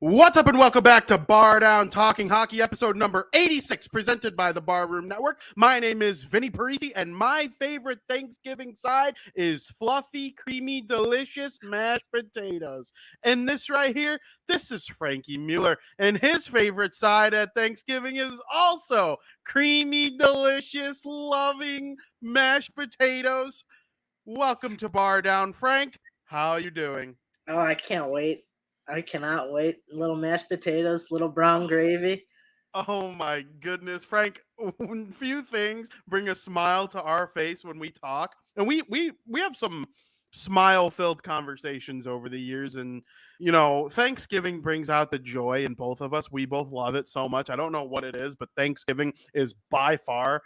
What's up and welcome back to Bar Down Talking Hockey, episode number 86, presented by the Barroom Network. My name is Vinny Parisi, and my favorite Thanksgiving side is fluffy, creamy, delicious mashed potatoes. And this right here, this is Frankie Mueller, and his favorite side at Thanksgiving is also creamy, delicious, loving mashed potatoes. Welcome to Bar Down, Frank. How are you doing? Oh, I can't wait. I cannot wait. Little mashed potatoes, little brown gravy. Oh my goodness, Frank, few things bring a smile to our face when we talk. And we have some smile-filled conversations over the years, and you know, Thanksgiving brings out the joy in both of us. We both love it so much. I don't know what it is, but Thanksgiving is by far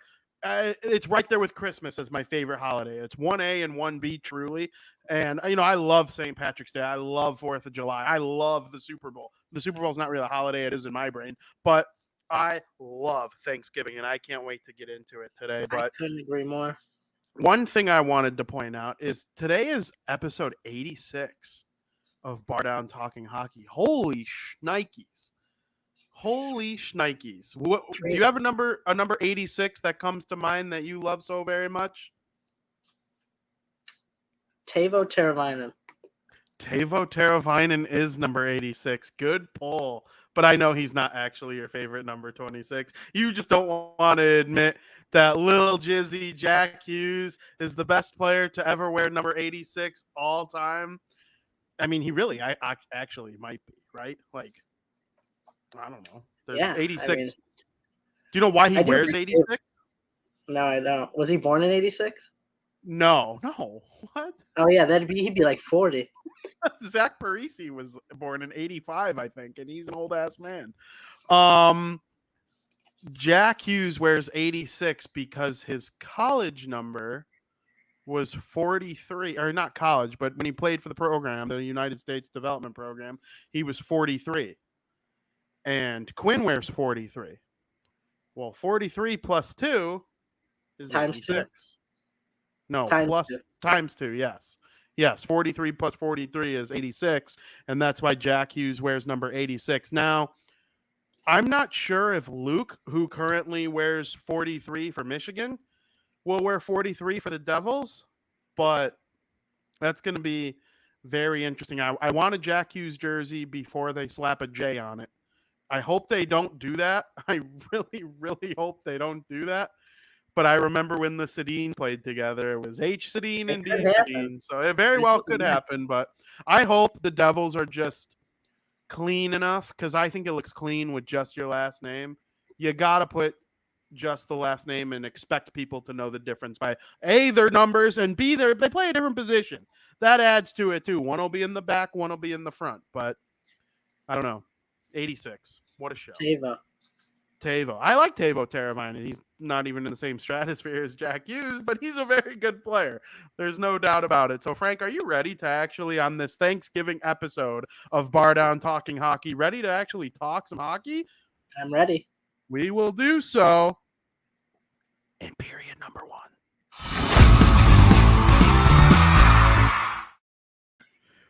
it's right there with Christmas as my favorite holiday. It's 1A and 1B truly. And, you know, I love St. Patrick's Day. I love 4th of July. I love the Super Bowl. The Super Bowl is not really a holiday. It is in my brain. But I love Thanksgiving, and I can't wait to get into it today. But I couldn't agree more. One thing I wanted to point out is today is episode 86 of Bar Down Talking Hockey. Holy shnikes. Holy shnikes. Do you have a number 86 that comes to mind that you love so very much? Teuvo Teravainen. Teuvo Teravainen is number 86. Good pull. But I know he's not actually your favorite number 26. You just don't want to admit that Lil Jizzy Jack Hughes is the best player to ever wear number 86 all time. I mean, he really I actually might be, right? Like, I don't know. There's 86. I mean, do you know why he wears 86? No, I don't. Was he born in 86? No. What? Oh yeah, he'd be like 40. Zach Parisi was born in 85, I think, and he's an old ass man. Jack Hughes wears 86 because his college number was 43, or not college, but when he played for the program, the United States Development Program, he was 43. And Quinn wears 43. Well, 43 plus 2 is times 86. 2. No, times 2, yes. Yes, 43 plus 43 is 86, and that's why Jack Hughes wears number 86. Now, I'm not sure if Luke, who currently wears 43 for Michigan, will wear 43 for the Devils, but that's going to be very interesting. I want a Jack Hughes jersey before they slap a J on it. I hope they don't do that. I really, really hope they don't do that. But I remember when the Sedins played together, it was H. Sedin and D. Sedin. So it very well could happen. But I hope the Devils are just clean enough, because I think it looks clean with just your last name. You got to put just the last name and expect people to know the difference by A, their numbers, and B, they play a different position. That adds to it, too. One will be in the back, one will be in the front. But I don't know. 86. What a show. Teuvo. I like Teuvo Teravainen. He's not even in the same stratosphere as Jack Hughes, but he's a very good player. There's no doubt about it. So, Frank, are you ready to actually, on this Thanksgiving episode of Bar Down Talking Hockey, ready to actually talk some hockey? I'm ready. We will do so in period number 1.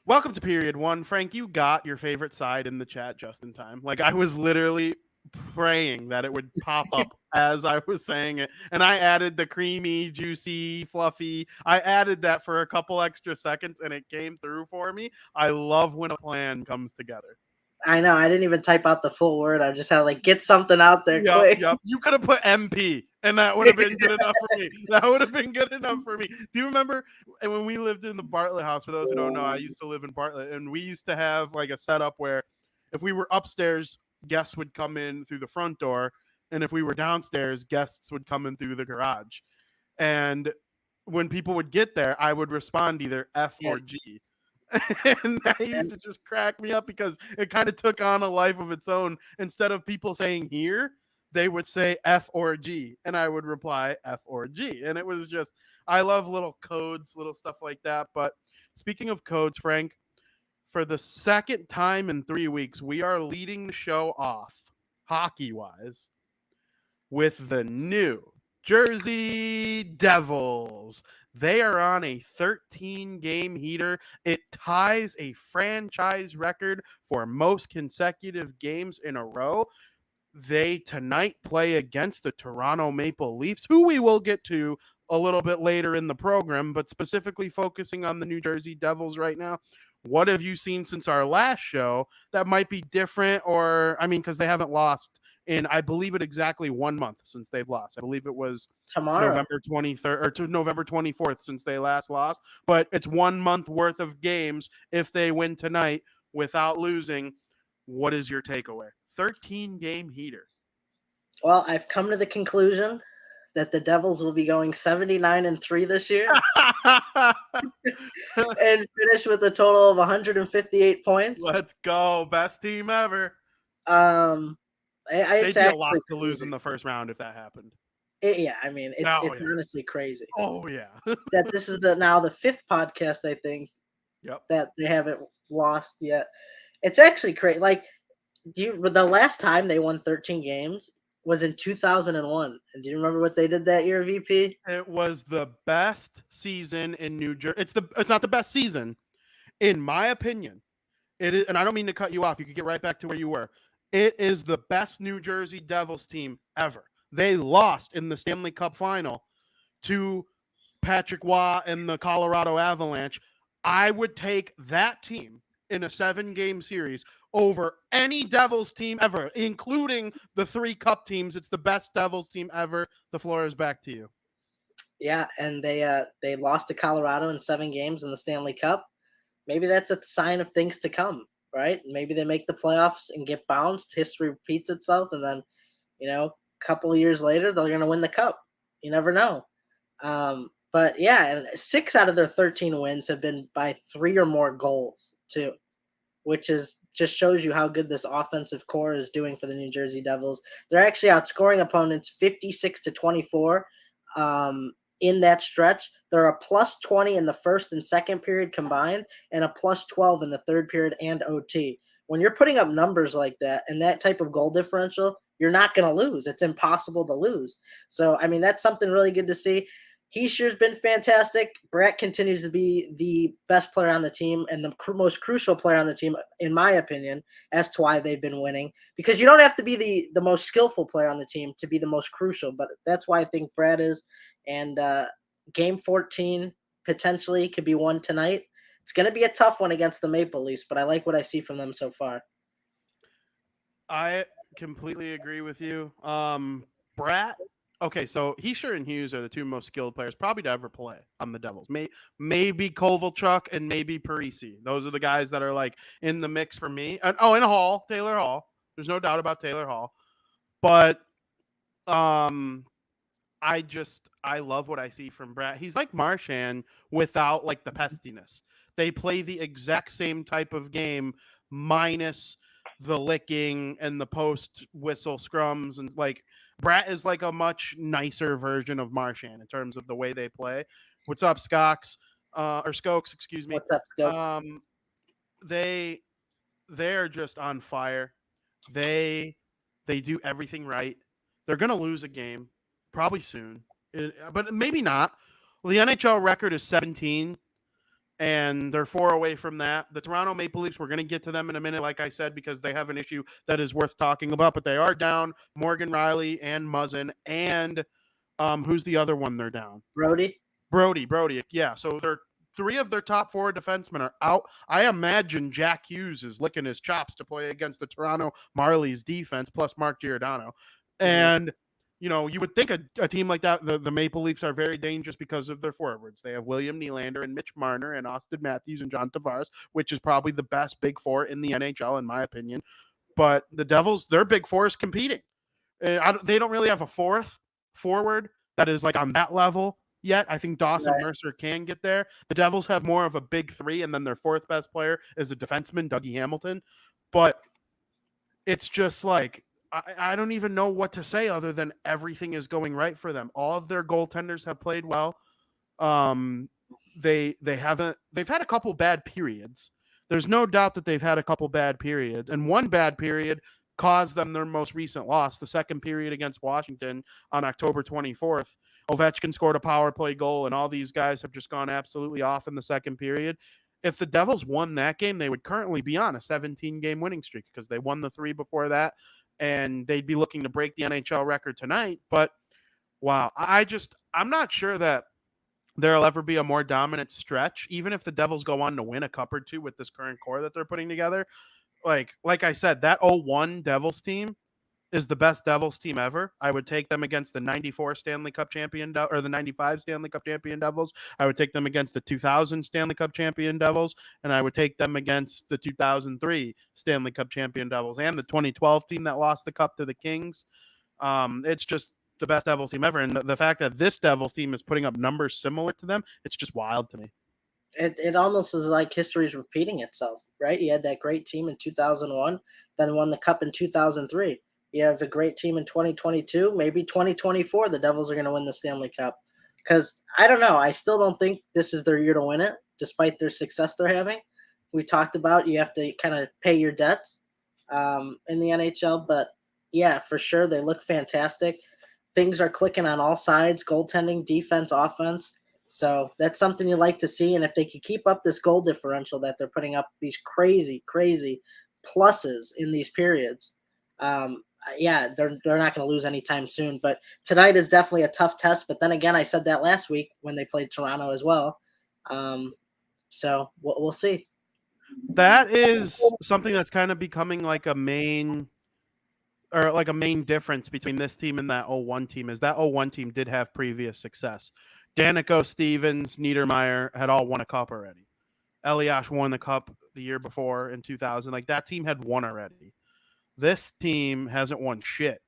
Welcome to period 1. Frank, you got your favorite side in the chat just in time. Like, I was literally praying that it would pop up as I was saying it, and I added the creamy, juicy, fluffy. I added that for a couple extra seconds, and it came through for me. I love when a plan comes together. I know. I didn't even type out the full word. I just had to get something out there quick. Yep. You could have put MP, and that would have been good enough for me. That would have been good enough for me. Do you remember when we lived in the Bartlett house? For those who don't know, I used to live in Bartlett, and we used to have like a setup where if we were upstairs guests would come in through the front door. And if we were downstairs, guests would come in through the garage. And when people would get there, I would respond either F or G. And that used to just crack me up because it kind of took on a life of its own. Instead of people saying here, they would say F or G, and I would reply F or G. And it was just, I love little codes, little stuff like that. But speaking of codes, Frank, for the second time in 3 weeks, we are leading the show off, hockey-wise, with the New Jersey Devils. They are on a 13-game heater. It ties a franchise record for most consecutive games in a row. They tonight play against the Toronto Maple Leafs, who we will get to a little bit later in the program, but specifically focusing on the New Jersey Devils right now. What have you seen since our last show that might be different? Or, I mean, because they haven't lost in, I believe, it exactly 1 month since they've lost. I believe it was tomorrow, November 23rd or to November 24th since they last lost. But it's 1 month worth of games if they win tonight without losing. What is your takeaway? 13-game heater. Well, I've come to the conclusion that the Devils will be going 79-3 this year and finish with a total of 158 points. Let's go. Best team ever. They'd be a lot to lose in the first round if that happened. Yeah, I mean, it's honestly crazy. Oh, yeah. that this is now the fifth podcast, I think, that they haven't lost yet. It's actually crazy. Like, the last time they won 13 games was in 2001. And do you remember what they did that year, VP? It was the best season in New Jersey. It's not the best season, in my opinion. It is, and I don't mean to cut you off. You could get right back to where you were. It is the best New Jersey Devils team ever. They lost in the Stanley Cup final to Patrick Waugh and the Colorado Avalanche. I would take that team in a 7-game series over any Devils team ever, including the 3 Cup teams. It's the best Devils team ever. The floor is back to you. Yeah, and they lost to Colorado in 7 games in the Stanley Cup. Maybe that's a sign of things to come, right? Maybe they make the playoffs and get bounced. History repeats itself, and then, a couple of years later, they're going to win the Cup. You never know. But yeah, and 6 out of their 13 wins have been by 3 or more goals too, which just shows you how good this offensive core is doing for the New Jersey Devils. They're actually outscoring opponents 56-24 in that stretch. They're a plus 20 in the first and second period combined and a plus 12 in the third period and OT. When you're putting up numbers like that and that type of goal differential, you're not going to lose. It's impossible to lose. So, I mean, that's something really good to see. Hischier's been fantastic. Bratt continues to be the best player on the team and the most crucial player on the team, in my opinion, as to why they've been winning. Because you don't have to be the most skillful player on the team to be the most crucial, but that's why I think Bratt is. And Game 14 potentially could be won tonight. It's going to be a tough one against the Maple Leafs, but I like what I see from them so far. I completely agree with you. Bratt. Okay, so Hischier and Hughes are the 2 most skilled players probably to ever play on the Devils. Maybe Kovalchuk and maybe Parise. Those are the guys that are like in the mix for me. And Hall, Taylor Hall. There's no doubt about Taylor Hall. But I love what I see from Bratt. He's like Marchand without like the pestiness. They play the exact same type of game minus the licking and the post whistle scrums, and like Bratt is like a much nicer version of Marchand in terms of the way they play. What's up, Skokes? Or Skokes, excuse me. What's up, Skokes? They're just on fire. They do everything right. They're gonna lose a game probably soon, but maybe not. Well, the NHL record is 17. And they're 4 away from that. The Toronto Maple Leafs, we're going to get to them in a minute, like I said, because they have an issue that is worth talking about. But they are down Morgan Rielly and Muzzin. And who's the other one they're down? Brody. Yeah, so they're 3 of their top 4 defensemen are out. I imagine Jack Hughes is licking his chops to play against the Toronto Marlies defense, plus Mark Giordano. And you would think a team like that, the Maple Leafs are very dangerous because of their forwards. They have William Nylander and Mitch Marner and Austin Matthews and John Tavares, which is probably the best big 4 in the NHL, in my opinion. but the Devils, their big four is competing. They don't really have a fourth forward that is like on that level yet. I think Dawson Mercer can get there. The Devils have more of a big three, and then their fourth best player is a defenseman, Dougie Hamilton. But it's just like, I don't even know what to say other than everything is going right for them. All of their goaltenders have played well. They've had a couple bad periods. There's no doubt that they've had a couple bad periods, and one bad period caused them their most recent loss, the second period against Washington on October 24th. Ovechkin scored a power play goal, and all these guys have just gone absolutely off in the second period. If the Devils won that game, they would currently be on a 17-game winning streak because they won the 3 before that, and they'd be looking to break the NHL record tonight. But wow, I'm not sure that there'll ever be a more dominant stretch, even if the Devils go on to win a cup or two with this current core that they're putting together. Like I said, that 01 Devils team is the best Devils team ever. I would take them against the 94 Stanley Cup champion or the 95 Stanley Cup champion Devils. I would take them against the 2000 Stanley Cup champion Devils, and I would take them against the 2003 Stanley Cup champion Devils and the 2012 team that lost the cup to the Kings. It's just the best Devils team ever, and the fact that this Devils team is putting up numbers similar to them, it's just wild to me. It almost is like history's repeating itself, right? You had that great team in 2001, then won the cup in 2003. You have a great team in 2022. Maybe 2024, the Devils are going to win the Stanley Cup. Because I don't know. I still don't think this is their year to win it, despite their success they're having. We talked about you have to kind of pay your debts in the NHL. But yeah, for sure, they look fantastic. Things are clicking on all sides, goaltending, defense, offense. So that's something you like to see. And if they could keep up this goal differential that they're putting up, these crazy, crazy pluses in these periods, yeah, they're not going to lose anytime soon. But tonight is definitely a tough test. But then again, I said that last week when they played Toronto as well. So we'll see. That is something that's kind of becoming like a main difference between this team and that 01 team is that 01 team did have previous success. Danico, Stevens, Niedermeyer had all won a cup already. Elias won the cup the year before in 2000. Like, that team had won already. This team hasn't won shit.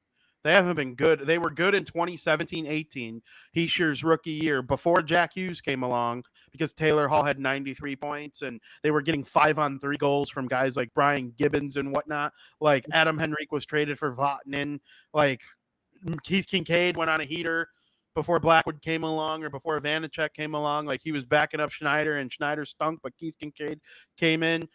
They haven't been good. They were good in 2017-18, Heischer's rookie year, before Jack Hughes came along, because Taylor Hall had 93 points, and they were getting 5-on-3 goals from guys like Brian Gibbons and whatnot. Like, Adam Henrique was traded for Vatanen. Like, Keith Kincaid went on a heater before Blackwood came along or before Vanacek came along. Like, he was backing up Schneider, and Schneider stunk, but Keith Kincaid came in.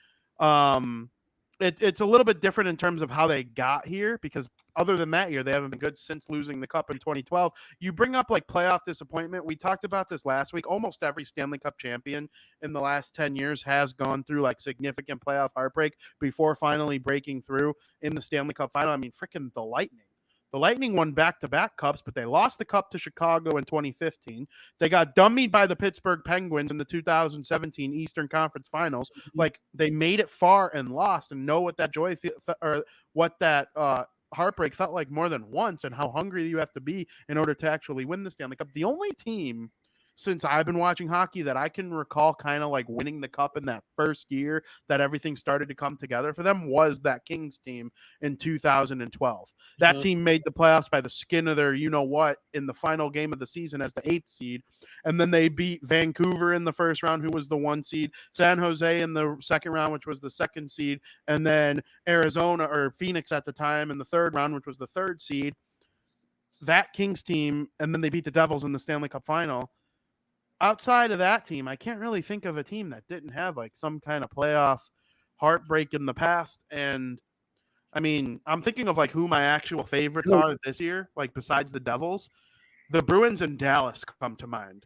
It's a little bit different in terms of how they got here, because other than that year, they haven't been good since losing the cup in 2012. You bring up like playoff disappointment. We talked about this last week. Almost every Stanley Cup champion in the last 10 years has gone through like significant playoff heartbreak before finally breaking through in the Stanley Cup final. I mean, freaking the Lightning. The Lightning won back-to-back cups, but they lost the cup to Chicago in 2015. They got dummied by the Pittsburgh Penguins in the 2017 Eastern Conference Finals. Like, they made it far and lost, and know what that joy or what that heartbreak felt like more than once, and how hungry you have to be in order to actually win the Stanley Cup. The only team since I've been watching hockey that I can recall kind of like winning the cup in that first year that everything started to come together for them was that Kings team in 2012. That team made the playoffs by the skin of their you-know-what in the final game of the season as the 8th seed. And then they beat Vancouver in the first round, who was the 1 seed, San Jose in the second round, which was the 2nd seed, and then Arizona or Phoenix at the time in the 3rd round, which was the 3rd seed. That Kings team, and then they beat the Devils in the Stanley Cup final. Outside of that team, I can't really think of a team that didn't have like some kind of playoff heartbreak in the past. And I mean, I'm thinking of like who my actual favorites are this year, like besides the Devils. The Bruins and Dallas come to mind.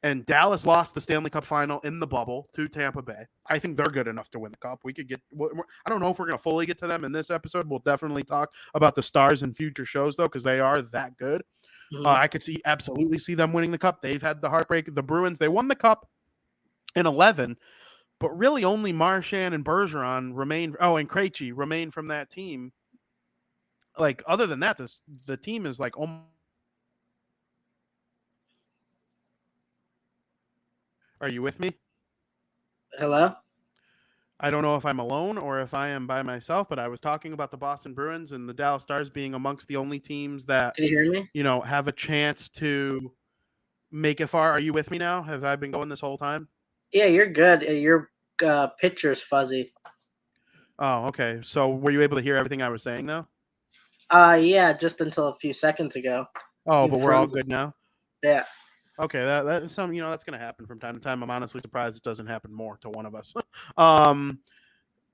And Dallas lost the Stanley Cup final in the bubble to Tampa Bay. I think they're good enough to win the cup. We could I don't know if we're going to fully get to them in this episode. We'll definitely talk about the Stars in future shows, though, because they are that good. I could absolutely see them winning the cup. They've had the heartbreak. The Bruins, they won the cup in 11, but really only Marchand and Bergeron remained. Oh, and Krejci remained from that team. Like, other than that, the team is like almost. Are you with me? Hello? I don't know if I'm alone or if I am by myself, but I was talking about the Boston Bruins and the Dallas Stars being amongst the only teams that, Can you hear me? have a chance to make it far. Are you with me now? Have I been going this whole time? Yeah, you're good. Your picture's fuzzy. Oh, okay. So were you able to hear everything I was saying though? Yeah, just until a few seconds ago. Oh, You but we're all froze. good now. Yeah. Okay, that's some that's gonna happen from time to time. I'm honestly surprised it doesn't happen more to one of us. um,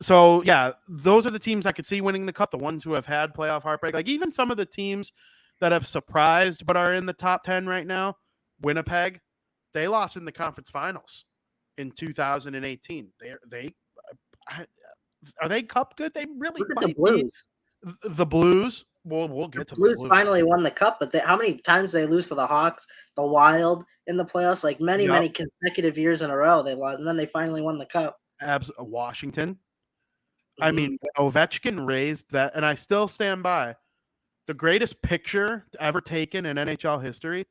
so yeah, those are the teams I could see winning the cup. The ones who have had playoff heartbreak, like even some of the teams that have surprised but are in the top 10 right now. Winnipeg, they lost in the conference finals in 2018. They are they cup good? They really Look at the might be. Blues. The Blues. We'll get to the Blues Blues. finally won the cup, but how many times they lose to the Hawks, the Wild in the playoffs? Like many consecutive years in a row they lost, and then they finally won the cup. Washington. I mean, Ovechkin raised that, and I still stand by the greatest picture ever taken in NHL history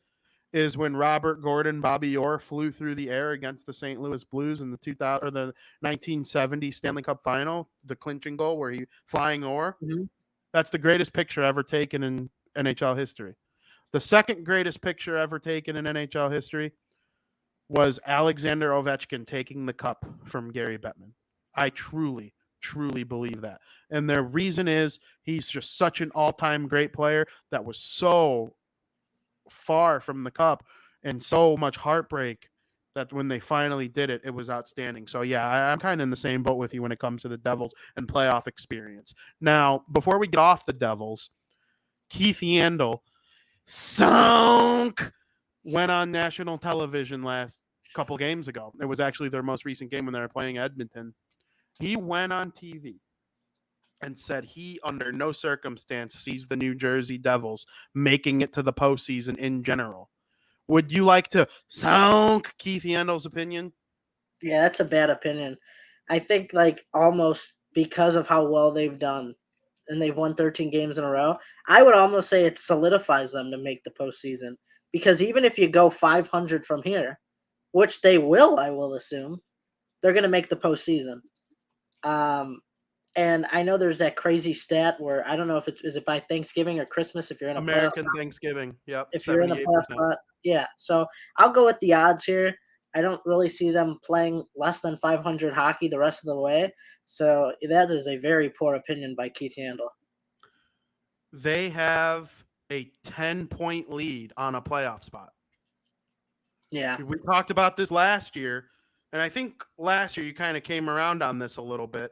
is when Robert Gordon, Bobby Orr flew through the air against the St. Louis Blues in the 1970 Stanley Cup Final, the clinching goal where he flying Orr. Mm-hmm. That's the greatest picture ever taken in NHL history. The second greatest picture ever taken in NHL history was Alexander Ovechkin taking the cup from Gary Bettman. I truly believe that. And the reason is he's just such an all-time great player that was so far from the cup and so much heartbreak that when they finally did it, it was outstanding. So yeah, I'm kind of in the same boat with you when it comes to the Devils and playoff experience. Now, before we get off the Devils, Keith Yandle went on national television last couple games ago. It was actually their most recent game when they were playing Edmonton. He went on TV and said he, under no circumstance, sees the New Jersey Devils making it to the postseason in general. Would you like to sound Keith Yandle's opinion? Yeah, that's a bad opinion. I think almost because of how well they've done, and they've won 13 games in a row, I would almost say it solidifies them to make the postseason. Because even if you go 500 from here, which they will, I will assume, they're going to make the postseason. And I know there's that crazy stat where I don't know if is it by Thanksgiving or Christmas if you're in a American playoff Thanksgiving. Yep. if you're in the playoff spot. Yeah. So I'll go with the odds here. I don't really see them playing less than 500 hockey the rest of the way. So that is a very poor opinion by Keith Yandle. They have a 10-point lead on a playoff spot. Yeah. We talked about this last year, and I think last year you kind of came around on this a little bit.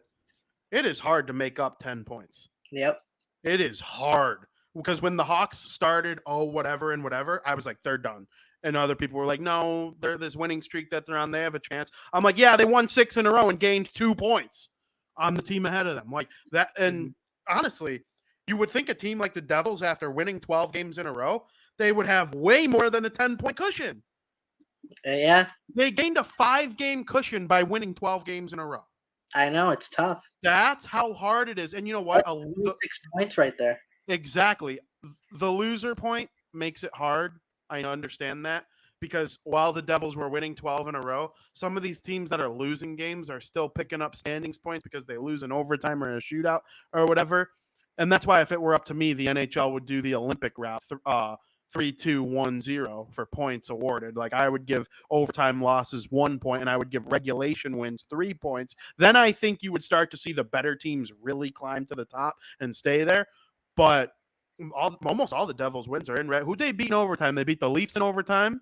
It is hard to make up 10 points. Yep. It is hard because when the Hawks started, whatever, I was like, they're done. And other people were like, no, they're this winning streak that they're on. They have a chance. I'm like, yeah, they won 6 in a row and gained 2 points on the team ahead of them. Like that. And honestly, you would think a team like the Devils, after winning 12 games in a row, they would have way more than a 10-point cushion. Yeah. They gained a 5-game cushion by winning 12 games in a row. I know, it's tough. That's how hard it is. And you know what? 6 points right there. Exactly. The loser point makes it hard. I understand that because while the Devils were winning 12 in a row, some of these teams that are losing games are still picking up standings points because they lose in overtime or in a shootout or whatever. And that's why if it were up to me, the NHL would do the Olympic route, 3-2-1-0 for points awarded. Like I would give overtime losses 1 point and I would give regulation wins 3 points. Then I think you would start to see the better teams really climb to the top and stay there. But almost all the Devils wins are in red. Who they beat in overtime? They beat the Leafs in overtime.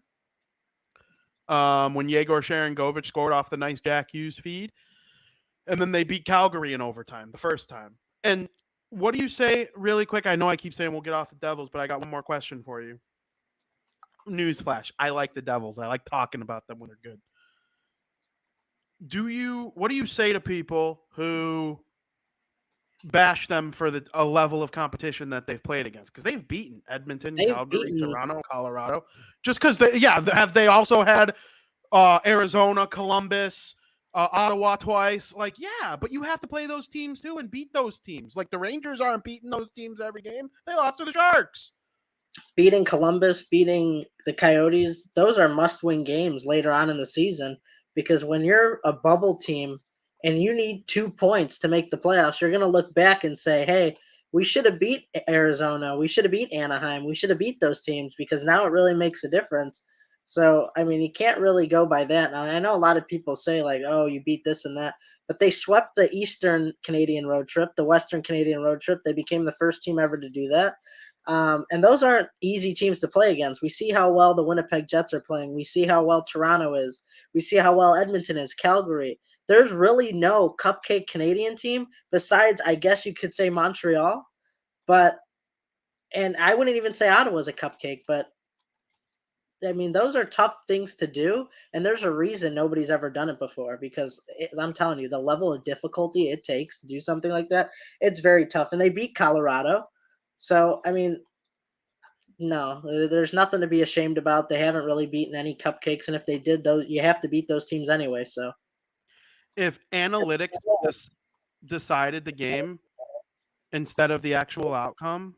When Yegor Sharangovich scored off the nice Jack Hughes feed. And then they beat Calgary in overtime the first time. And what do you say really quick? I know I keep saying we'll get off the Devils, but I got one more question for you. Newsflash. I like the Devils. I like talking about them when they're good. What do you say to people who bash them for a level of competition that they've played against? Because they've beaten Edmonton, Calgary, Toronto, Colorado. Just because have they also had Arizona, Columbus, Ottawa twice? Like, yeah, but you have to play those teams too and beat those teams. Like the Rangers aren't beating those teams every game. They lost to the Sharks. Beating Columbus, beating the Coyotes, those are must-win games later on in the season because when you're a bubble team and you need 2 points to make the playoffs, you're going to look back and say, hey, we should have beat Arizona. We should have beat Anaheim. We should have beat those teams because now it really makes a difference. So, I mean, you can't really go by that. Now, I know a lot of people say, like, oh, you beat this and that, but they swept the Eastern Canadian road trip, the Western Canadian road trip. They became the first team ever to do that. And those aren't easy teams to play against. We see how well the Winnipeg Jets are playing. We see how well Toronto is. We see how well Edmonton is, Calgary. There's really no cupcake Canadian team besides, I guess you could say, Montreal. And I wouldn't even say Ottawa's a cupcake, but I mean, those are tough things to do, and there's a reason nobody's ever done it before because I'm telling you, the level of difficulty it takes to do something like that, it's very tough. And they beat Colorado. So, I mean, no, there's nothing to be ashamed about. They haven't really beaten any cupcakes, and if they did, those you have to beat those teams anyway. So, if analytics decided the game instead of the actual outcome,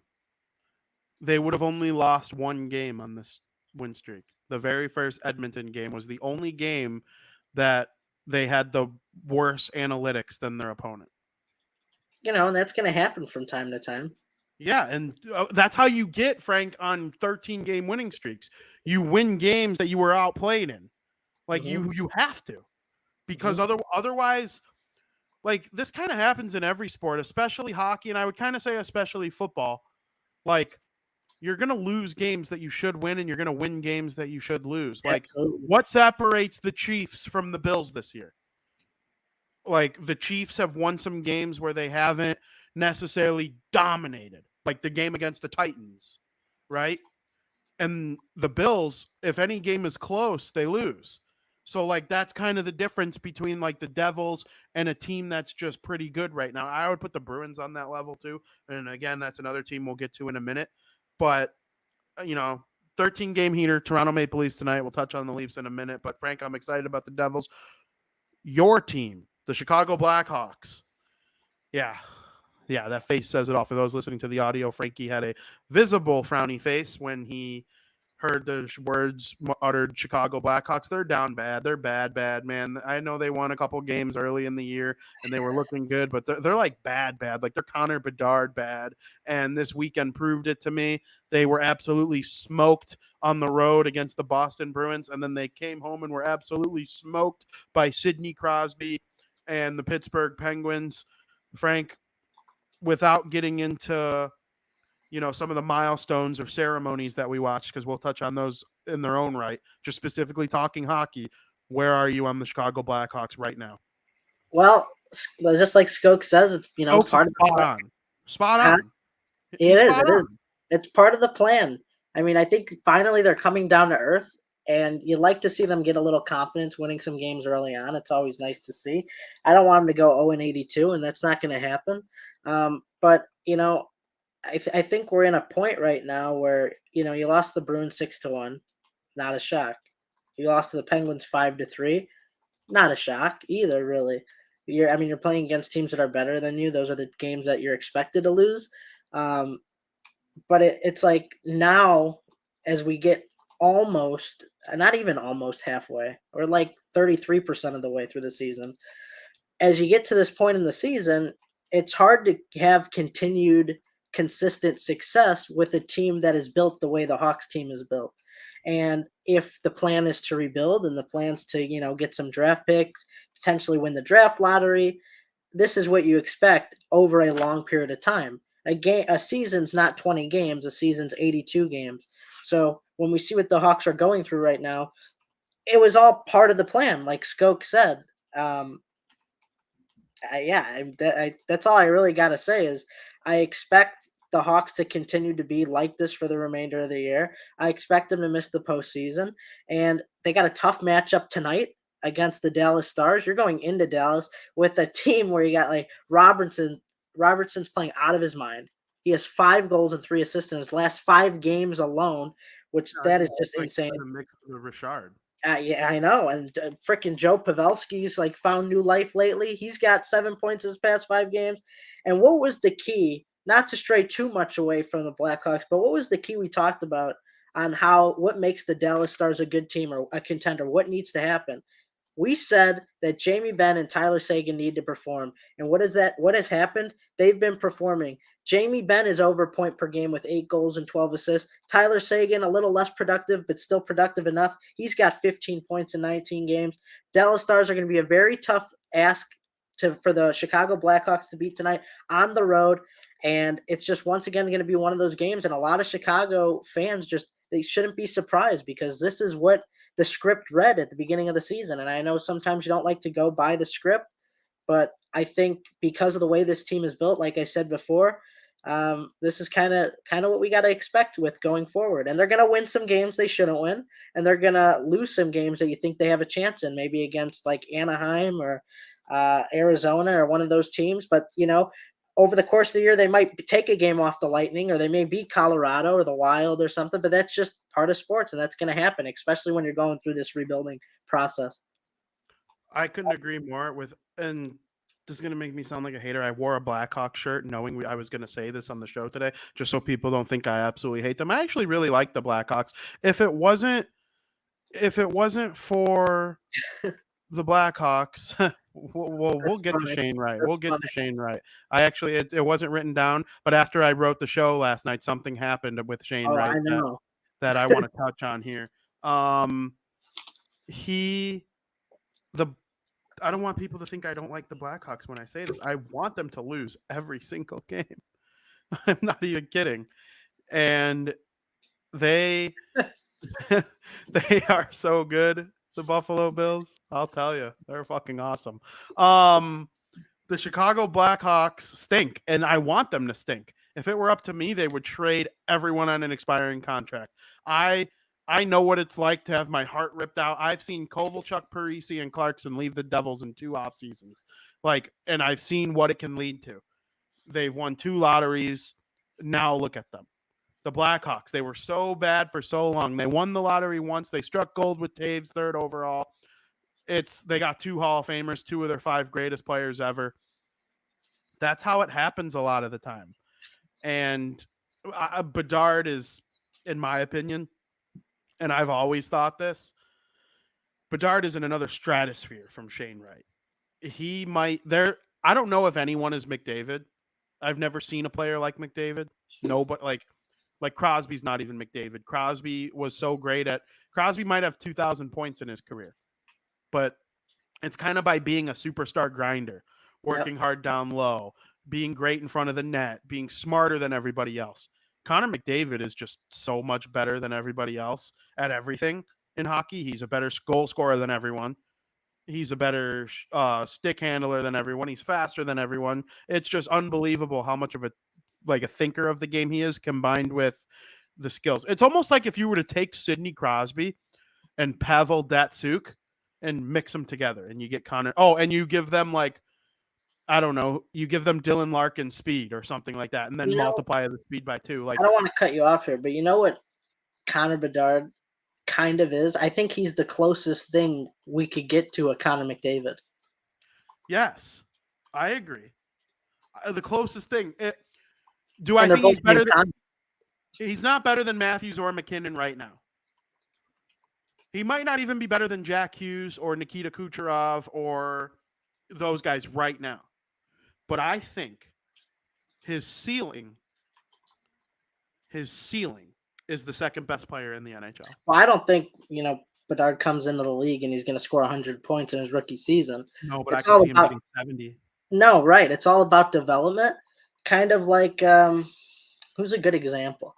they would have only lost 1 game on this win streak. The very first Edmonton game was the only game that they had the worse analytics than their opponent. And that's going to happen from time to time. Yeah, and that's how you get, Frank, on 13-game winning streaks. You win games that you were outplayed in. Like, you have to. Because otherwise, like, this kind of happens in every sport, especially hockey, and I would kind of say especially football. Like, you're going to lose games that you should win, and you're going to win games that you should lose. Like, what separates the Chiefs from the Bills this year? Like, the Chiefs have won some games where they haven't necessarily dominated, like the game against the Titans, right? And the Bills, if any game is close, they lose. So, like, that's kind of the difference between, like, the Devils and a team that's just pretty good right now. I would put the Bruins on that level, too. And, again, that's another team we'll get to in a minute. But, 13-game heater, Toronto Maple Leafs tonight. We'll touch on the Leafs in a minute. But, Frank, I'm excited about the Devils. Your team, the Chicago Blackhawks. Yeah, that face says it all. For those listening to the audio, Frankie had a visible frowny face when he heard the words uttered Chicago Blackhawks. They're down bad. They're bad, man. I know they won a couple games early in the year, and they were looking good, but they're like bad. Like they're Connor Bedard bad, and this weekend proved it to me. They were absolutely smoked on the road against the Boston Bruins, and then they came home and were absolutely smoked by Sidney Crosby and the Pittsburgh Penguins. Frank, without getting into, some of the milestones or ceremonies that we watch, because we'll touch on those in their own right, just specifically talking hockey, where are you on the Chicago Blackhawks right now? Well, just like Skoke says, it's, part of the spot on. It is. It's part of the plan. I mean, I think finally they're coming down to earth. And you like to see them get a little confidence winning some games early on. It's always nice to see. I don't want them to go 0-82, and that's not going to happen. But, I think we're in a point right now where, you lost the Bruins 6-1. Not a shock. You lost to the Penguins 5-3. Not a shock either, really. You're playing against teams that are better than you. Those are the games that you're expected to lose. But it's like now as we get almost, not even almost halfway, or like 33% of the way through the season. As you get to this point in the season, it's hard to have continued consistent success with a team that is built the way the Hawks team is built. And if the plan is to rebuild and the plans to, get some draft picks, potentially win the draft lottery, this is what you expect over a long period of time. A season's not 20 games, a season's 82 games. So when we see what the Hawks are going through right now, it was all part of the plan, like Skoke said. That's all I really got to say is I expect the Hawks to continue to be like this for the remainder of the year. I expect them to miss the postseason, and they got a tough matchup tonight against the Dallas Stars. You're going into Dallas with a team where you got like Robertson's playing out of his mind. He has 5 goals and 3 assists in his last 5 games alone, which that is just insane. A mix with Richard. Yeah, I know. And freaking Joe Pavelski's like found new life lately. He's got 7 points his past 5 games. And what was the key? Not to stray too much away from the Blackhawks, but what was the key we talked about on what makes the Dallas Stars a good team or a contender? What needs to happen? We said that Jamie Benn and Tyler Seguin need to perform. And what is that? What has happened? They've been performing. Jamie Benn is over point per game with 8 goals and 12 assists. Tyler Seguin, a little less productive, but still productive enough. He's got 15 points in 19 games. Dallas Stars are going to be a very tough ask for the Chicago Blackhawks to beat tonight on the road. And it's just once again going to be one of those games. And a lot of Chicago fans they shouldn't be surprised because this is what the script read at the beginning of the season. And I know sometimes you don't like to go by the script, but I think because of the way this team is built, like I said before, this is kind of what we got to expect with going forward. And they're going to win some games they shouldn't win, and they're going to lose some games that you think they have a chance in, maybe against like Anaheim or Arizona or one of those teams. But, over the course of the year, they might take a game off the Lightning, or they may beat Colorado or the Wild or something, but that's just part of sports, and that's going to happen, especially when you're going through this rebuilding process. I couldn't agree more and this is going to make me sound like a hater. I wore a Blackhawks shirt knowing I was going to say this on the show today, just so people don't think I absolutely hate them. I actually really like the Blackhawks. If it wasn't for the Blackhawks, we'll get to Shane Wright. We'll get to Shane Wright. I actually, it wasn't written down, but after I wrote the show last night, something happened with Shane Wright that I want to touch on here. I don't want people to think I don't like the Blackhawks when I say this. I want them to lose every single game. I'm not even kidding. And they are so good. The Buffalo Bills, I'll tell you, they're fucking awesome. The Chicago Blackhawks stink, and I want them to stink. If it were up to me, they would trade everyone on an expiring contract. I know what it's like to have my heart ripped out. I've seen Kovalchuk, Parise, and Clarkson leave the Devils in 2 off seasons. And I've seen what it can lead to. They've won 2 lotteries. Now look at them. The Blackhawks, they were so bad for so long. They won the lottery once. They struck gold with Taves, 3rd overall. They got 2 Hall of Famers, 2 of their 5 greatest players ever. That's how it happens a lot of the time. And Bedard is, in my opinion, and I've always thought this, Bedard is in another stratosphere from Shane Wright. I don't know if anyone is McDavid. I've never seen a player like McDavid. No, but like Crosby's not even McDavid. Crosby was so great Crosby might have 2,000 points in his career, but it's kind of by being a superstar grinder, working hard down low, being great in front of the net, being smarter than everybody else. Connor McDavid is just so much better than everybody else at everything in hockey. He's a better goal scorer than everyone. He's a better stick handler than everyone. He's faster than everyone. It's just unbelievable how much of a thinker of the game he is, combined with the skills. It's almost like if you were to take Sidney Crosby and Pavel Datsyuk and mix them together, and you get Connor. Oh, and you give them you give them Dylan Larkin speed or something like that, and then multiply the speed by 2. I don't want to cut you off here, but you know what Connor Bedard kind of is? I think he's the closest thing we could get to a Connor McDavid. Yes, I agree. The closest thing. Do I think he's better than? He's not better than Matthews or McKinnon right now. He might not even be better than Jack Hughes or Nikita Kucherov or those guys right now. But I think his ceiling is the second best player in the NHL. Well, I don't think, Bedard comes into the league and he's going to score 100 points in his rookie season. No, but I can see him getting 70. No, right. It's all about development. Kind of like, who's a good example?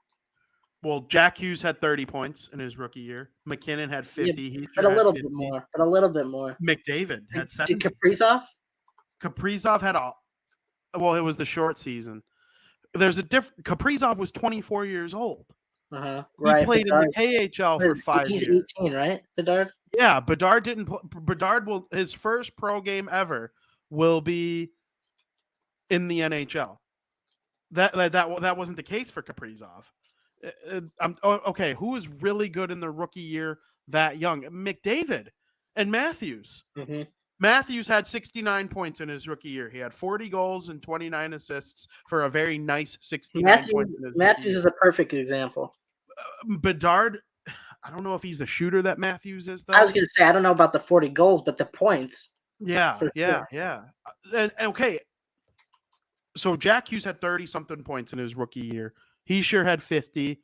Well, Jack Hughes had 30 points in his rookie year. McKinnon had 50. Yeah, but a little bit more. McDavid had 70. Did Kaprizov? Kaprizov had it was the short season. There's a different. Kaprizov was 24 years old. Right. He played Bedard, in the KHL for 5 years. He's 18, right, Bedard? Yeah, Bedard didn't. Bedard his first pro game ever will be in the NHL. That wasn't the case for Kaprizov. Okay, who was really good in the rookie year that young? McDavid and Matthews. Mm-hmm. Matthews had 69 points in his rookie year. He had 40 goals and 29 assists for a very nice 69 points. Matthews is a perfect example. Bedard, I don't know if he's the shooter that Matthews is, though. I was going to say, I don't know about the 40 goals, but the points. Yeah. And, okay. So Jack Hughes had 30-something points in his rookie year. He sure had 50.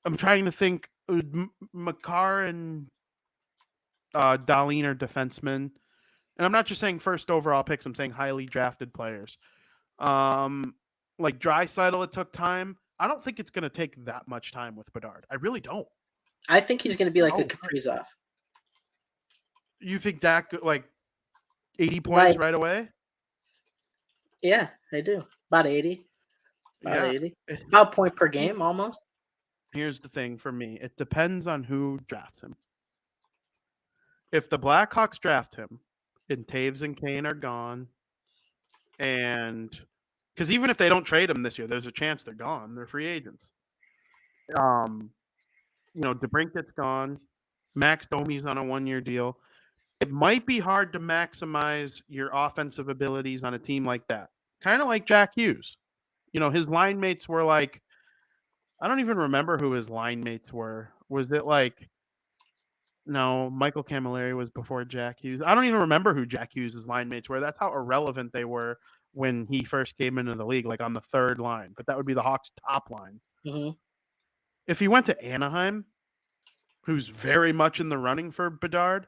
I'm trying to think. Makar and Dahlin are defensemen. And I'm not just saying first overall picks. I'm saying highly drafted players. Like Draisaitl, it took time. I don't think it's going to take that much time with Bedard. I really don't. I think he's going to be like a Kaprizov. You think that like 80 points right away? Yeah, I do. About 80. About 80. About a point per game almost. Here's the thing for me. It depends on who drafts him. If the Blackhawks draft him and Taves and Kane are gone, and because even if they don't trade him this year, there's a chance they're gone. They're free agents. DeBrincat's gone. Max Domi's on a 1-year deal. It might be hard to maximize your offensive abilities on a team like that. Kind of like Jack Hughes. His line mates were like, I don't even remember who his line mates were. Was it like, no, Michael Camilleri was before Jack Hughes. I don't even remember who Jack Hughes' line mates were. That's how irrelevant they were when he first came into the league, like on the third line. But that would be the Hawks' top line. Mm-hmm. If he went to Anaheim, who's very much in the running for Bedard,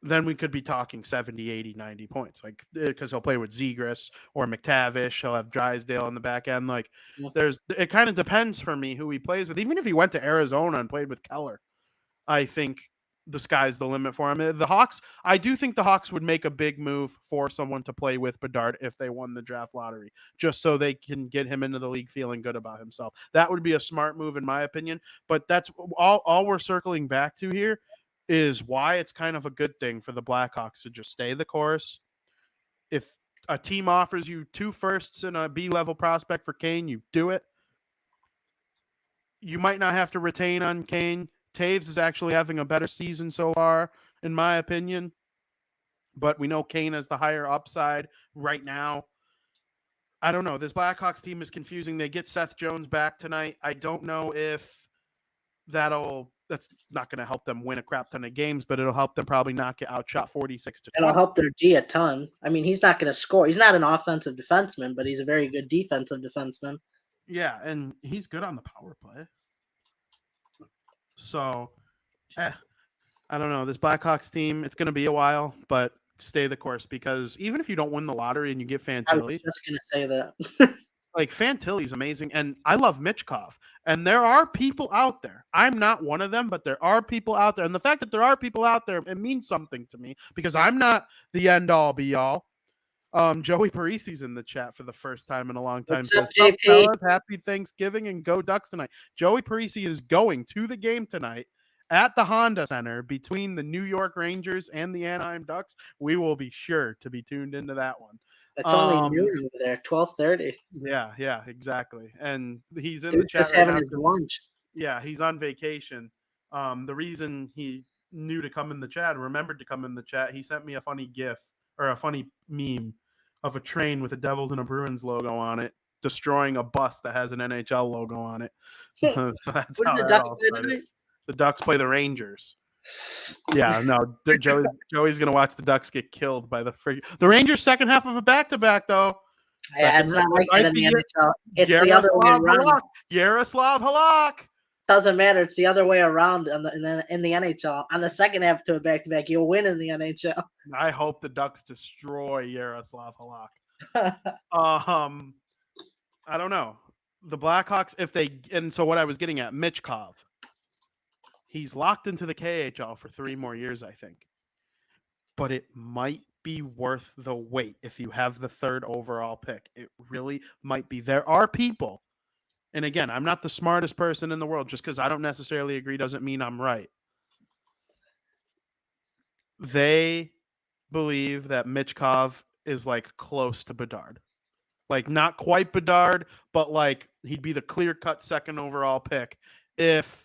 then we could be talking 70, 80, 90 points. Like, because he'll play with Zegras or McTavish. He'll have Drysdale on the back end. Like, it kind of depends for me who he plays with. Even if he went to Arizona and played with Keller, I think the sky's the limit for him. The Hawks, I do think the Hawks would make a big move for someone to play with Bedard if they won the draft lottery, just so they can get him into the league feeling good about himself. That would be a smart move in my opinion. But that's all we're circling back to here is why it's kind of a good thing for the Blackhawks to just stay the course. If a team offers you 2 firsts and a B-level prospect for Kane, you do it. You might not have to retain on Kane. Taves is actually having a better season so far, in my opinion. But we know Kane has the higher upside right now. I don't know. This Blackhawks team is confusing. They get Seth Jones back tonight. I don't know if that's not going to help them win a crap ton of games, but it'll help them probably not get outshot 46-20. It'll help their D a ton. I mean, he's not going to score. He's not an offensive defenseman, but he's a very good defensive defenseman. Yeah, and he's good on the power play. So, I don't know. This Blackhawks team, it's going to be a while, but stay the course because even if you don't win the lottery and you get Fantilli. I was just going to say that. Like, Fantilli's amazing, and I love Michkov. And there are people out there. I'm not one of them, but there are people out there. And the fact that there are people out there, it means something to me because I'm not the end-all, be-all. Joey Parisi's in the chat for the first time in a long time. What's up, JP? Happy Thanksgiving and go Ducks tonight. Joey Parisi is going to the game tonight at the Honda Center between the New York Rangers and the Anaheim Ducks. We will be sure to be tuned into that one. It's only noon over there, 12:30. Yeah, exactly. And he's in the chat just having his lunch. Yeah, he's on vacation. The reason he knew to come in the chat, remembered to come in the chat, he sent me a funny GIF or a funny meme of a train with a Devils and a Bruins logo on it, destroying a bus that has an NHL logo on it. So that's what how did the Ducks play tonight? The Ducks play the Rangers. Yeah, no, Joey's gonna watch the Ducks get killed by the Rangers' second half of a back-to-back, though. Yeah, it's not like that in the NHL. It's the other way around. Yaroslav Halak. Doesn't matter. It's the other way around in the NHL. On the second half to a back-to-back, you'll win in the NHL. I hope the Ducks destroy Yaroslav Halak. I don't know. The Blackhawks, so what I was getting at, Michkov. He's locked into the KHL for 3 more years, I think. But it might be worth the wait if you have the 3rd overall pick. It really might be. There are people, and again, I'm not the smartest person in the world. Just because I don't necessarily agree doesn't mean I'm right. They believe that Michkov is like close to Bedard. Like not quite Bedard, but like he'd be the clear-cut 2nd overall pick if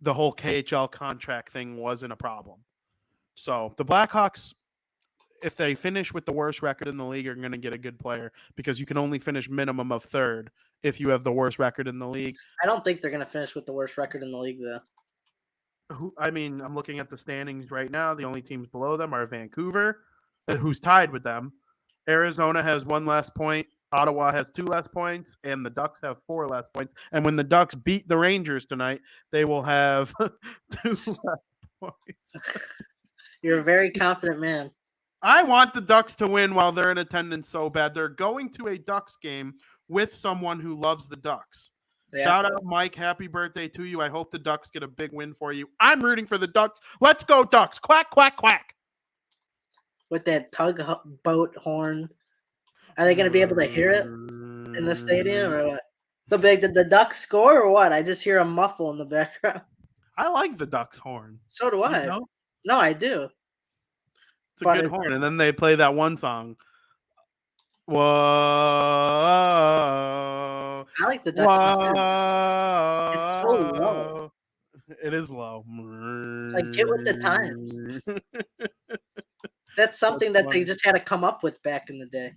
the whole KHL contract thing wasn't a problem. So the Blackhawks, if they finish with the worst record in the league, are going to get a good player because you can only finish minimum of 3rd if you have the worst record in the league. I don't think they're going to finish with the worst record in the league, though. I'm looking at the standings right now. The only teams below them are Vancouver, who's tied with them. Arizona has 1 less point. Ottawa has 2 less points, and the Ducks have 4 less points. And when the Ducks beat the Rangers tonight, they will have 2 less points. You're a very confident man. I want the Ducks to win while they're in attendance so bad. They're going to a Ducks game with someone who loves the Ducks. Yeah. Shout out, Mike. Happy birthday to you. I hope the Ducks get a big win for you. I'm rooting for the Ducks. Let's go, Ducks. Quack, quack, quack. With that tugboat horn. Are they going to be able to hear it in the stadium or what? Did the Ducks score or what? I just hear a muffle in the background. I like the Ducks horn. So do I. You know? No, I do. It's a good horn. And then they play that one song. Whoa. I like the Ducks. It's so low. It is low. It's like, get with the times. That's something that they just had to come up with back in the day.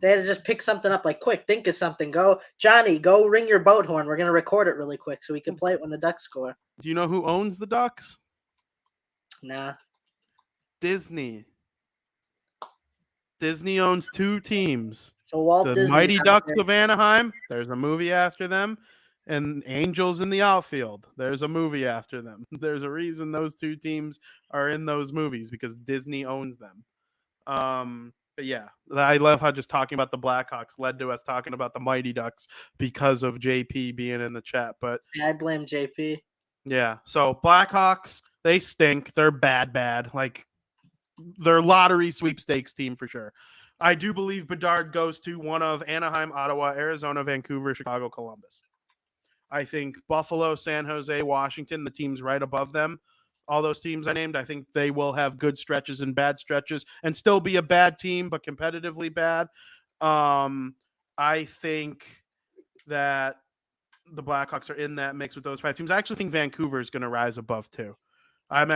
They had to just pick something up like, quick, think of something. Go, Johnny, go ring your boat horn. We're going to record it really quick so we can play it when the Ducks score. Do you know who owns the Ducks? Nah. Disney. Disney owns 2 teams. So Walt the Disney Mighty Ducks of Anaheim. There's a movie after them. And Angels in the Outfield. There's a movie after them. There's a reason those 2 teams are in those movies because Disney owns them. But yeah, I love how just talking about the Blackhawks led to us talking about the Mighty Ducks because of JP being in the chat. But yeah, I blame JP. Yeah, so Blackhawks, they stink. They're bad. Like, they're lottery sweepstakes team for sure. I do believe Bedard goes to one of Anaheim, Ottawa, Arizona, Vancouver, Chicago, Columbus. I think Buffalo, San Jose, Washington, the teams right above them, all those teams I named, I think they will have good stretches and bad stretches and still be a bad team, but competitively bad. I think that the Blackhawks are in that mix with those 5 teams. I actually think Vancouver is going to rise above too. I'm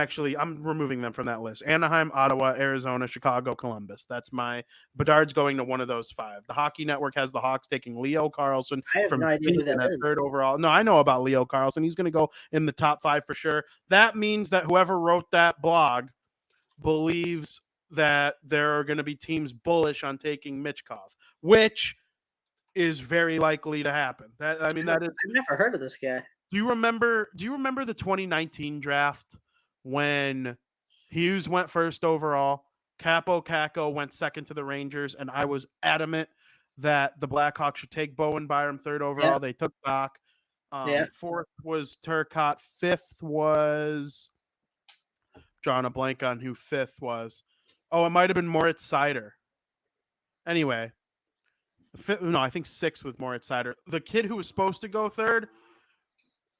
removing them from that list. Anaheim, Ottawa, Arizona, Chicago, Columbus. That's my Bedard's going to one of those 5. The Hockey Network has the Hawks taking Leo Carlson from no idea who that is. 3rd overall. No, I know about Leo Carlson. He's going to go in the top 5 for sure. That means that whoever wrote that blog believes that there are going to be teams bullish on taking Michkov, which is very likely to happen. That is. I've never heard of this guy. Do you remember the 2019 draft when Hughes went 1st overall, Capo Caco went 2nd to the Rangers, and I was adamant that the Blackhawks should take Bowen Byram 3rd overall. Yeah. They took Doc. 4th was Turcotte. 5th was drawing a blank on who 5th was. Oh, it might have been Moritz Seider. Anyway, I think 6th with Moritz Seider. The kid who was supposed to go 3rd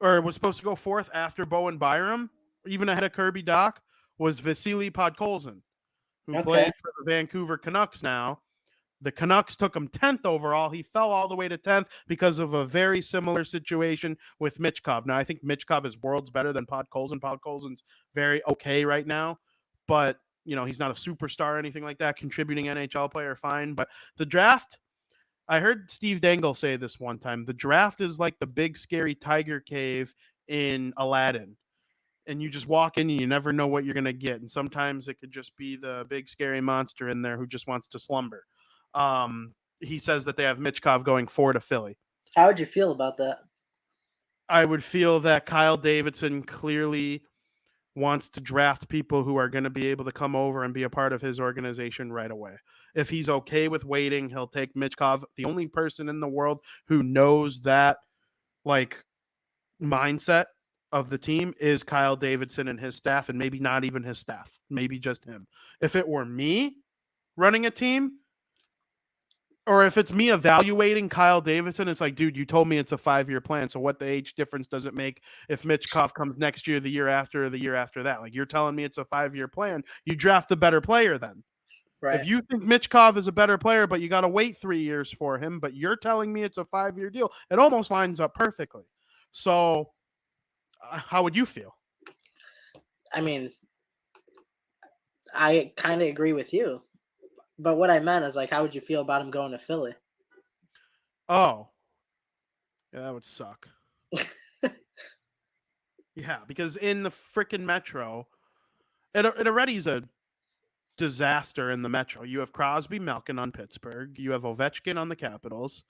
or was supposed to go 4th after Bowen Byram, even ahead of Kirby Dach, was Vasily Podkolzin, who plays for the Vancouver Canucks now. The Canucks took him 10th overall. He fell all the way to 10th because of a very similar situation with Michkov. Now, I think Michkov is worlds better than Podkolzin. Podkolzin's very okay right now, but he's not a superstar or anything like that. Contributing NHL player, fine. But the draft, I heard Steve Dangle say this one time. The draft is like the big scary tiger cave in Aladdin. And you just walk in and you never know what you're going to get. And sometimes it could just be the big scary monster in there who just wants to slumber. He says that they have Michkov going 4 to Philly. How would you feel about that? I would feel that Kyle Davidson clearly wants to draft people who are going to be able to come over and be a part of his organization right away. If he's okay with waiting, he'll take Michkov. The only person in the world who knows that mindset of the team is Kyle Davidson and his staff, and maybe not even his staff, maybe just him. If it were me running a team, or if it's me evaluating Kyle Davidson, it's like, dude, you told me it's a 5-year plan. So what the age difference does it make if Michkov comes next year, the year after, or the year after that? Like, you're telling me it's a 5-year plan. You draft a better player then. Right. If you think Michkov is a better player, but you got to wait 3 years for him, but you're telling me it's a 5-year deal, it almost lines up perfectly. So how would you feel? I mean, I kind of agree with you. But what I meant is, how would you feel about him going to Philly? Oh. Yeah, that would suck. Yeah, because in the freaking Metro, it already is a disaster in the Metro. You have Crosby, Malkin on Pittsburgh. You have Ovechkin on the Capitals.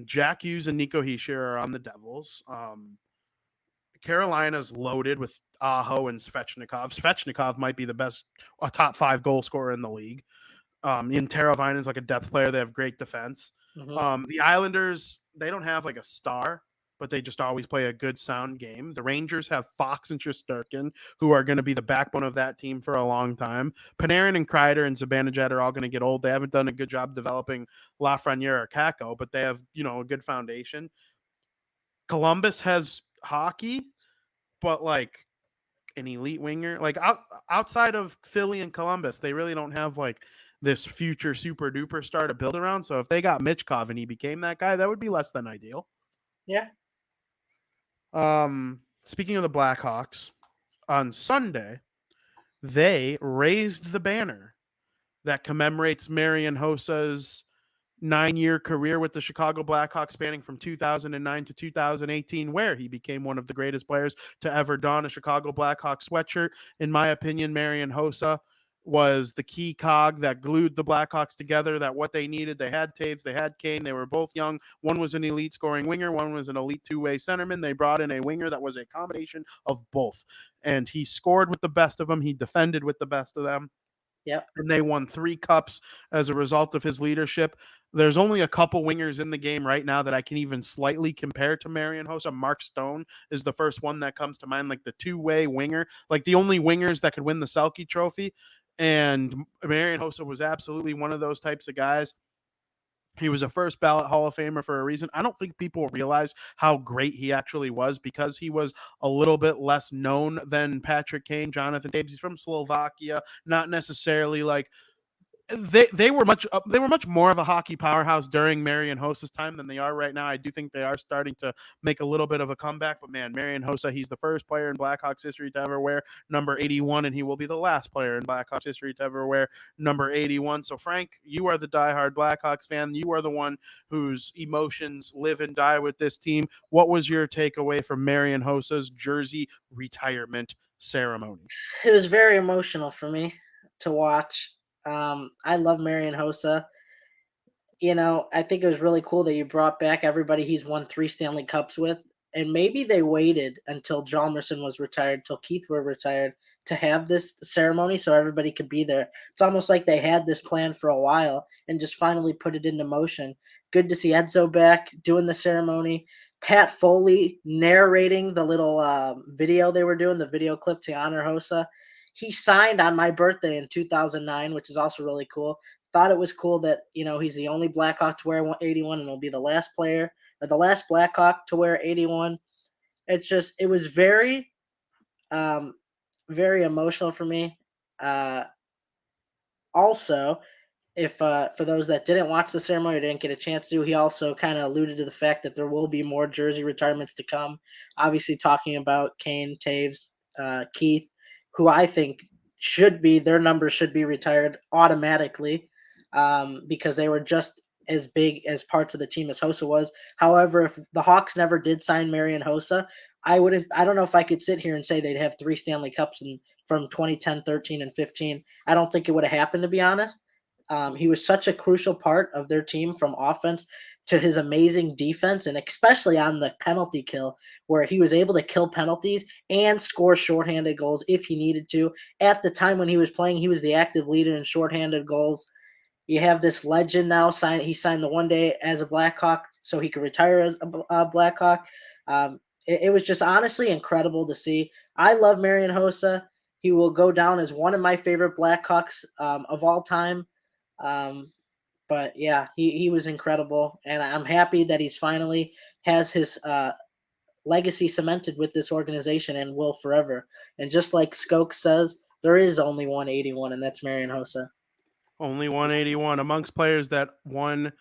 Jack Hughes and Nico Hischier are on the Devils. Carolina's loaded with Aho and Svechnikov. Svechnikov might be the best, a top 5 goal scorer in the league. Ian Teravainen is like a depth player. They have great defense. The Islanders, they don't have like a star, but they just always play a good sound game. The Rangers have Fox and Shesterkin, who are going to be the backbone of that team for a long time. Panarin and Kreider and Zibanejad are all going to get old. They haven't done a good job developing Lafreniere or Kako, but they have, a good foundation. Columbus has hockey, but like an elite winger, like outside of Philly and Columbus, they really don't have like this future super duper star to build around. So if they got Michkov and he became that guy, that would be less than ideal. Yeah. Speaking of the Blackhawks, on Sunday, they raised the banner that commemorates Marian Hossa's 9-year career with the Chicago Blackhawks spanning from 2009 to 2018, where he became one of the greatest players to ever don a Chicago Blackhawks sweatshirt. In my opinion, Marian Hossa was the key cog that glued the Blackhawks together, that what they needed. They had Taves, they had Kane, they were both young. One was an elite scoring winger, one was an elite two-way centerman. They brought in a winger that was a combination of both, and he scored with the best of them. He defended with the best of them. Yep. And they won 3 cups as a result of his leadership. There's only a couple wingers in the game right now that I can even slightly compare to Marian Hossa. Mark Stone is the first one that comes to mind, like the two-way winger, like the only wingers that could win the Selke Trophy. And Marian Hossa was absolutely one of those types of guys. He was a first ballot Hall of Famer for a reason. I don't think people realize how great he actually was because he was a little bit less known than Patrick Kane, Jonathan Toews. He's from Slovakia, not necessarily like they were much more of a hockey powerhouse during Marian Hossa's time than they are right now. I do think they are starting to make a little bit of a comeback, but man, Marian Hossa, he's the first player in Blackhawks history to ever wear number 81, and he will be the last player in Blackhawks history to ever wear number 81. So Frank, you are the diehard Blackhawks fan. You are the one whose emotions live and die with this team. What was your takeaway from Marian Hossa's jersey retirement ceremony? It was very emotional for me to watch. I love Marian Hossa. I think it was really cool that you brought back everybody he's won 3 Stanley Cups with. And maybe they waited until Hjalmarsson was retired, till Keith were retired, to have this ceremony so everybody could be there. It's almost like they had this plan for a while and just finally put it into motion. Good to see Edzo back doing the ceremony. Pat Foley narrating the little video they were doing, the video clip to honor Hossa. He signed on my birthday in 2009, which is also really cool. Thought it was cool that, he's the only Blackhawk to wear 81 and will be the last player or the last Blackhawk to wear 81. It was very, very emotional for me. Also, if for those that didn't watch the ceremony or didn't get a chance to, he also kind of alluded to the fact that there will be more jersey retirements to come. Obviously, talking about Kane, Taves, Keith, who I think their numbers should be retired automatically because they were just as big as parts of the team as Hossa was. However, if the Hawks never did sign Marian Hossa, I don't know if I could sit here and say they'd have 3 Stanley Cups from 2010, 13, and 15. I don't think it would have happened, to be honest. He was such a crucial part of their team, from offense to his amazing defense, and especially on the penalty kill, where he was able to kill penalties and score shorthanded goals if he needed to. At the time when he was playing, he was the active leader in shorthanded goals. You have this legend now. He signed the one day as a Blackhawk so he could retire as a Blackhawk. It was just honestly incredible to see. I love Marian Hossa. He will go down as one of my favorite Blackhawks of all time. But yeah, he was incredible, and I'm happy that he's finally has his legacy cemented with this organization and will forever. And just like Skoke says, there is only 181, and that's Marian Hossa. Only 181 amongst players that won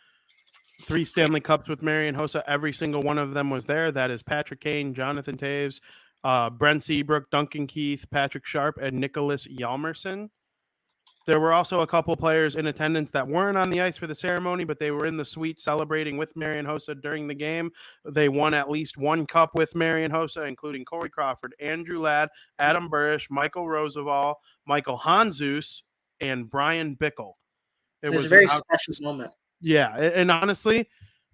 3 Stanley Cups with Marian Hossa. Every single one of them was there. That is Patrick Kane, Jonathan Toews, Brent Seabrook, Duncan Keith, Patrick Sharp, and Nicholas Hjalmarsson. There were also a couple players in attendance that weren't on the ice for the ceremony, but they were in the suite celebrating with Marian Hossa during the game. They won at least one cup with Marian Hossa, including Corey Crawford, Andrew Ladd, Adam Burish, Michael Roosevelt, Michael Hanzus, and Brian Bickle. It was a very special moment. Yeah, and honestly,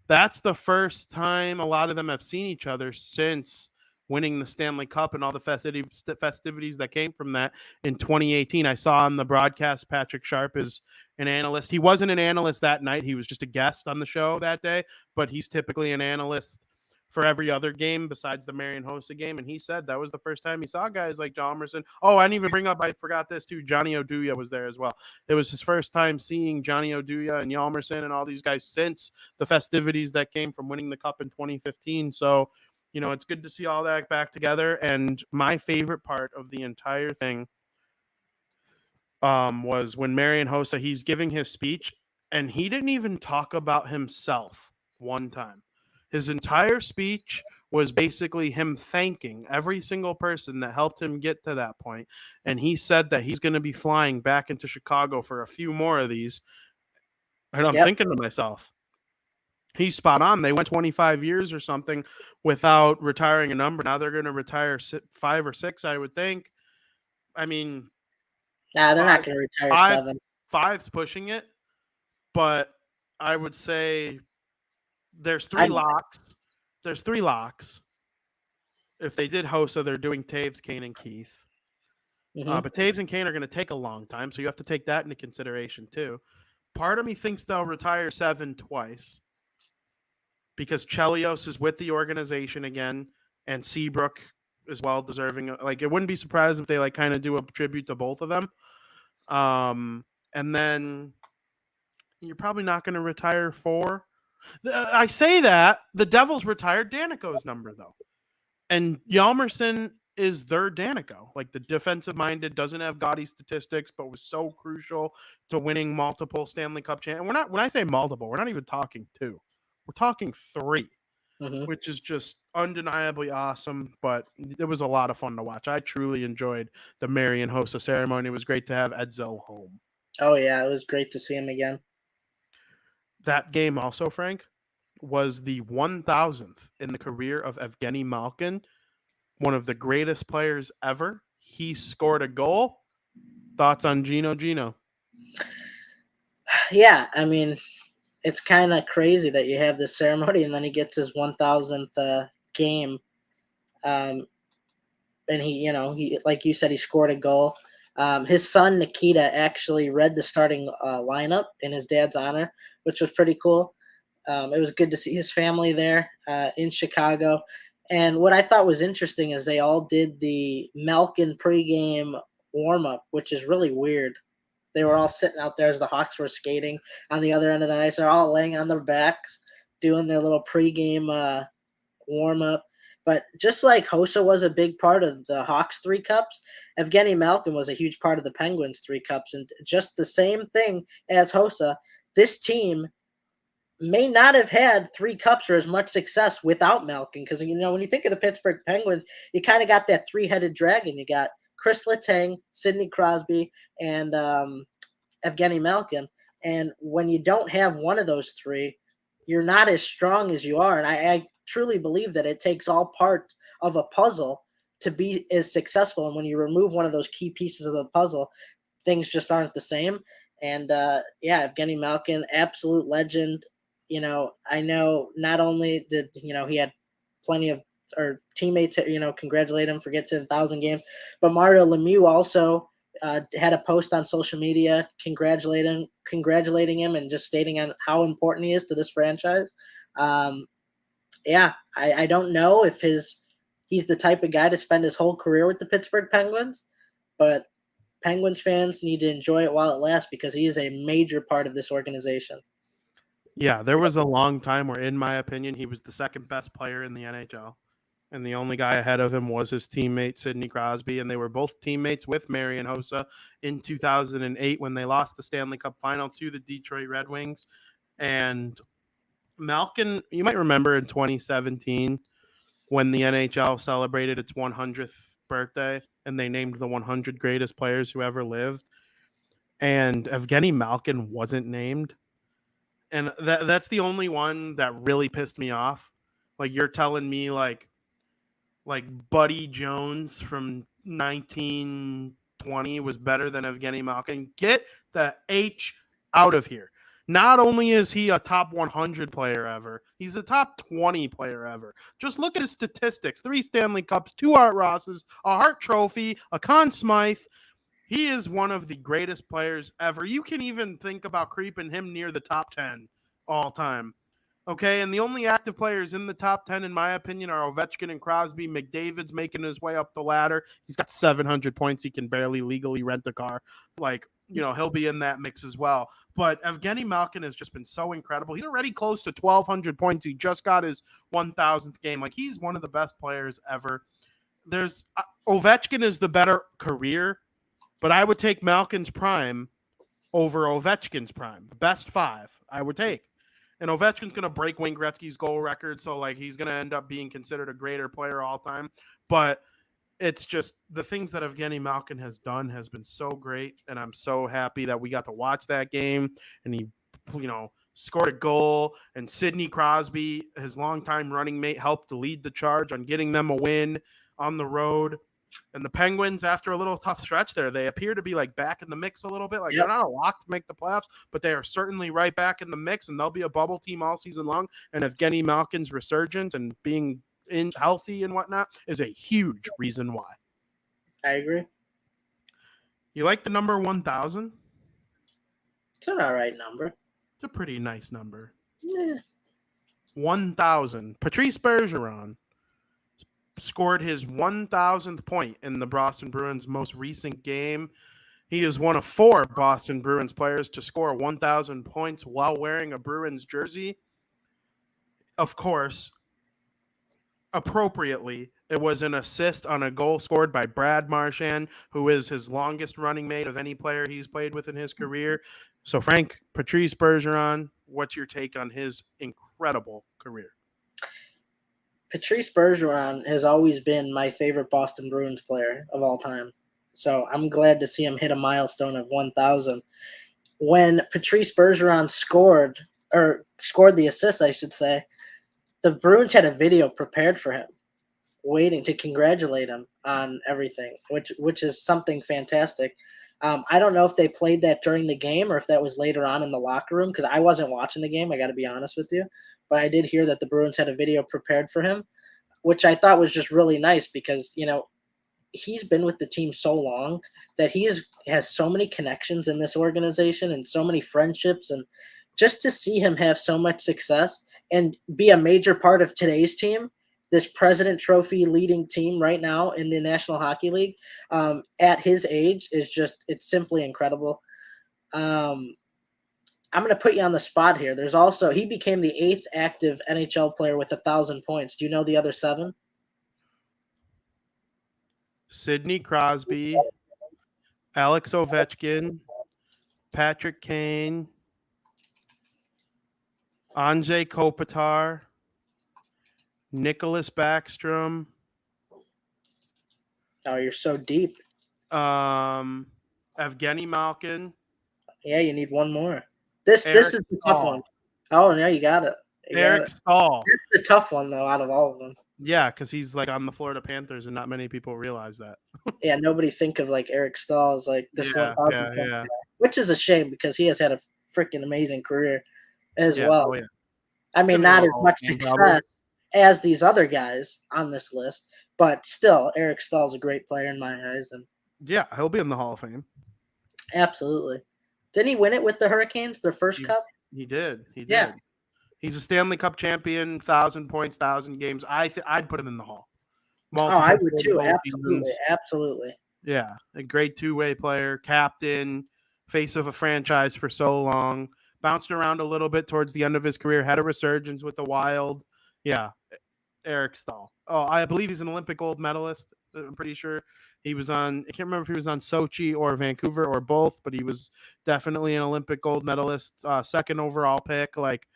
that's the first time a lot of them have seen each other since winning the Stanley Cup and all the festivities that came from that in 2018. I saw on the broadcast Patrick Sharp is an analyst. He wasn't an analyst that night. He was just a guest on the show that day, but he's typically an analyst for every other game besides the Marian Hossa game. And he said that was the first time he saw guys like Hjalmarsson. Oh, I didn't even bring up, I forgot this too, Johnny Oduya was there as well. It was his first time seeing Johnny Oduya and Hjalmarsson and all these guys since the festivities that came from winning the Cup in 2015. So, you know, it's good to see all that back together. And my favorite part of the entire thing was when Marian Hossa, he's giving his speech, and he didn't even talk about himself one time. His entire speech was basically him thanking every single person that helped him get to that point. And he said that he's going to be flying back into Chicago for a few more of these. And I'm thinking to myself, he's spot on. They went 25 years or something without retiring a number. Now they're going to retire 5 or 6, I would think. I mean, nah, they're not going to retire 7. 5's pushing it, but I would say there's 3 locks. There's 3 locks. If they did Hossa, they're doing Taves, Kane, and Keith. But Taves and Kane are going to take a long time, so you have to take that into consideration too. Part of me thinks they'll retire 7 twice because Chelios is with the organization again, and Seabrook is well deserving. Like, it wouldn't be surprised if they like kind of do a tribute to both of them. And then you're probably not going to retire 4. I say that the Devils retired Danico's number though, and Hjalmarsson is their Danico. Like, the defensive minded, doesn't have gaudy statistics, but was so crucial to winning multiple Stanley Cup champions. When I say multiple, we're not even talking 2. We're talking 3, which is just undeniably awesome. But it was a lot of fun to watch. I truly enjoyed the Marian Hossa ceremony. It was great to have Edzo home. Oh yeah, it was great to see him again. That game also, Frank, was the 1,000th in the career of Evgeny Malkin, one of the greatest players ever. He scored a goal. Thoughts on Gino? Yeah, I mean, it's kind of crazy that you have this ceremony and then he gets his 1,000th game. And he, like you said, he scored a goal. His son, Nikita, actually read the starting lineup in his dad's honor, which was pretty cool. It was good to see his family there in Chicago. And what I thought was interesting is they all did the Malkin pregame warm-up, which is really weird. They were all sitting out there as the Hawks were skating on the other end of the ice. They're all laying on their backs, doing their little pregame warm-up. But just like Hossa was a big part of the Hawks 3 Cups, Evgeny Malkin was a huge part of the Penguins 3 Cups. And just the same thing as Hossa, this team may not have had 3 Cups or as much success without Malkin. Because, you know, when you think of the Pittsburgh Penguins, you kind of got that 3-headed dragon. You got Chris Letang, Sidney Crosby, and Evgeny Malkin. And when you don't have one of those 3, you're not as strong as you are. And I truly believe that it takes all parts of a puzzle to be as successful. And when you remove one of those key pieces of the puzzle, things just aren't the same. And Evgeny Malkin, absolute legend. You know, I know not only did, he had plenty of teammates, congratulate him for getting to 1,000 games, but Mario Lemieux also had a post on social media congratulating him and just stating on how important he is to this franchise. I don't know if he's the type of guy to spend his whole career with the Pittsburgh Penguins, but Penguins fans need to enjoy it while it lasts because he is a major part of this organization. Yeah, there was a long time where, in my opinion, he was the second best player in the NHL. And the only guy ahead of him was his teammate, Sidney Crosby. And they were both teammates with Marian Hossa in 2008 when they lost the Stanley Cup final to the Detroit Red Wings. And Malkin, you might remember in 2017 when the NHL celebrated its 100th birthday and they named the 100 greatest players who ever lived. and Evgeny Malkin wasn't named. And that's the only one that really pissed me off. Like, you're telling me like Buddy Jones from 1920 was better than Evgeny Malkin. Get the H out of here. Not only is he a top 100 player ever, he's a top 20 player ever. Just look at his statistics: 3 Stanley Cups, 2 Art Rosses, a Hart Trophy, a Conn Smythe. He is one of the greatest players ever. You can even think about creeping him near the top 10 all time. Okay, and the only active players in the top 10, in my opinion, are Ovechkin and Crosby. McDavid's making his way up the ladder. He's got 700 points. He can barely legally rent a car. Like, he'll be in that mix as well. But Evgeny Malkin has just been so incredible. He's already close to 1,200 points. He just got his 1,000th game. Like, he's one of the best players ever. Ovechkin is the better career, but I would take Malkin's prime over Ovechkin's prime. The best 5 I would take. And Ovechkin's going to break Wayne Gretzky's goal record, so like he's going to end up being considered a greater player all time. But it's just the things that Evgeny Malkin has done has been so great, and I'm so happy that we got to watch that game. And he, scored a goal, and Sidney Crosby, his longtime running mate, helped to lead the charge on getting them a win on the road. And the Penguins, after a little tough stretch there, they appear to be like back in the mix a little bit. Like, They're not a lock to make the playoffs, but they are certainly right back in the mix, and they'll be a bubble team all season long. And Evgeny Malkin's resurgence and being healthy and whatnot is a huge reason why. I agree. You like the number 1,000? It's an all right number. It's a pretty nice number. Yeah. 1,000. Patrice Bergeron scored his 1,000th point in the Boston Bruins' most recent game. He is one of 4 Boston Bruins players to score 1,000 points while wearing a Bruins jersey. Of course, appropriately, it was an assist on a goal scored by Brad Marchand, who is his longest running mate of any player he's played with in his career. So, Frank, Patrice Bergeron, what's your take on his incredible career? Patrice Bergeron has always been my favorite Boston Bruins player of all time. So I'm glad to see him hit a milestone of 1,000. When Patrice Bergeron scored the assist, I should say, the Bruins had a video prepared for him, waiting to congratulate him on everything, which is something fantastic. I don't know if they played that during the game or if that was later on in the locker room, because I wasn't watching the game. I got to be honest with you. But I did hear that the Bruins had a video prepared for him, which I thought was just really nice because, he's been with the team so long that has so many connections in this organization and so many friendships. And just to see him have so much success and be a major part of today's team, this President Trophy leading team right now in the National Hockey League, at his age it's simply incredible. I'm going to put you on the spot here. He became the 8th active NHL player with 1,000 points. Do you know the other 7? Sidney Crosby, Alex Ovechkin, Patrick Kane, Anze Kopitar, Nicholas Backstrom. Oh, you're so deep. Evgeny Malkin. Yeah, you need one more. This is the tough one. Oh, yeah, you got it. Eric Staal. That's the tough one, though, out of all of them. Yeah, because he's like on the Florida Panthers, and not many people realize that. Yeah, nobody think of like Eric Staal as like this one. Yeah. Which is a shame because he has had a freaking amazing career as well. Oh, yeah. I mean, not as much success as these other guys on this list, but still, Eric Staal is a great player in my eyes. And yeah, he'll be in the Hall of Fame. Absolutely. Didn't he win it with the Hurricanes, their first cup? He did. Yeah. He's a Stanley Cup champion, 1,000 points, 1,000 games. I'd put him in the Hall. I would too. Absolutely. Yeah, a great two-way player, captain, face of a franchise for so long. Bounced around a little bit towards the end of his career, had a resurgence with the Wild. Yeah, Eric Staal. Oh, I believe he's an Olympic gold medalist. I'm pretty sure he was on. I can't remember if he was on Sochi or Vancouver or both, but he was definitely an Olympic gold medalist. 2nd overall pick. Like,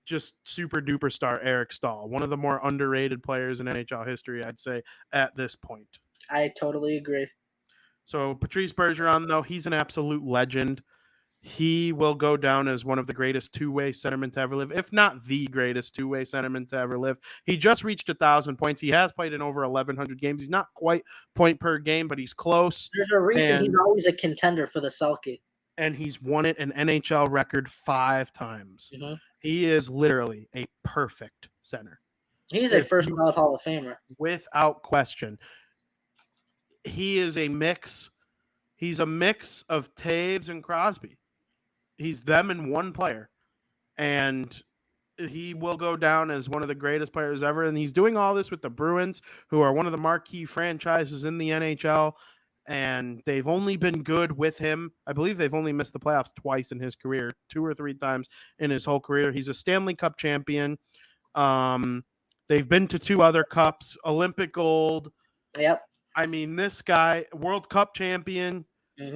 just super duper star Eric Staal, one of the more underrated players in NHL history, I'd say, at this point. I totally agree. So Patrice Bergeron, though, he's an absolute legend. He will go down as one of the greatest two-way centermen to ever live, if not the greatest two-way centerman to ever live. He just reached 1,000 points. He has played in over 1,100 games. He's not quite point per game, but he's close. There's a reason he's always a contender for the Selke. And he's won it an NHL record 5 times. Mm-hmm. He is literally a perfect center. He's a first-ballot Hall of Famer. Without question. He is a mix. He's a mix of Toews and Crosby. He's them in one player. And he will go down as one of the greatest players ever. And he's doing all this with the Bruins, who are one of the marquee franchises in the NHL. And they've only been good with him. I believe they've only missed the playoffs twice in his career, 2 or 3 times in his whole career. He's a Stanley Cup champion. They've been to 2 other cups, Olympic gold. Yep. I mean, this guy, World Cup champion,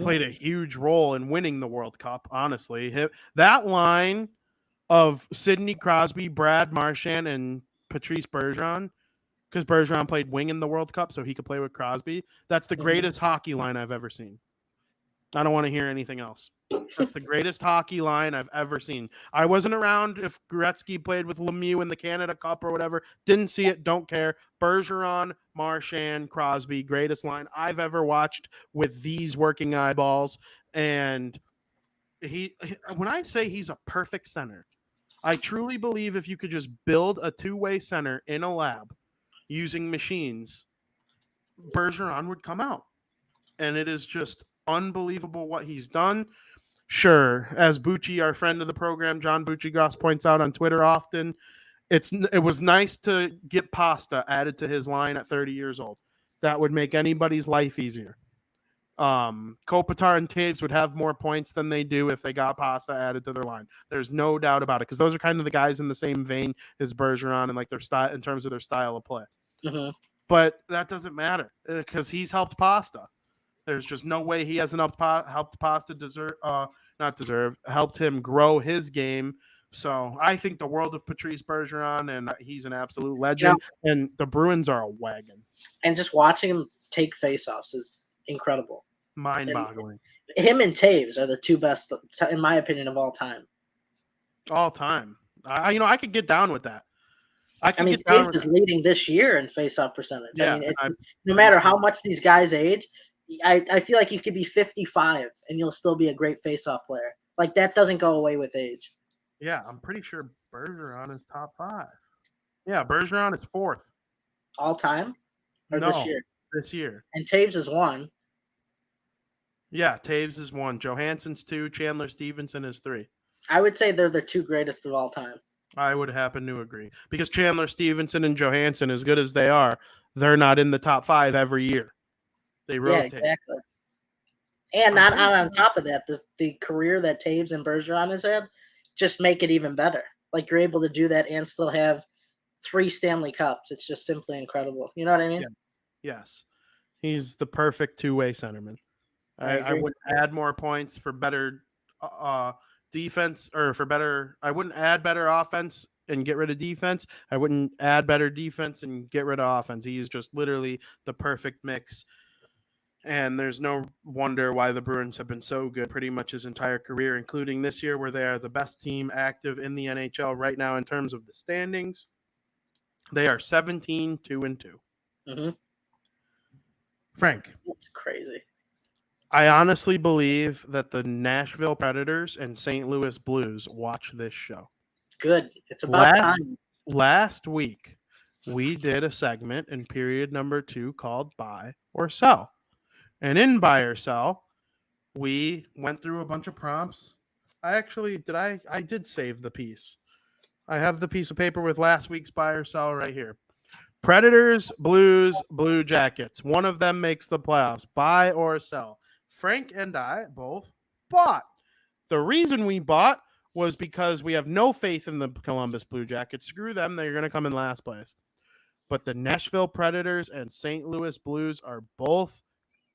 played a huge role in winning the World Cup, honestly. That line of Sidney Crosby, Brad Marchand, and Patrice Bergeron, because Bergeron played wing in the World Cup, so he could play with Crosby. That's the greatest hockey line I've ever seen. I don't want to hear anything else. That's the greatest hockey line I've ever seen. I wasn't around if Gretzky played with Lemieux in the Canada Cup or whatever. Didn't see it, don't care. Bergeron, Marchand, Crosby, greatest line I've ever watched with these working eyeballs. And when I say he's a perfect center, I truly believe if you could just build a two-way center in a lab using machines, Bergeron would come out. And it is just unbelievable what he's done. Sure, as Bucci, our friend of the program, John Bucci-Goss, points out on Twitter often, it was nice to get Pasta added to his line at 30 years old. That would make anybody's life easier. Kopitar and Toews would have more points than they do if they got Pasta added to their line. There's no doubt about it, because those are kind of the guys in the same vein as Bergeron and like their style in terms of their style of play. Mm-hmm. But that doesn't matter because he's helped Pasta. There's just no way he hasn't helped Pasta helped him grow his game. So I think the world of Patrice Bergeron, and he's an absolute legend. And the Bruins are a wagon. And just watching him take faceoffs is incredible. Mind-boggling. And him and Toews are the 2 best, in my opinion, of all time. All time. I could get down with that. Toews is leading this year in faceoff percentage. Yeah, no matter how much these guys age, I feel like you could be 55 and you'll still be a great faceoff player. Like, that doesn't go away with age. Yeah, I'm pretty sure Bergeron is top 5. Yeah, Bergeron is 4th. All time? Or no, this year? This year. And Toews is 1. Yeah, Toews is 1. Johansson's 2. Chandler Stevenson is 3. I would say they're the 2 greatest of all time. I would happen to agree. Because Chandler Stevenson and Johansson, as good as they are, they're not in the top 5 every year. They rotate. Yeah, exactly. And not on top of that, the career that Toews and Bergeron has had just make it even better. Like, you're able to do that and still have 3 Stanley Cups. It's just simply incredible. You know what I mean? Yeah. Yes. He's the perfect two-way centerman. I wouldn't add more points for better defense or for better. I wouldn't add better offense and get rid of defense. I wouldn't add better defense and get rid of offense. He's just literally the perfect mix. And there's no wonder why the Bruins have been so good pretty much his entire career, including this year where they are the best team active in the NHL right now in terms of the standings. They are 17-2-2. Mm-hmm. Frank. That's crazy. I honestly believe that the Nashville Predators and St. Louis Blues watch this show. Good. It's about time. Last week, we did a segment in period number 2 called Buy or Sell. And in Buy or Sell, we went through a bunch of prompts. I did save the piece. I have the piece of paper with last week's Buy or Sell right here. Predators, Blues, Blue Jackets. One of them makes the playoffs. Buy or sell. Frank and I both bought. The reason we bought was because we have no faith in the Columbus Blue Jackets. Screw them. They're going to come in last place. But the Nashville Predators and St. Louis Blues are both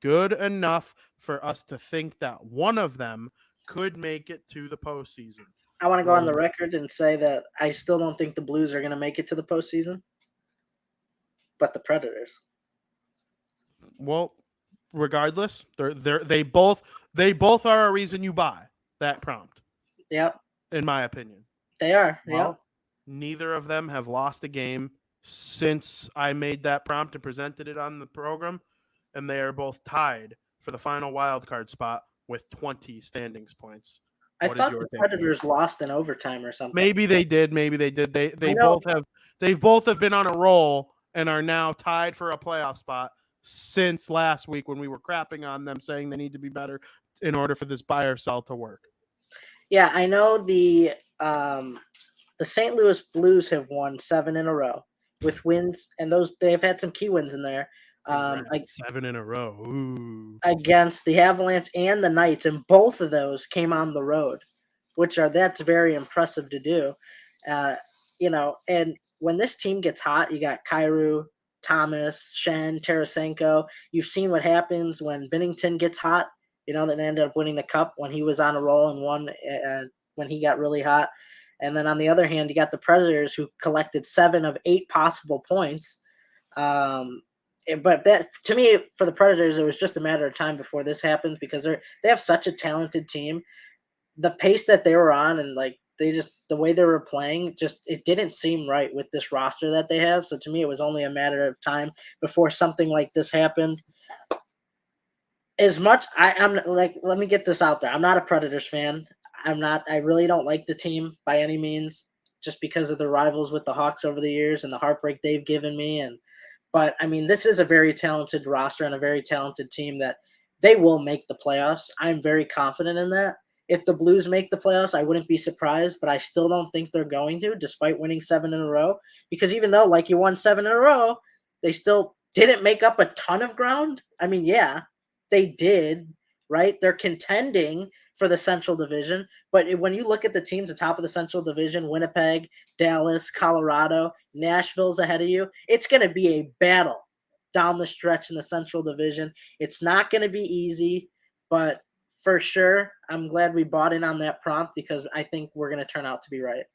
good enough for us to think that one of them could make it to the postseason. I want to go on the record and say that I still don't think the Blues are going to make it to the postseason, but the Predators. Well, regardless, they both are a reason you buy that prompt. Yep. In my opinion. They are. Well, yep. Neither of them have lost a game since I made that prompt and presented it on the program, and they are both tied for the final wild card spot with 20 standings points. I thought the Predators lost in overtime or something. Maybe they did. They both have been on a roll and are now tied for a playoff spot since last week when we were crapping on them, saying they need to be better in order for this buy or sell to work. Yeah, I know the St. Louis Blues have won 7 in a row with wins, and they've had some key wins in there. 7 in a row. Ooh. Against the Avalanche and the Knights, and both of those came on the road, that's very impressive to do. And when this team gets hot, you got Kyrou, Thomas, Schenn, Tarasenko. You've seen what happens when Binnington gets hot. That they ended up winning the cup when he was on a roll and won when he got really hot. And then on the other hand, you got the Predators who collected 7 of 8 possible points. But that, to me, for the Predators, it was just a matter of time before this happens because they have such a talented team. The pace that they were on and the way they were playing, it didn't seem right with this roster that they have. So to me, it was only a matter of time before something like this happened. As much let me get this out there. I'm not a Predators fan. I really don't like the team by any means, just because of the rivals with the Hawks over the years and the heartbreak they've given me. But I mean, this is a very talented roster and a very talented team that they will make the playoffs. I'm very confident in that. If the Blues make the playoffs, I wouldn't be surprised, but I still don't think they're going to, despite winning 7 in a row. Because even though, you won 7 in a row, they still didn't make up a ton of ground. I mean, yeah, they did, right? They're contending for the Central Division. But when you look at the teams atop of the Central Division, Winnipeg, Dallas, Colorado, Nashville's ahead of you, it's going to be a battle down the stretch in the Central Division. It's not going to be easy, but for sure, I'm glad we bought in on that prompt because I think we're going to turn out to be right.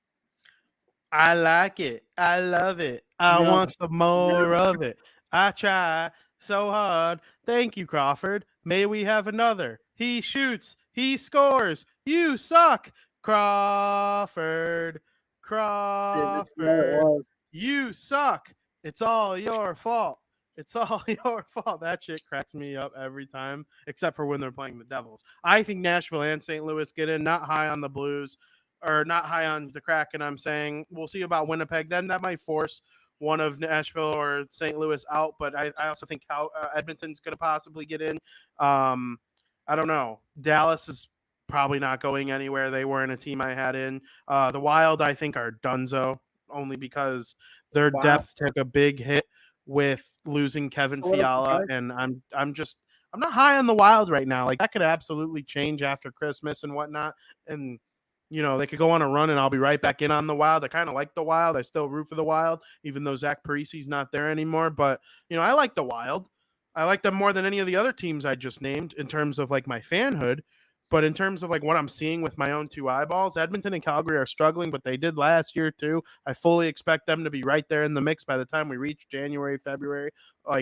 I like it. I love it. I want some more of it. I try so hard. Thank you, Crawford. May we have another. He shoots. He scores. You suck, Crawford. You suck. It's all your fault. It's all your fault. That shit cracks me up every time, except for when they're playing the Devils. I think Nashville and St. Louis get in, not high on the Blues or not high on the Kraken. I'm saying we'll see about Winnipeg. Then that might force one of Nashville or St. Louis out, but I also think Edmonton's going to possibly get in. I don't know. Dallas is probably not going anywhere. They weren't a team I had in. The Wild, I think, are donezo, only because their depth took a big hit with losing Kevin Fiala, and I'm not high on the Wild right now. That could absolutely change after Christmas and whatnot, and they could go on a run, and I'll be right back in on the Wild. I kind of like the Wild. I still root for the Wild, even though Zach Parisi's not there anymore. But I like the Wild. I like them more than any of the other teams I just named in terms of my fanhood. But in terms of what I'm seeing with my own 2 eyeballs, Edmonton and Calgary are struggling, but they did last year too. I fully expect them to be right there in the mix by the time we reach January, February,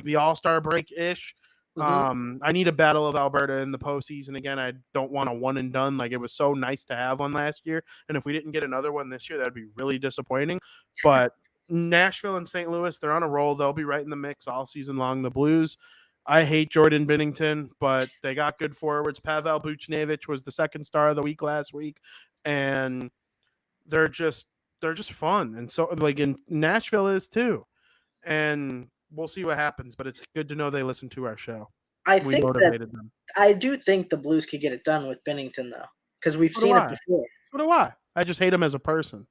the All-Star break-ish. Mm-hmm. I need a Battle of Alberta in the postseason again. I don't want a one and done. It was so nice to have one last year, and if we didn't get another one this year, that'd be really disappointing. But Nashville and St. Louis, they're on a roll. They'll be right in the mix all season long. The Blues, I hate Jordan Binnington, but they got good forwards. Pavel Buchnevich was the second star of the week last week, and they're just fun. And so in Nashville is too. And we'll see what happens, but it's good to know they listen to our show. I do think the Blues could get it done with Binnington though, because we've seen it before. So do I. I just hate him as a person.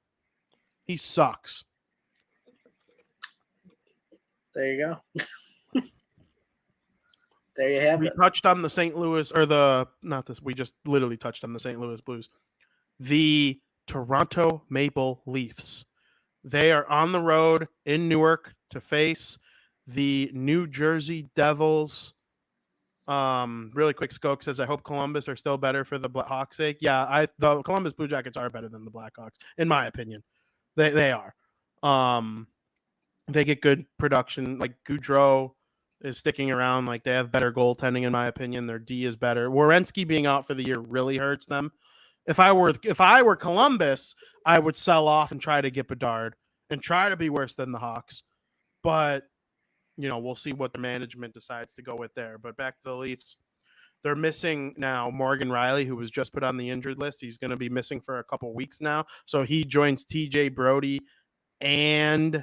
He sucks. There you go. There you have it. We touched on the St. Louis, we just literally touched on the St. Louis Blues. The Toronto Maple Leafs. They are on the road in Newark to face the New Jersey Devils. Really quick, Skoke says, I hope Columbus are still better for the Hawks' sake. Yeah, the Columbus Blue Jackets are better than the Blackhawks, in my opinion. They are. They get good production, like Goudreau, is sticking around. Like, they have better goaltending, in my opinion. Their D is better. Werenski being out for the year really hurts them. If I were Columbus, I would sell off and try to get Bedard and try to be worse than the Hawks. But, we'll see what the management decides to go with there. But back to the Leafs. They're missing now Morgan Riley, who was just put on the injured list. He's going to be missing for a couple weeks now. So he joins TJ Brody and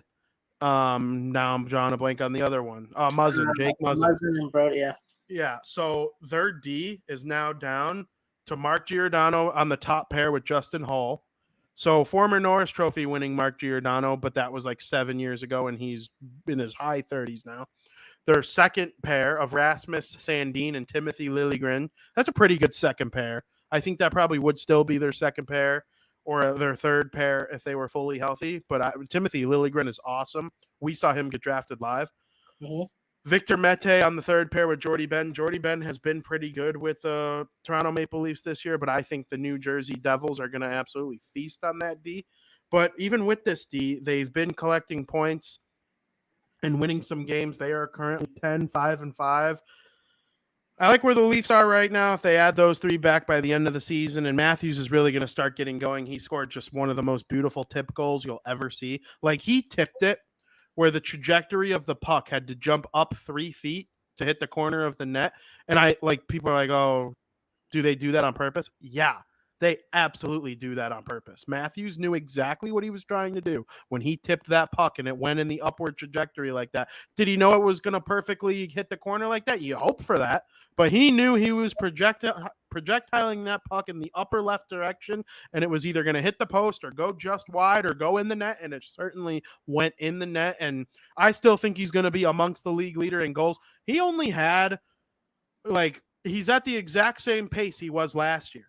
now I'm drawing a blank on the other one. Muzzin, Jake Muzzin. Muzzin and Brody, yeah. Yeah, so their D is now down to Mark Giordano on the top pair with Justin Holl. So former Norris Trophy winning Mark Giordano, but that was like 7 years ago, and he's in his high 30s now. Their second pair of Rasmus Sandin and Timothy Liljegren. That's a pretty good second pair. I think that probably would still be their second pair or their third pair if they were fully healthy. But Timothy Liljegren is awesome. We saw him get drafted live. Mm-hmm. Victor Mete on the third pair with Jordy Ben. Jordy Ben has been pretty good with the Toronto Maple Leafs this year, but I think the New Jersey Devils are going to absolutely feast on that D. But even with this D, they've been collecting points and winning some games. They are currently 10-5-5. I like where the Leafs are right now. If they add those three back by the end of the season, and Matthews is really going to start getting going. He scored just one of the most beautiful tip goals you'll ever see. Like, he tipped it where the trajectory of the puck had to jump up 3 feet to hit the corner of the net. And people are like, oh, do they do that on purpose? Yeah, they absolutely do that on purpose. Matthews knew exactly what he was trying to do when he tipped that puck and it went in the upward trajectory like that. Did he know it was going to perfectly hit the corner like that? You hope for that. But he knew he was projectiling that puck in the upper left direction, and it was either going to hit the post or go just wide or go in the net, and it certainly went in the net. And I still think he's going to be amongst the league leader in goals. He only had, he's at the exact same pace he was last year,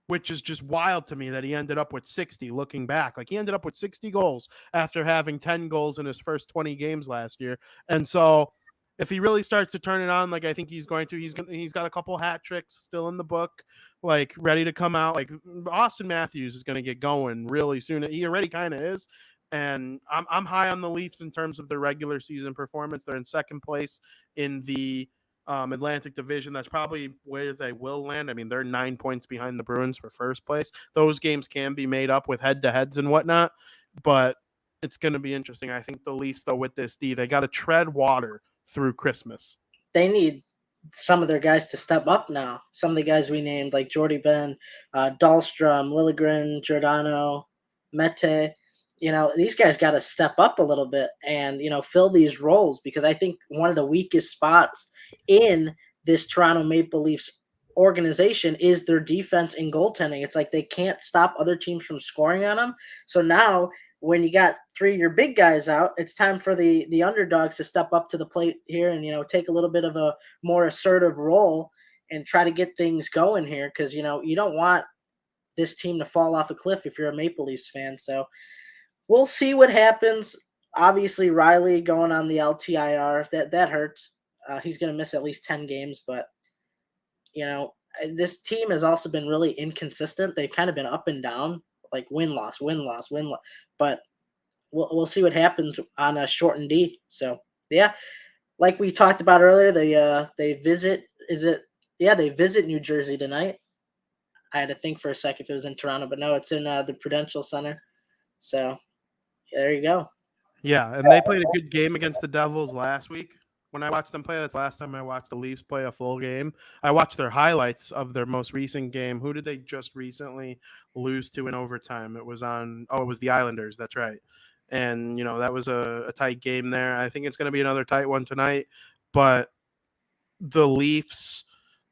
which is just wild to me that he ended up with 60 looking back. Like, he ended up with 60 goals after having 10 goals in his first 20 games last year. And so if he really starts to turn it on, like I think he's going to, he's got a couple hat tricks still in the book, like ready to come out. Like, Austin Matthews is going to get going really soon. He already kind of is. And I'm high on the Leafs in terms of their regular season performance. They're in second place in the Atlantic Division. That's probably where they will land. I mean, they're 9 points behind the Bruins for first place. Those games can be made up with head-to-heads and whatnot, but it's going to be interesting. I think the Leafs, though, with this D, they got to tread water through Christmas. They need some of their guys to step up now. Some of the guys we named, like Jordy Ben, Dahlstrom, Liljegren, Giordano, Mete, these guys got to step up a little bit and, fill these roles, because I think one of the weakest spots in this Toronto Maple Leafs organization is their defense and goaltending. It's like they can't stop other teams from scoring on them. So now when you got 3 of your big guys out, it's time for the underdogs to step up to the plate here and, take a little bit of a more assertive role and try to get things going here, because, you don't want this team to fall off a cliff if you're a Maple Leafs fan. So we'll see what happens. Obviously, Riley going on the LTIR, that hurts. He's going to miss at least 10 games, but, this team has also been really inconsistent. They've kind of been up and down, like win-loss. But we'll see what happens on a shortened D. So, yeah, like we talked about earlier, they visit New Jersey tonight. I had to think for a second if it was in Toronto, but no, it's in the Prudential Center. So, there you go. Yeah, and they played a good game against the Devils last week. When I watched them play, that's the last time I watched the Leafs play a full game. I watched their highlights of their most recent game. Who did they just recently lose to in overtime? It was the Islanders. That's right. And, that was a tight game there. I think it's going to be another tight one tonight. But the Leafs,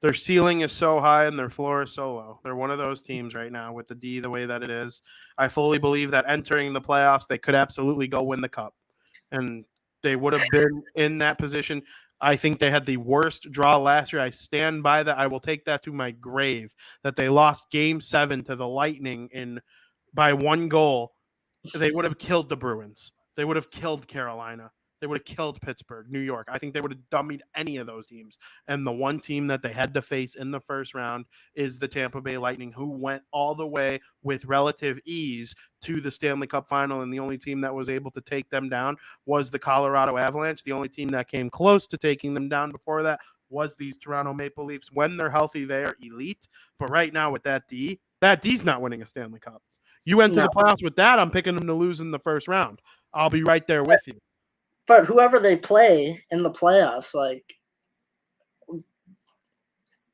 their ceiling is so high and their floor is so low. They're one of those teams right now with the D the way that it is. I fully believe that entering the playoffs, they could absolutely go win the cup. And they would have been in that position. I think they had the worst draw last year. I stand by that. I will take that to my grave, that they lost Game 7 to the Lightning by 1 goal. They would have killed the Bruins. They would have killed Carolina. They would have killed Pittsburgh, New York. I think they would have dummied any of those teams. And the one team that they had to face in the first round is the Tampa Bay Lightning, who went all the way with relative ease to the Stanley Cup final. And the only team that was able to take them down was the Colorado Avalanche. The only team that came close to taking them down before that was these Toronto Maple Leafs. When they're healthy, they are elite. But right now with that D's not winning a Stanley Cup. You enter the playoffs with that, I'm picking them to lose in the first round. I'll be right there with you. But whoever they play in the playoffs, like, are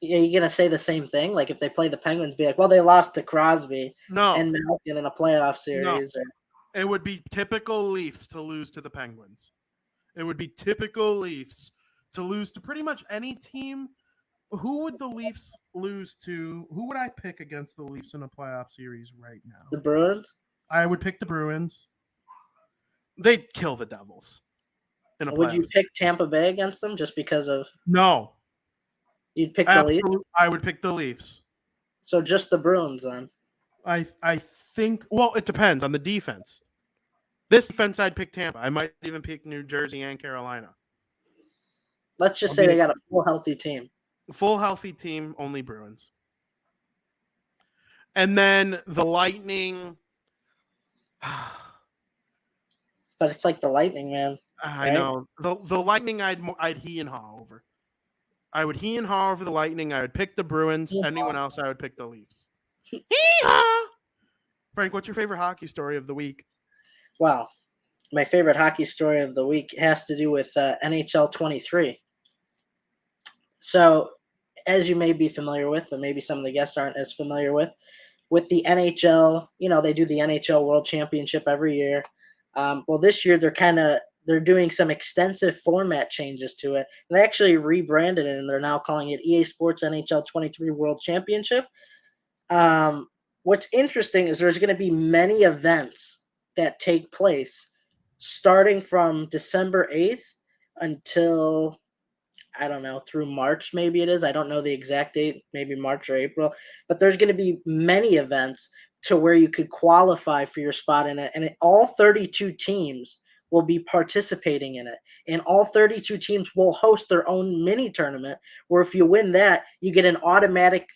you going to say the same thing? Like, if they play the Penguins, be like, well, they lost to Crosby and Malkin in a playoff series. No. It would be typical Leafs to lose to the Penguins. It would be typical Leafs to lose to pretty much any team. Who would the Leafs lose to? Who would I pick against the Leafs in a playoff series right now? The Bruins? I would pick the Bruins. They'd kill the Devils. Would you pick Tampa Bay against them just because of? No. You'd pick the Leafs? I would pick the Leafs. So just the Bruins then? I think, well, it depends on the defense. This defense, I'd pick Tampa. I might even pick New Jersey and Carolina. Let's just say they got a full healthy team. Full healthy team, only Bruins. And then the Lightning. But it's like the Lightning, man. I know. The Lightning, I'd he and haw over. I would he and haw over the Lightning. I would pick the Bruins. Anyone else, I would pick the Leafs. Frank, what's your favorite hockey story of the week? Wow. My favorite hockey story of the week has to do with NHL 23. So, as you may be familiar with, but maybe some of the guests aren't as familiar with the NHL, they do the NHL World Championship every year. Well, this year they're doing some extensive format changes to it. And they actually rebranded it, and they're now calling it EA Sports NHL 23 World Championship. What's interesting is there's going to be many events that take place starting from December 8th until, I don't know, through March maybe it is. I don't know the exact date, maybe March or April. But there's going to be many events to where you could qualify for your spot in it. And all 32 teams will be participating in it. And all 32 teams will host their own mini tournament where if you win that, you get an automatic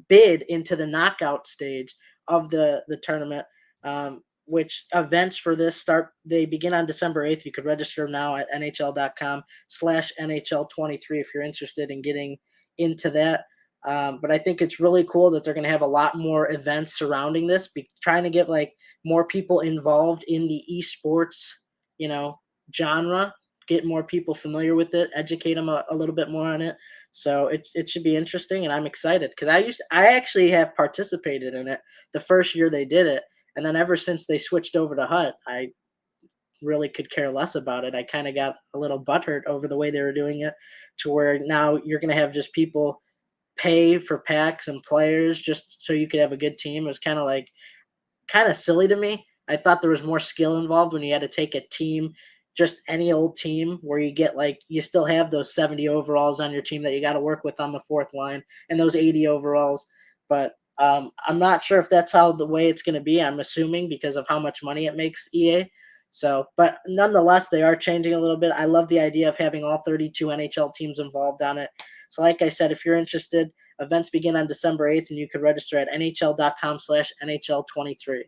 bid into the knockout stage of the tournament, which events for this they begin on December 8th. You could register now at nhl.com/NHL23 if you're interested in getting into that. But I think it's really cool that they're going to have a lot more events surrounding this, trying to get like more people involved in the esports, genre, get more people familiar with it, educate them a little bit more on it. So it should be interesting, and I'm excited because I actually have participated in it the first year they did it, and then ever since they switched over to Hut, I really could care less about it. I kind of got a little butthurt over the way they were doing it, to where now you're going to have just people pay for packs and players just so you could have a good team. It was kind of silly to me. I thought there was more skill involved when you had to take a team, just any old team, where you get you still have those 70 overalls on your team that you got to work with on the fourth line and those 80 overalls. But I'm not sure if that's the way it's going to be. I'm assuming because of how much money it makes EA. So, but nonetheless, they are changing a little bit. I love the idea of having all 32 NHL teams involved on it. So like I said, if you're interested, events begin on December 8th, and you could register at nhl.com/NHL23.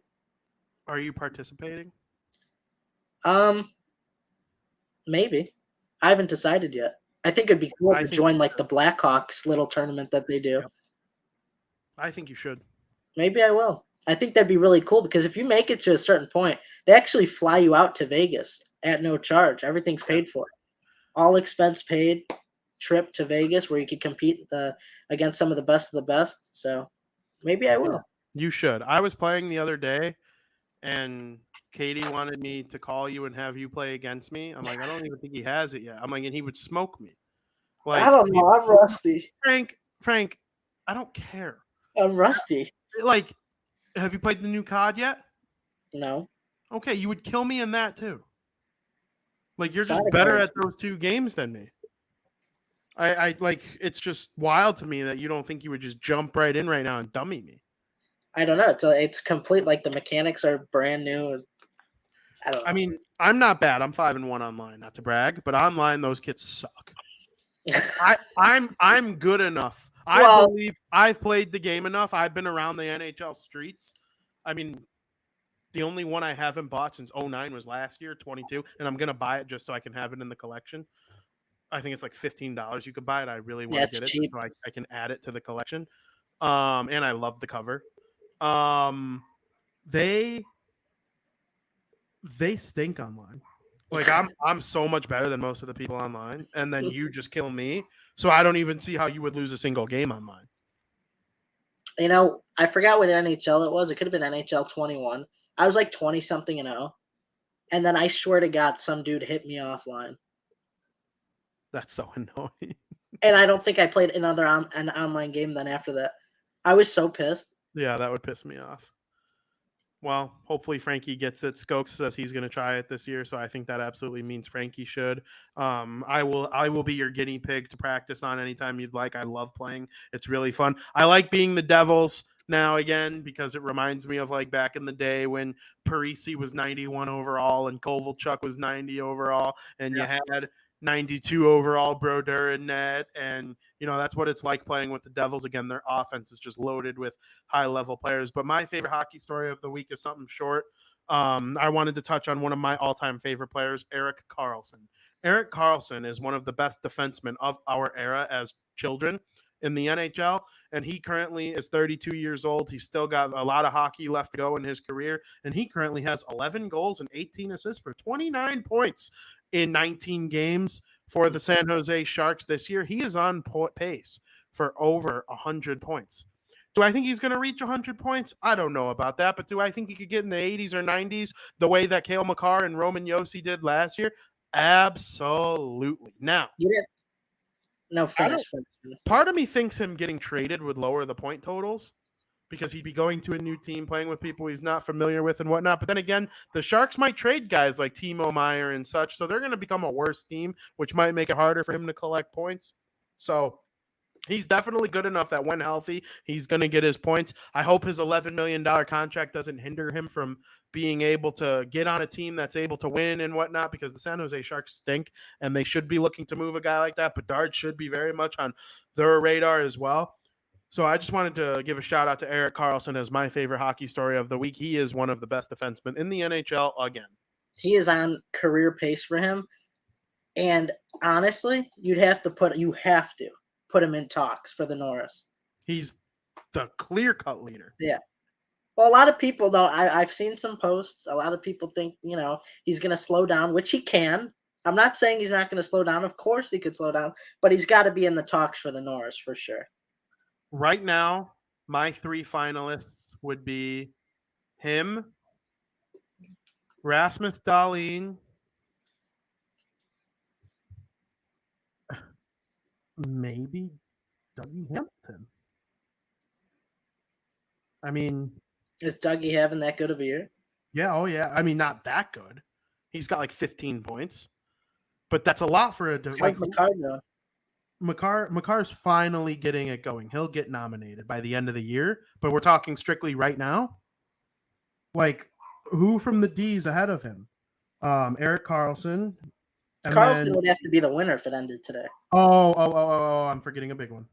Are you participating? Maybe. I haven't decided yet. I think it'd be cool to join the Blackhawks little tournament that they do. Yep. I think you should. Maybe I will. I think that'd be really cool because if you make it to a certain point, they actually fly you out to Vegas at no charge. Everything's paid for. All expense paid trip to Vegas where you could compete against some of the best. So maybe I will. You should. I was playing the other day, and Katie wanted me to call you and have you play against me. I'm like, I don't even think he has it yet. I'm like, and he would smoke me. I don't know. I'm rusty. Frank, I don't care. I'm rusty. Have you played the new COD yet? No. Okay, you would kill me in that too. You're just better at those two games than me. I it's just wild to me that you don't think you would just jump right in right now and dummy me. I don't know. It's complete. The mechanics are brand new. I don't know. I mean, I'm not bad. I'm 5-1 online, not to brag, but online those kids suck. I'm good enough. I believe I've played the game enough. I've been around the NHL streets. I mean, the only one I haven't bought since 09 was last year, 22, and I'm gonna buy it just so I can have it in the collection. I think it's like $15 you could buy it. I really want to get it cheap. so I can add it to the collection. And I love the cover. They stink online. Like I'm so much better than most of the people online, and then you just kill me. So I don't even see how you would lose a single game online. You know, I forgot what NHL it was. It could have been NHL 21. I was like 20 something and 0. And then I swear to God, some dude hit me offline. That's so annoying. And I don't think I played an online game then after that. I was so pissed. Yeah, that would piss me off. Well, hopefully Frankie gets it. Skokes says he's going to try it this year, so I think that absolutely means Frankie should. I will be your guinea pig to practice on anytime you'd like. I love playing. It's really fun. I like being the Devils now again because it reminds me of like back in the day when Parisi was 91 overall and Kovalchuk was 90 overall, and you had 92 overall Brodeur in net, and that's what it's like playing with the Devils again. Their offense is just loaded with high level players. But my favorite hockey story of the week is something short. I wanted to touch on one of my all-time favorite players, Erik Karlsson. Erik Karlsson is one of the best defensemen of our era as children in the NHL, and he currently is 32 years old. He's still got a lot of hockey left to go in his career, and he currently has 11 goals and 18 assists for 29 points in 19 games for the San Jose Sharks this year. He is on pace for over 100 points. Do I think he's going to reach 100 points? I don't know about that, but do I think he could get in the 80s or 90s the way that Cale Makar and Roman Josi did last year? Absolutely. Now, finish. Part of me thinks him getting traded would lower the point totals because he'd be going to a new team, playing with people he's not familiar with and whatnot. But then again, the Sharks might trade guys like Timo Meier and such, so they're going to become a worse team, which might make it harder for him to collect points. So he's definitely good enough that when healthy, he's going to get his points. I hope his $11 million contract doesn't hinder him from being able to get on a team that's able to win and whatnot, because the San Jose Sharks stink, and they should be looking to move a guy like that. Bedard should be very much on their radar as well. So I just wanted to give a shout out to Erik Karlsson as my favorite hockey story of the week. He is one of the best defensemen in the NHL again. He is on career pace for him. And honestly, you have to put him in talks for the Norris. He's the clear-cut leader. Yeah. Well, a lot of people don't. I've seen some posts. A lot of people think, he's going to slow down, which he can. I'm not saying he's not going to slow down. Of course he could slow down, but he's got to be in the talks for the Norris for sure. Right now, my 3 finalists would be him, Rasmus Dahlin, maybe Dougie Hamilton. I mean, is Dougie having that good of a year? Yeah, oh yeah. I mean, not that good. He's got like 15 points, but that's a lot for a like Makar doing? Makar's finally getting it going. He'll get nominated by the end of the year, but we're talking strictly right now. Like, who from the D's ahead of him? Erik Karlsson. Karlsson would have to be the winner if it ended today. Oh, I'm forgetting a big one.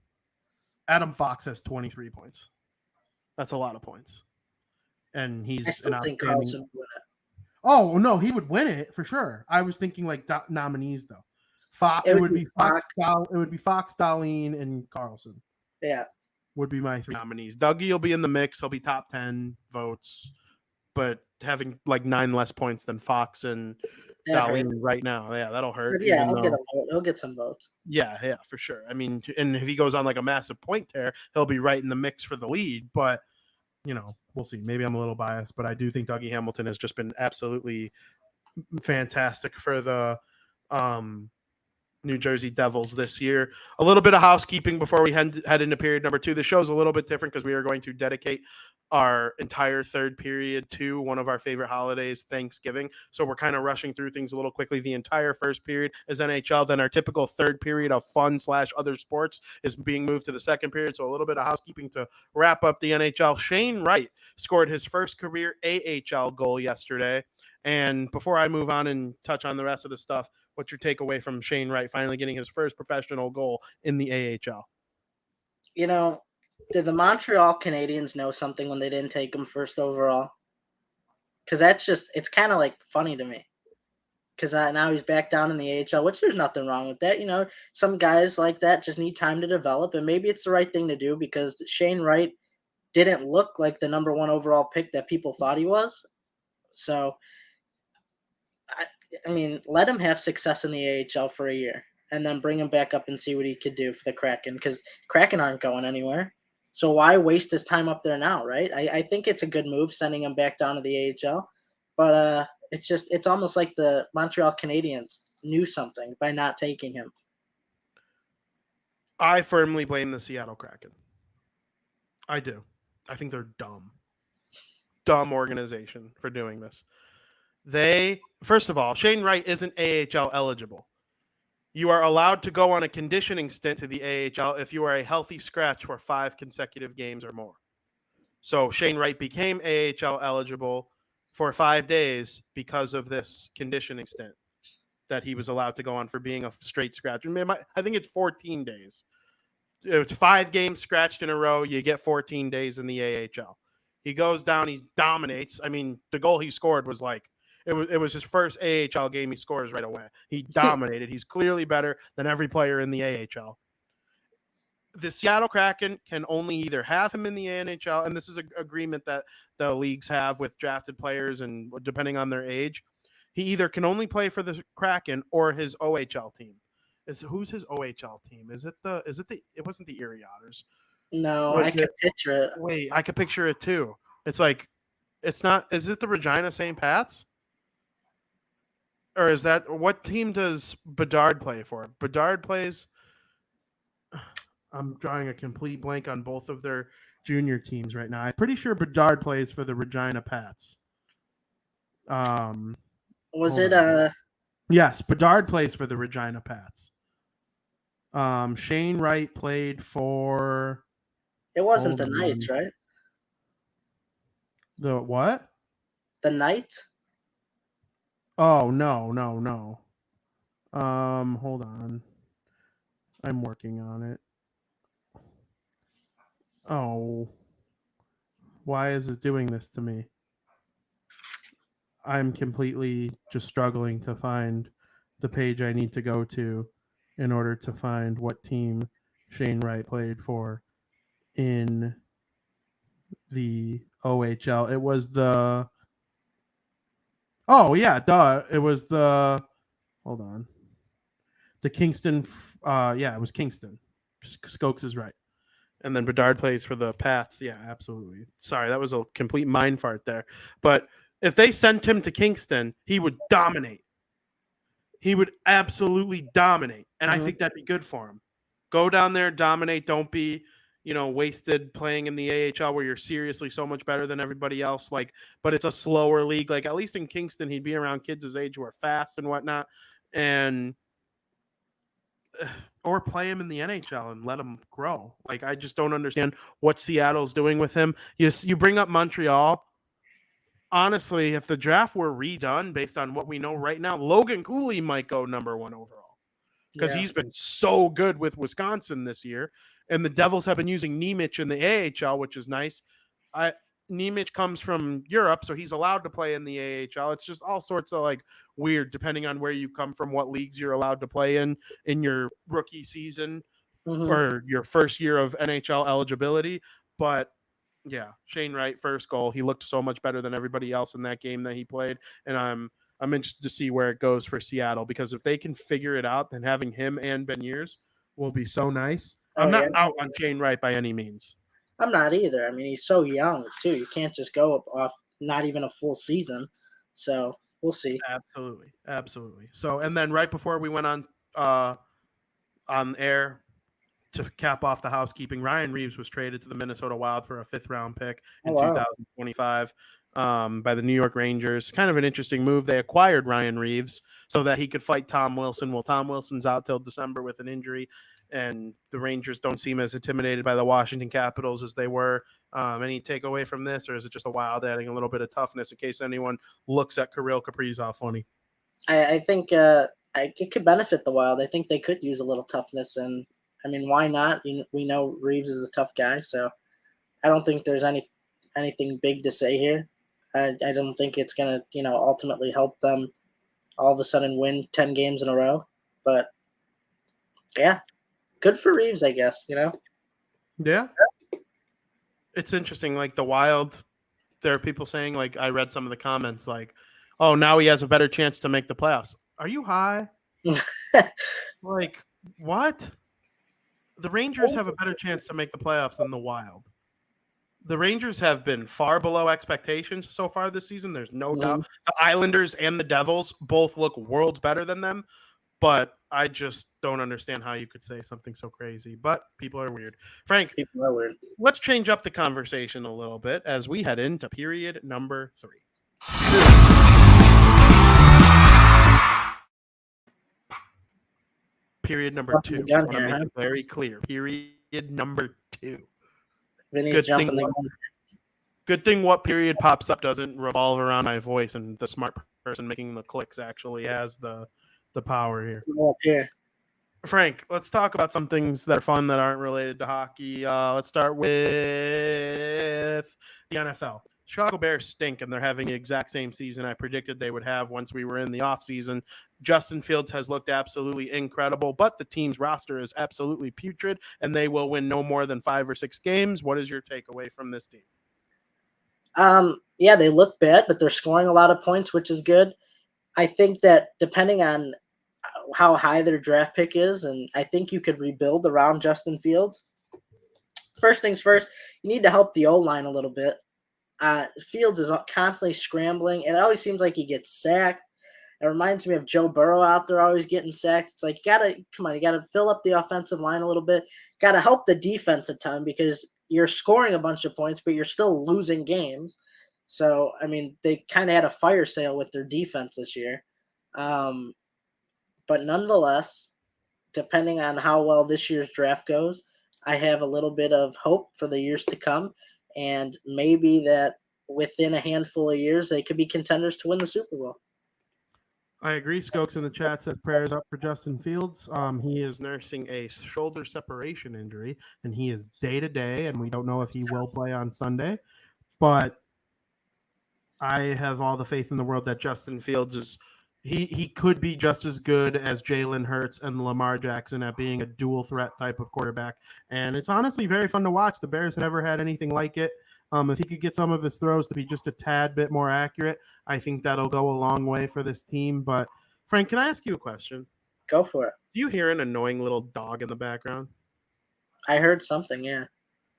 Adam Fox has 23 points. That's a lot of points. And he's I still think Karlsson would win it. Oh, no, he would win it for sure. I was thinking like nominees though. It would be Fox, Dahlin, and Karlsson. Yeah. Would be my 3 nominees. Dougie will be in the mix. He'll be top 10 votes, but having like 9 less points than Fox and Dahlin right now. Yeah, that'll hurt. But yeah, he'll get some votes. Yeah, for sure. I mean, and if he goes on like a massive point tear, he'll be right in the mix for the lead, but we'll see. Maybe I'm a little biased, but I do think Dougie Hamilton has just been absolutely fantastic for the New Jersey Devils this year. A little bit of housekeeping before we head into period number 2. The show's a little bit different because we are going to dedicate our entire third period to one of our favorite holidays, Thanksgiving. So we're kind of rushing through things a little quickly. The entire first period is NHL. Then our typical third period of fun/other sports is being moved to the second period. So a little bit of housekeeping to wrap up the NHL. Shane Wright scored his first career AHL goal yesterday. And before I move on and touch on the rest of the stuff, what's your takeaway from Shane Wright finally getting his first professional goal in the AHL? You know, did the Montreal Canadiens know something when they didn't take him first overall? Because it's kind of like funny to me. Because now he's back down in the AHL, which there's nothing wrong with that. Some guys like that just need time to develop, and maybe it's the right thing to do because Shane Wright didn't look like the number 1 overall pick that people thought he was. So, I mean, let him have success in the AHL for a year and then bring him back up and see what he could do for the Kraken because Kraken aren't going anywhere. So why waste his time up there now, right? I think it's a good move sending him back down to the AHL, but it's almost like the Montreal Canadiens knew something by not taking him. I firmly blame the Seattle Kraken. I do. I think they're dumb organization for doing this. First of all, Shane Wright isn't AHL eligible. You are allowed to go on a conditioning stint to the AHL if you are a healthy scratch for 5 consecutive games or more. So Shane Wright became AHL eligible for 5 days because of this conditioning stint that he was allowed to go on for being a straight scratch. I think it's 14 days. It's 5 games scratched in a row. You get 14 days in the AHL. He goes down. He dominates. I mean, the goal he scored was like, it was his first AHL game he scores right away. He dominated. He's clearly better than every player in the AHL. The Seattle Kraken can only either have him in the NHL, and this is an agreement that the leagues have with drafted players and depending on their age. He either can only play for the Kraken or his OHL team. Who's his OHL team? It wasn't the Erie Otters. No, I could picture it. Wait, I could picture it too. It's like, it's not, is it the Regina St. Pat's? Or is that, what team does Bedard play for? Bedard plays, I'm drawing a complete blank on both of their junior teams right now. I'm pretty sure Bedard plays for the Regina Pats. Yes, Bedard plays for the Regina Pats. Shane Wright played for... It wasn't the Knights, right? The what? The Knights? Oh, no. Hold on. I'm working on it. Oh. Why is it doing this to me? I'm completely just struggling to find the page I need to go to in order to find what team Shane Wright played for in the OHL. It was the... Oh, yeah, duh. It was the... Hold on. The Kingston... it was Kingston. Skokes is right. And then Bedard plays for the Pats. Yeah, absolutely. Sorry, that was a complete mind fart there. But if they sent him to Kingston, he would dominate. He would absolutely dominate. And I think that'd be good for him. Go down there, dominate. Don't be, wasted playing in the AHL where you're seriously so much better than everybody else. But it's a slower league. Like, at least in Kingston, he'd be around kids his age who are fast and whatnot. Or play him in the NHL and let him grow. Like, I just don't understand what Seattle's doing with him. You bring up Montreal. Honestly, if the draft were redone based on what we know right now, Logan Cooley might go number 1 overall because he's been so good with Wisconsin this year. And the Devils have been using Nemec in the AHL, which is nice. Nemec comes from Europe, so he's allowed to play in the AHL. It's just all sorts of weird, depending on where you come from, what leagues you're allowed to play in your rookie season or your first year of NHL eligibility. But yeah, Shane Wright, first goal. He looked so much better than everybody else in that game that he played. And I'm interested to see where it goes for Seattle, because if they can figure it out, then having him and Beniers will be so nice. I'm not out on Shane Wright by any means. I'm not either. I mean, he's so young, too. You can't just go off not even a full season. So we'll see. Absolutely. So, and then right before we went on air, to cap off the housekeeping, Ryan Reeves was traded to the Minnesota Wild for a 5th-round pick in 2025 by the New York Rangers. Kind of an interesting move. They acquired Ryan Reeves so that he could fight Tom Wilson. Well, Tom Wilson's out till December with an injury, and the Rangers don't seem as intimidated by the Washington Capitals as they were. Any takeaway from this, or is it just a Wild adding a little bit of toughness in case anyone looks at Kirill Kaprizov funny? I think it could benefit the Wild. I think they could use a little toughness, and I mean, why not? We know Reeves is a tough guy, so I don't think there's anything big to say here. I don't think it's gonna ultimately help them all of a sudden win 10 games in a row. But yeah, good for Reeves, I guess. Yeah, it's interesting. Like the Wild, there are people saying, like, I read some of the comments, like, oh, now he has a better chance to make the playoffs. Are you high? Like, what? The Rangers have a better chance to make the playoffs than the Wild. The Rangers have been far below expectations so far this season. There's no doubt. The Islanders and the Devils both look worlds better than them, but I just don't understand how you could say something so crazy. But people are weird. Frank, People are weird. Let's change up the conversation a little bit as we head into period number 3. Period number 2. I want to make it very clear. Period number 2. Good thing what period pops up doesn't revolve around my voice, and the smart person making the clicks actually has the power here. Frank, let's talk about some things that are fun that aren't related to hockey. Let's start with the NFL. Chicago Bears stink, and they're having the exact same season I predicted they would have once we were in the offseason. Justin Fields has looked absolutely incredible, but the team's roster is absolutely putrid, and they will win no more than 5 or 6 games. What is your takeaway from this team? Yeah, they look bad, but they're scoring a lot of points, which is good. I think that depending on how high their draft pick is, and I think you could rebuild around Justin Fields. First things first, you need to help the O-line a little bit. Fields is constantly scrambling. It always seems like he gets sacked. It reminds me of Joe Burrow out there always getting sacked. It's like, you gotta fill up the offensive line a little bit. Gotta help the defense a ton because you're scoring a bunch of points, but you're still losing games. So, I mean, they kind of had a fire sale with their defense this year. But nonetheless, depending on how well this year's draft goes, I have a little bit of hope for the years to come. And maybe that within a handful of years, they could be contenders to win the Super Bowl. I agree. Skokes in the chat says prayers up for Justin Fields. He is nursing a shoulder separation injury, and he is day-to-day, and we don't know if he will play on Sunday. But I have all the faith in the world that Justin Fields is he could be just as good as Jalen Hurts and Lamar Jackson at being a dual threat type of quarterback. And it's honestly very fun to watch. The Bears have never had anything like it. If he could get some of his throws to be just a tad bit more accurate, I think that'll go a long way for this team. But Frank, can I ask you a question? Go for it. Do you hear an annoying little dog in the background? I heard something, yeah.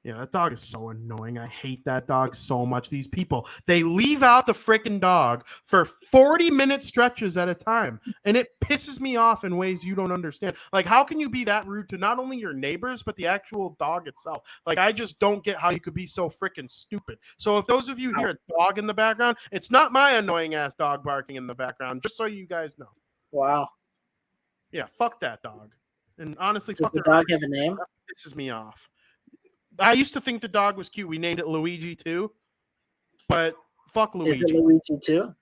Yeah, that dog is so annoying. I hate that dog so much. These people, they leave out the freaking dog for 40-minute stretches at a time, and it pisses me off in ways you don't understand. Like, how can you be that rude to not only your neighbors, but the actual dog itself? Like, I just don't get how you could be so freaking stupid. So if those of you hear a dog in the background, it's not my annoying-ass dog barking in the background, just so you guys know. Wow. Yeah, fuck that dog. And honestly, does the dog have a name? That pisses me off. I used to think the dog was cute. We named it Luigi 2, but fuck Luigi. Is it Luigi 2?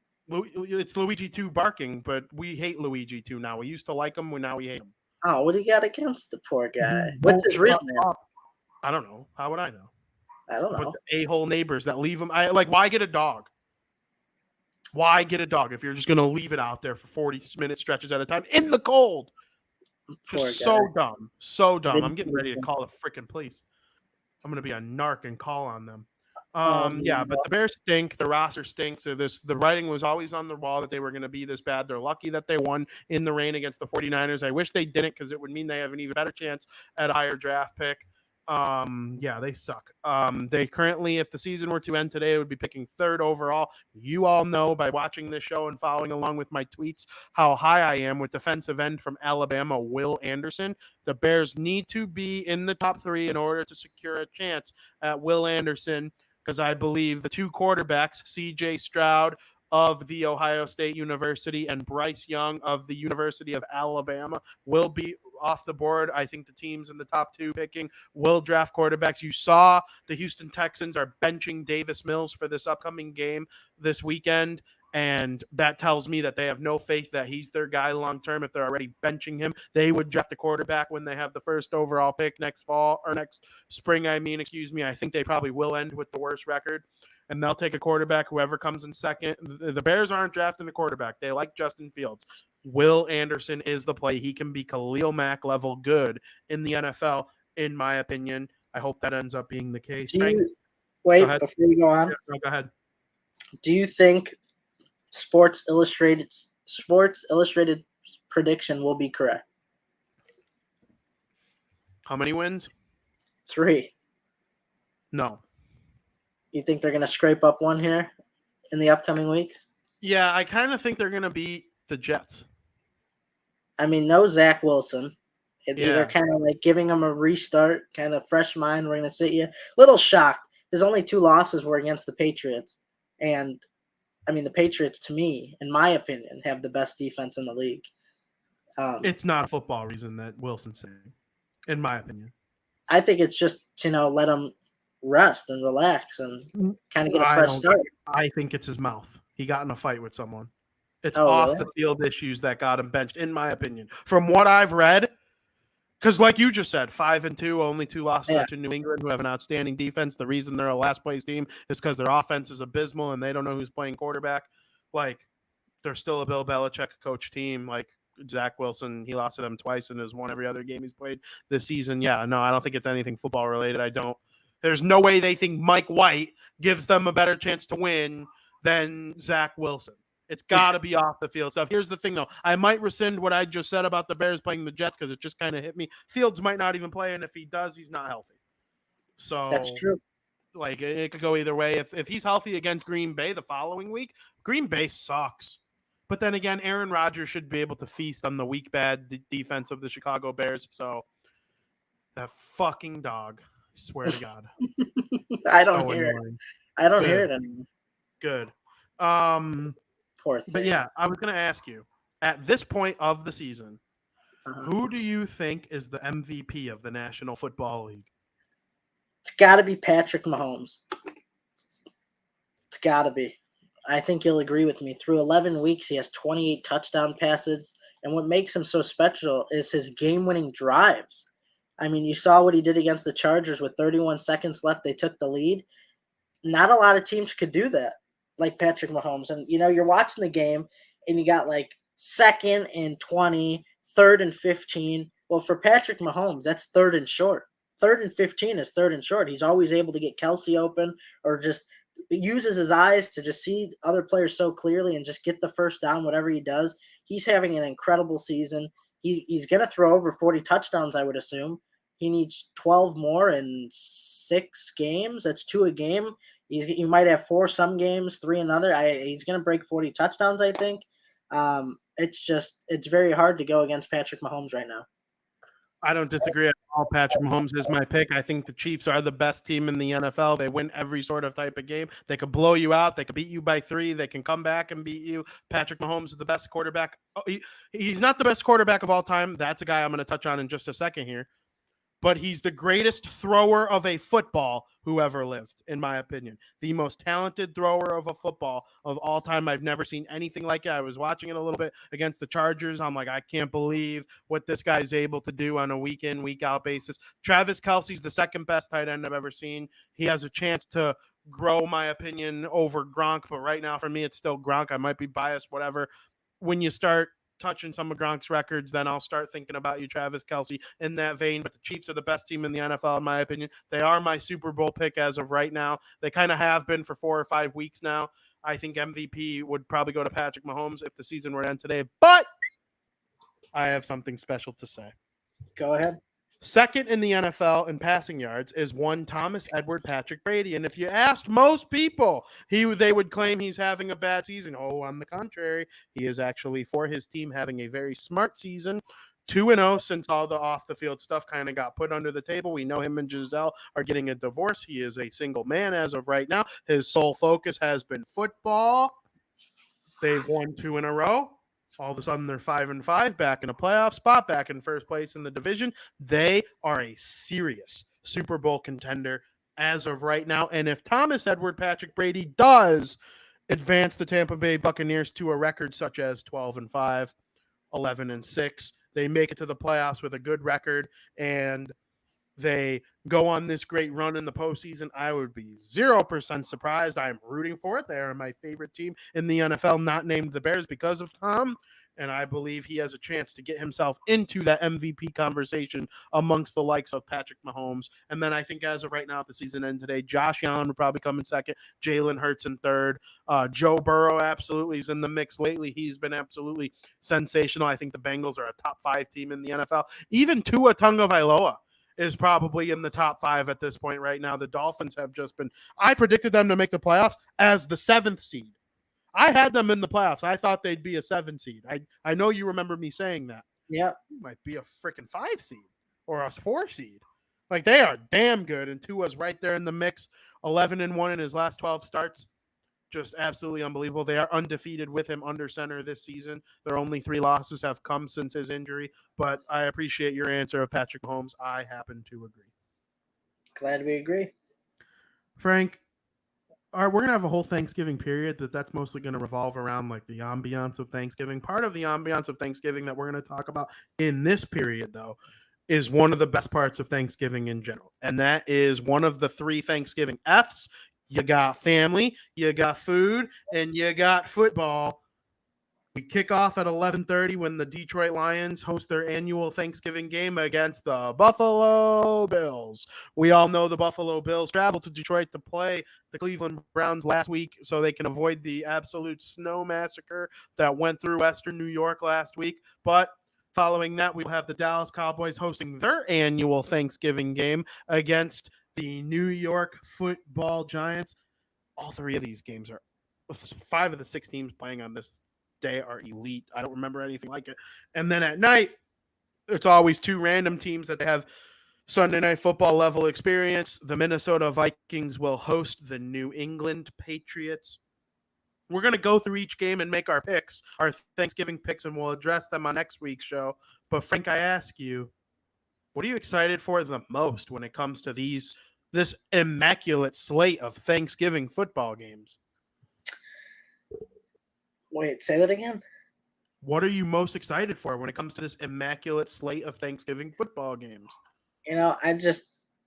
It's Luigi 2 barking, but we hate Luigi 2 now. We used to like him, now we hate him. Oh, what do you got against the poor guy? What's his real name? I don't know. How would I know? I don't know. But the a-hole neighbors that leave him. Why get a dog? Why get a dog if you're just going to leave it out there for 40-minute stretches at a time in the cold? Just so dumb. So dumb. I'm getting ready to call the freaking police. I'm going to be a narc and call on them. Yeah, but the Bears stink. The roster stinks. So the writing was always on the wall that they were going to be this bad. They're lucky that they won in the rain against the 49ers. I wish they didn't because it would mean they have an even better chance at a higher draft pick. Yeah, they suck. They currently, if the season were to end today, it would be picking 3rd overall. You all know by watching this show and following along with my tweets how high I am with defensive end from Alabama, Will Anderson. The Bears need to be in the top 3 in order to secure a chance at Will Anderson, because I believe the 2 quarterbacks, CJ Stroud of the Ohio State University and Bryce Young of the University of Alabama, will be off the board. I think the teams in the top 2 picking will draft quarterbacks. You saw the Houston Texans are benching Davis Mills for this upcoming game this weekend. And that tells me that they have no faith that he's their guy long term. If they're already benching him, they would draft a quarterback when they have the first overall pick next spring. I think they probably will end with the worst record, and they'll take a quarterback, whoever comes in second. The Bears aren't drafting a quarterback. They like Justin Fields. Will Anderson is the play. He can be Khalil Mack level good in the NFL, in my opinion. I hope that ends up being the case. Wait, before you go on. Yeah, no, go ahead. Do you think Sports Illustrated prediction will be correct? How many wins? 3. No. You think they're going to scrape up one here in the upcoming weeks? Yeah, I kind of think they're going to beat the Jets. I mean, no Zach Wilson. They're kind of like giving him a restart, kind of fresh mind. We're going to sit you. Little shocked. His only 2 losses were against the Patriots. And, I mean, the Patriots, to me, in my opinion, have the best defense in the league. It's not a football reason that Wilson's saying, in my opinion. I think it's just, let him rest and relax and kind of get a fresh start. I think it's his mouth. He got in a fight with someone. It's the field issues that got him benched, in my opinion. From what I've read, because like you just said, 5-2, only 2 losses to New England, who have an outstanding defense. The reason they're a last place team is because their offense is abysmal and they don't know who's playing quarterback. Like, they're still a Bill Belichick coach team. Like, Zach Wilson, he lost to them twice and has won every other game he's played this season. Yeah, no, I don't think it's anything football related. There's no way they think Mike White gives them a better chance to win than Zach Wilson. It's got to be off the field stuff. Here's the thing, though. I might rescind what I just said about the Bears playing the Jets because it just kind of hit me. Fields might not even play, and if he does, he's not healthy. So that's true. Like, it could go either way. If he's healthy against Green Bay the following week, Green Bay sucks. But then again, Aaron Rodgers should be able to feast on the weak, bad defense of the Chicago Bears. So that fucking dog, I swear to God. I don't hear it. I don't hear it anymore. Good. Poor thing. But yeah, I was going to ask you, at this point of the season, who do you think is the MVP of the National Football League? It's got to be Patrick Mahomes. It's got to be. I think you'll agree with me. Through 11 weeks, he has 28 touchdown passes. And what makes him so special is his game-winning drives. I mean, you saw what he did against the Chargers with 31 seconds left. They took the lead. Not a lot of teams could do that, like Patrick Mahomes. And, you're watching the game, and you got, 2nd and 20, 3rd and 15. Well, for Patrick Mahomes, that's 3rd and short. 3rd and 15 is 3rd and short. He's always able to get Kelsey open or just uses his eyes to just see other players so clearly and just get the first down, whatever he does. He's having an incredible season. He's going to throw over 40 touchdowns, I would assume. He needs 12 more in 6 games. That's 2 a game. He might have 4 some games, 3 another. He's going to break 40 touchdowns, I think. It's very hard to go against Patrick Mahomes right now. I don't disagree at all. Patrick Mahomes is my pick. I think the Chiefs are the best team in the NFL. They win every sort of type of game. They could blow you out. They could beat you by 3. They can come back and beat you. Patrick Mahomes is the best quarterback. He's not the best quarterback of all time. That's a guy I'm going to touch on in just a second here. But he's the greatest thrower of a football who ever lived, in my opinion. The most talented thrower of a football of all time. I've never seen anything like it. I was watching it a little bit against the Chargers. I'm like, I can't believe what this guy's able to do on a week-in, week-out basis. Travis Kelce's the second best tight end I've ever seen. He has a chance to grow, my opinion, over Gronk. But right now, for me, it's still Gronk. I might be biased, whatever. When you start touching some of Gronk's records, then I'll start thinking about you, Travis Kelce, in that vein. But the Chiefs are the best team in the NFL, in my opinion. They are my Super Bowl pick as of right now. They kind of have been for 4 or 5 weeks now. I think MVP would probably go to Patrick Mahomes if the season were to end today. But I have something special to say. Go ahead. Second in the NFL in passing yards is one Thomas Edward Patrick Brady. And if you asked most people, they would claim he's having a bad season. Oh, on the contrary, he is actually, for his team, having a very smart season. 2-0 since all the off-the-field stuff kind of got put under the table. We know him and Giselle are getting a divorce. He is a single man as of right now. His sole focus has been football. They've won 2 in a row. All of a sudden, they're 5-5, back in a playoff spot, back in first place in the division. They are a serious Super Bowl contender as of right now. And if Thomas Edward Patrick Brady does advance the Tampa Bay Buccaneers to a record such as 12-5, 11-6, they make it to the playoffs with a good record, and they go on this great run in the postseason, I would be 0% surprised. I'm rooting for it. They are my favorite team in the NFL, not named the Bears because of Tom. And I believe he has a chance to get himself into that MVP conversation amongst the likes of Patrick Mahomes. And then I think as of right now, at the season end today, Josh Allen would probably come in second, Jalen Hurts in third. Joe Burrow absolutely is in the mix lately. He's been absolutely sensational. I think the Bengals are a top 5 team in the NFL. Even Tua Tagovailoa is probably in the top 5 at this point right now. The Dolphins have just been, I predicted them to make the playoffs as the 7th seed. I had them in the playoffs. I thought they'd be a 7 seed. I know you remember me saying that. Yeah. Might be a freaking 5 seed or a 4 seed. Like, they are damn good. And Tua's right there in the mix. 11-1 in his last 12 starts. Just absolutely unbelievable. They are undefeated with him under center this season. Their only 3 losses have come since his injury. But I appreciate your answer of Patrick Mahomes. I happen to agree. Glad we agree. Frank, we're going to have a whole Thanksgiving period that's mostly going to revolve around like the ambiance of Thanksgiving. Part of the ambiance of Thanksgiving that we're going to talk about in this period, though, is one of the best parts of Thanksgiving in general. And that is one of the 3 Thanksgiving F's. You got family, you got food, and you got football. We kick off at 11:30 when the Detroit Lions host their annual Thanksgiving game against the Buffalo Bills. We all know the Buffalo Bills traveled to Detroit to play the Cleveland Browns last week so they can avoid the absolute snow massacre that went through Western New York last week. But following that, we'll have the Dallas Cowboys hosting their annual Thanksgiving game against the New York Football Giants. All 3 of these games are 5 of the 6 teams playing on this day are elite. I don't remember anything like it. And then at night, it's always 2 random teams that have Sunday Night Football level experience. The Minnesota Vikings will host the New England Patriots. We're going to go through each game and make our picks, our Thanksgiving picks, and we'll address them on next week's show. But Frank, I ask you, what are you excited for the most when it comes to this immaculate slate of Thanksgiving football games? Wait, say that again? What are you most excited for when it comes to this immaculate slate of Thanksgiving football games? You know,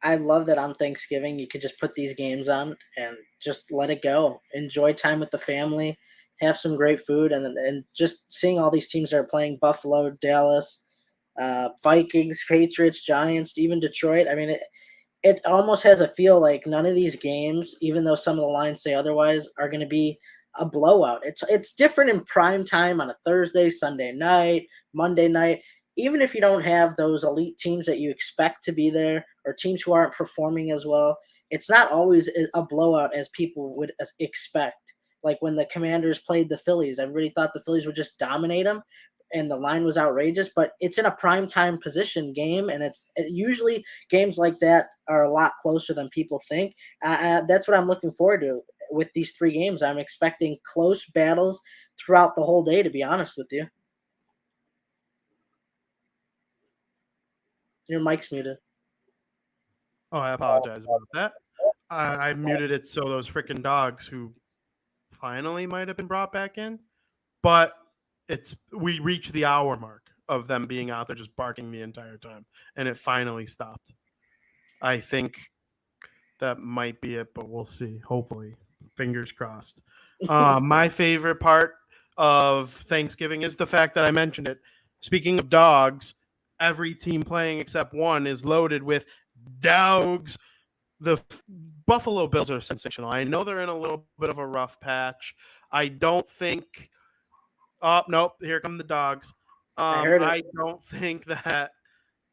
I love that on Thanksgiving you could just put these games on and just let it go. Enjoy time with the family, have some great food, and just seeing all these teams that are playing Buffalo, Dallas, Vikings, Patriots, Giants, even Detroit. I mean, it almost has a feel like none of these games, even though some of the lines say otherwise, are going to be a blowout. It's different in prime time on a Thursday, Sunday night, Monday night. Even if you don't have those elite teams that you expect to be there or teams who aren't performing as well, it's not always a blowout as people would expect. Like when the Commanders played the Phillies, everybody thought the Phillies would just dominate them, and the line was outrageous. But it's in a prime time position game, and usually games like that are a lot closer than people think. That's what I'm looking forward to with these 3 games. I'm expecting close battles throughout the whole day, to be honest with you. Your mic's muted. Oh, I apologize about that. I muted it so those freaking dogs who finally might have been brought back in, but we reached the hour mark of them being out there just barking the entire time, and it finally stopped. I think that might be it, but we'll see. Hopefully, fingers crossed. My favorite part of Thanksgiving is the fact that I mentioned it. Speaking of dogs, every team playing except one is loaded with dogs. The Buffalo Bills are sensational. I know they're in a little bit of a rough patch. I don't think. Oh, nope. Here come the dogs. I don't think that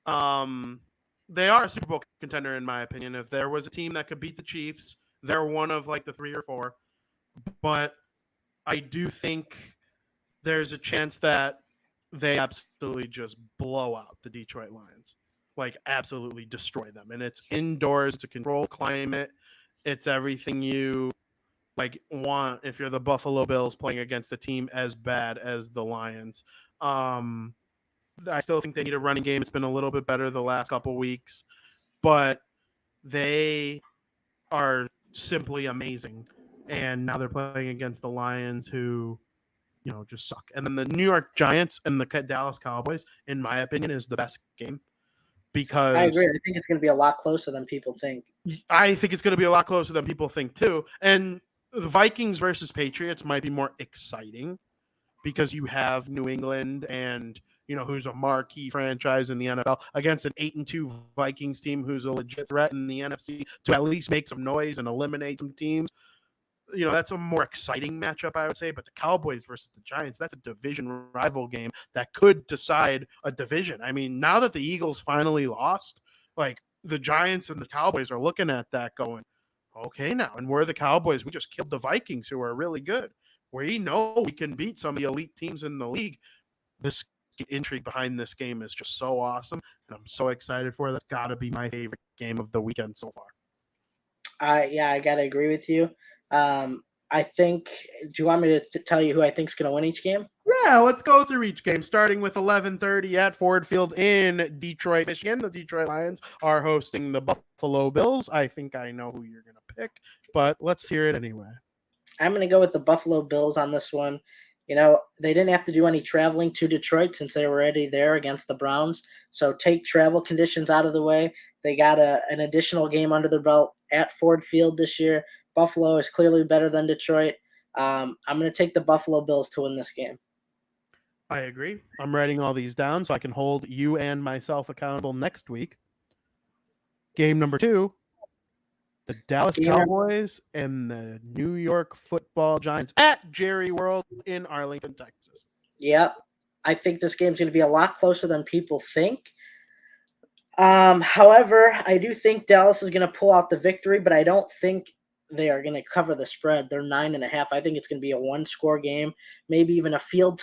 they are a Super Bowl contender, in my opinion. If there was a team that could beat the Chiefs, they're one of like the 3 or 4. But I do think there's a chance that they absolutely just blow out the Detroit Lions. Like, absolutely destroy them. And it's indoors. It's a controlled climate. It's everything you want if you're the Buffalo Bills playing against a team as bad as the Lions. I still think they need a running game. It's been a little bit better the last couple weeks, but they are simply amazing. And now they're playing against the Lions, who, just suck. And then the New York Giants and the Dallas Cowboys, in my opinion, is the best game because I agree. I think it's going to be a lot closer than people think. I think it's going to be a lot closer than people think too. And the Vikings versus Patriots might be more exciting because you have New England and who's a marquee franchise in the NFL against an 8-2 Vikings team who's a legit threat in the NFC to at least make some noise and eliminate some teams. That's a more exciting matchup, I would say. But the Cowboys versus the Giants, that's a division rival game that could decide a division. I mean, now that the Eagles finally lost, the Giants and the Cowboys are looking at that going, okay, now, and we're the Cowboys. We just killed the Vikings, who are really good. We know we can beat some of the elite teams in the league. This intrigue behind this game is just so awesome, and I'm so excited for it. That's got to be my favorite game of the weekend so far. I got to agree with you. I think, do you want me to tell you who I think is going to win each game? Yeah, let's go through each game, starting with 11:30 at Ford Field in Detroit, Michigan. The Detroit Lions are hosting the Buffalo Bills. I think I know who you're going to pick, but let's hear it anyway. I'm going to go with the Buffalo Bills on this one. They didn't have to do any traveling to Detroit since they were already there against the Browns. So take travel conditions out of the way. They got an additional game under their belt at Ford Field this year. Buffalo is clearly better than Detroit. I'm going to take the Buffalo Bills to win this game. I agree. I'm writing all these down so I can hold you and myself accountable next week. Game number 2. The Dallas Cowboys and the New York Football Giants at Jerry World in Arlington, Texas. Yep. I think this game's going to be a lot closer than people think. However, I do think Dallas is going to pull out the victory, but I don't think they are going to cover the spread. They're 9.5. I think it's going to be a one-score game, maybe even a field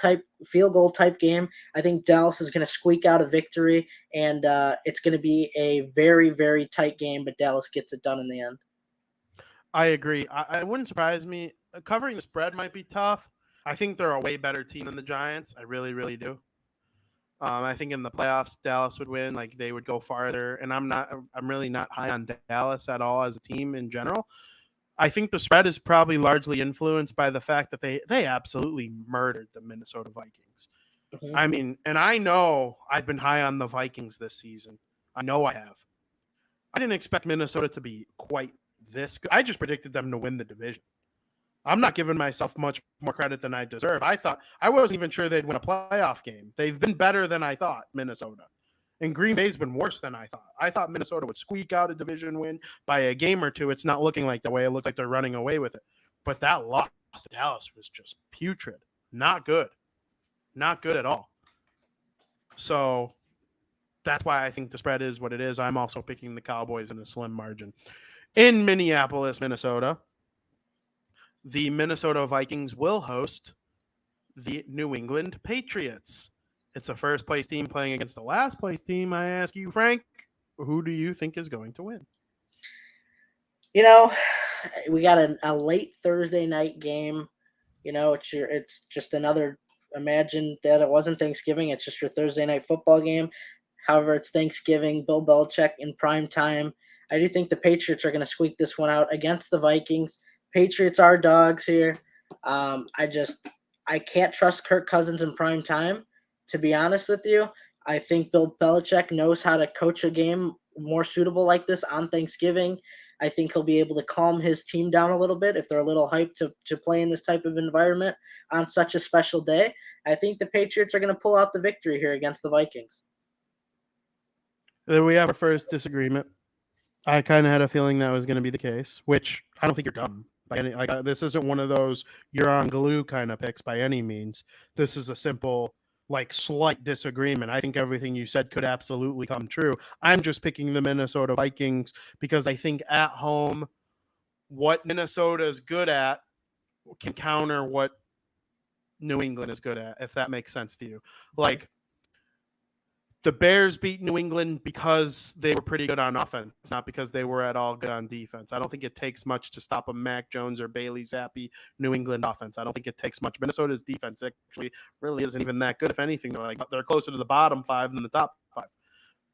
goal type game. I think Dallas is going to squeak out a victory, and it's going to be a very, very tight game, but Dallas gets it done in the end. I agree. I wouldn't surprise me. Covering the spread might be tough. I think they're a way better team than the Giants. I really, really do. I think in the playoffs, Dallas would win. They would go farther, and I'm really not high on Dallas at all as a team in general. I think the spread is probably largely influenced by the fact that they absolutely murdered the Minnesota Vikings. Mm-hmm. I mean, and I know I've been high on the Vikings this season. I know I have. I didn't expect Minnesota to be quite this good. I just predicted them to win the division. I'm not giving myself much more credit than I deserve. I wasn't even sure they'd win a playoff game. They've been better than I thought, Minnesota. And Green Bay's been worse than I thought. I thought Minnesota would squeak out a division win by a game or two. It's not looking like the way it looks like they're running away with it. But that loss to Dallas was just putrid. Not good. Not good at all. So that's why I think the spread is what it is. I'm also picking the Cowboys in a slim margin. In Minneapolis, Minnesota, the Minnesota Vikings will host the New England Patriots. It's a first-place team playing against the last-place team. I ask you, Frank, who do you think is going to win? We got a late Thursday night game. It's just another – imagine that it wasn't Thanksgiving. It's just your Thursday night football game. However, it's Thanksgiving, Bill Belichick in prime time. I do think the Patriots are going to squeak this one out against the Vikings. Patriots are dogs here. I can't trust Kirk Cousins in prime time. To be honest with you, I think Bill Belichick knows how to coach a game more suitable like this on Thanksgiving. I think he'll be able to calm his team down a little bit if they're a little hyped to play in this type of environment on such a special day. I think the Patriots are going to pull out the victory here against the Vikings. Then we have our first disagreement. I kind of had a feeling that was going to be the case, which I don't think you're dumb. This isn't one of those you're on glue kind of picks by any means. This is a simple slight disagreement. I think everything you said could absolutely come true. I'm just picking the Minnesota Vikings because I think at home, what Minnesota is good at can counter what New England is good at, if that makes sense to you. the Bears beat New England because they were pretty good on offense, not because they were at all good on defense. I don't think it takes much to stop a Mac Jones or Bailey Zappi New England offense. I don't think it takes much. Minnesota's defense actually really isn't even that good. If anything, they're closer to the bottom 5 than the top 5.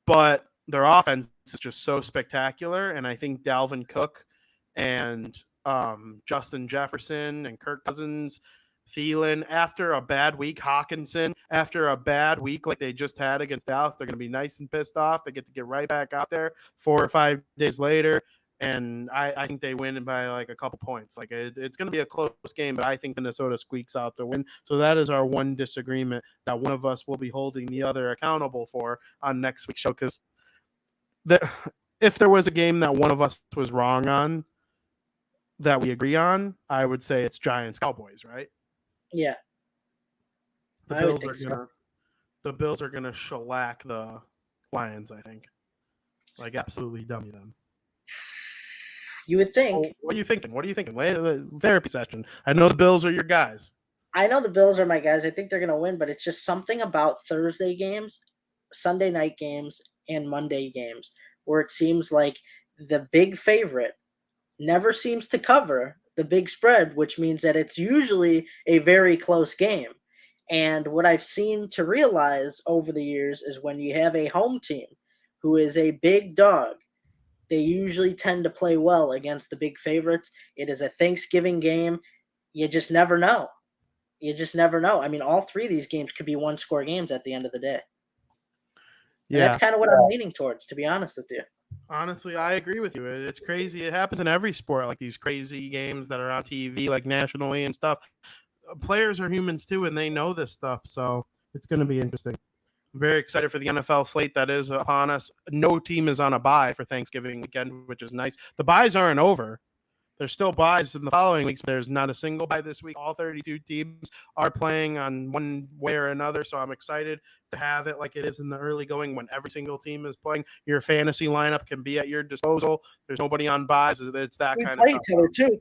But their offense is just so spectacular, and I think Dalvin Cook and Justin Jefferson and Kirk Cousins, Thielen, after a bad week, Hawkinson, after a bad week like they just had against Dallas, they're going to be nice and pissed off. They get to get right back out there 4 or 5 days later, and I think they win by like a couple points. Like it's going to be a close game, but I think Minnesota squeaks out the win. So that is our one disagreement that one of us will be holding the other accountable for on next week's show. Because if there was a game that one of us was wrong on that we agree on, I would say it's Giants Cowboys, right? Yeah. The Bills are gonna shellac the Lions, I think. Like absolutely dummy them. You would think. Oh, what are you thinking? Therapy session. I know the Bills are your guys. I know the Bills are my guys. I think they're gonna win, but it's just something about Thursday games, Sunday night games, and Monday games where it seems like the big favorite never seems to cover the big spread, which means that it's usually a very close game. And what I've seen to realize over the years is when you have a home team who is a big dog, they usually tend to play well against the big favorites. It is a Thanksgiving game. You just never know. I mean, all 3 of these games could be 1-score games at the end of the day. Yeah. And that's kind of what I'm leaning towards, to be honest with you. Honestly, I agree with you. It's crazy. It happens in every sport, like these crazy games that are on TV, like nationally and stuff. Players are humans too, and they know this stuff. So it's going to be interesting. I'm very excited for the NFL slate that is upon us. No team is on a bye for Thanksgiving weekend, which is nice. The byes aren't over. There's still byes in the following weeks. There's not a single bye this week. All 32 teams are playing on one way or another. So I'm excited to have it like it is in the early going when every single team is playing. Your fantasy lineup can be at your disposal. There's nobody on byes. It's that kind of stuff. We play each other too.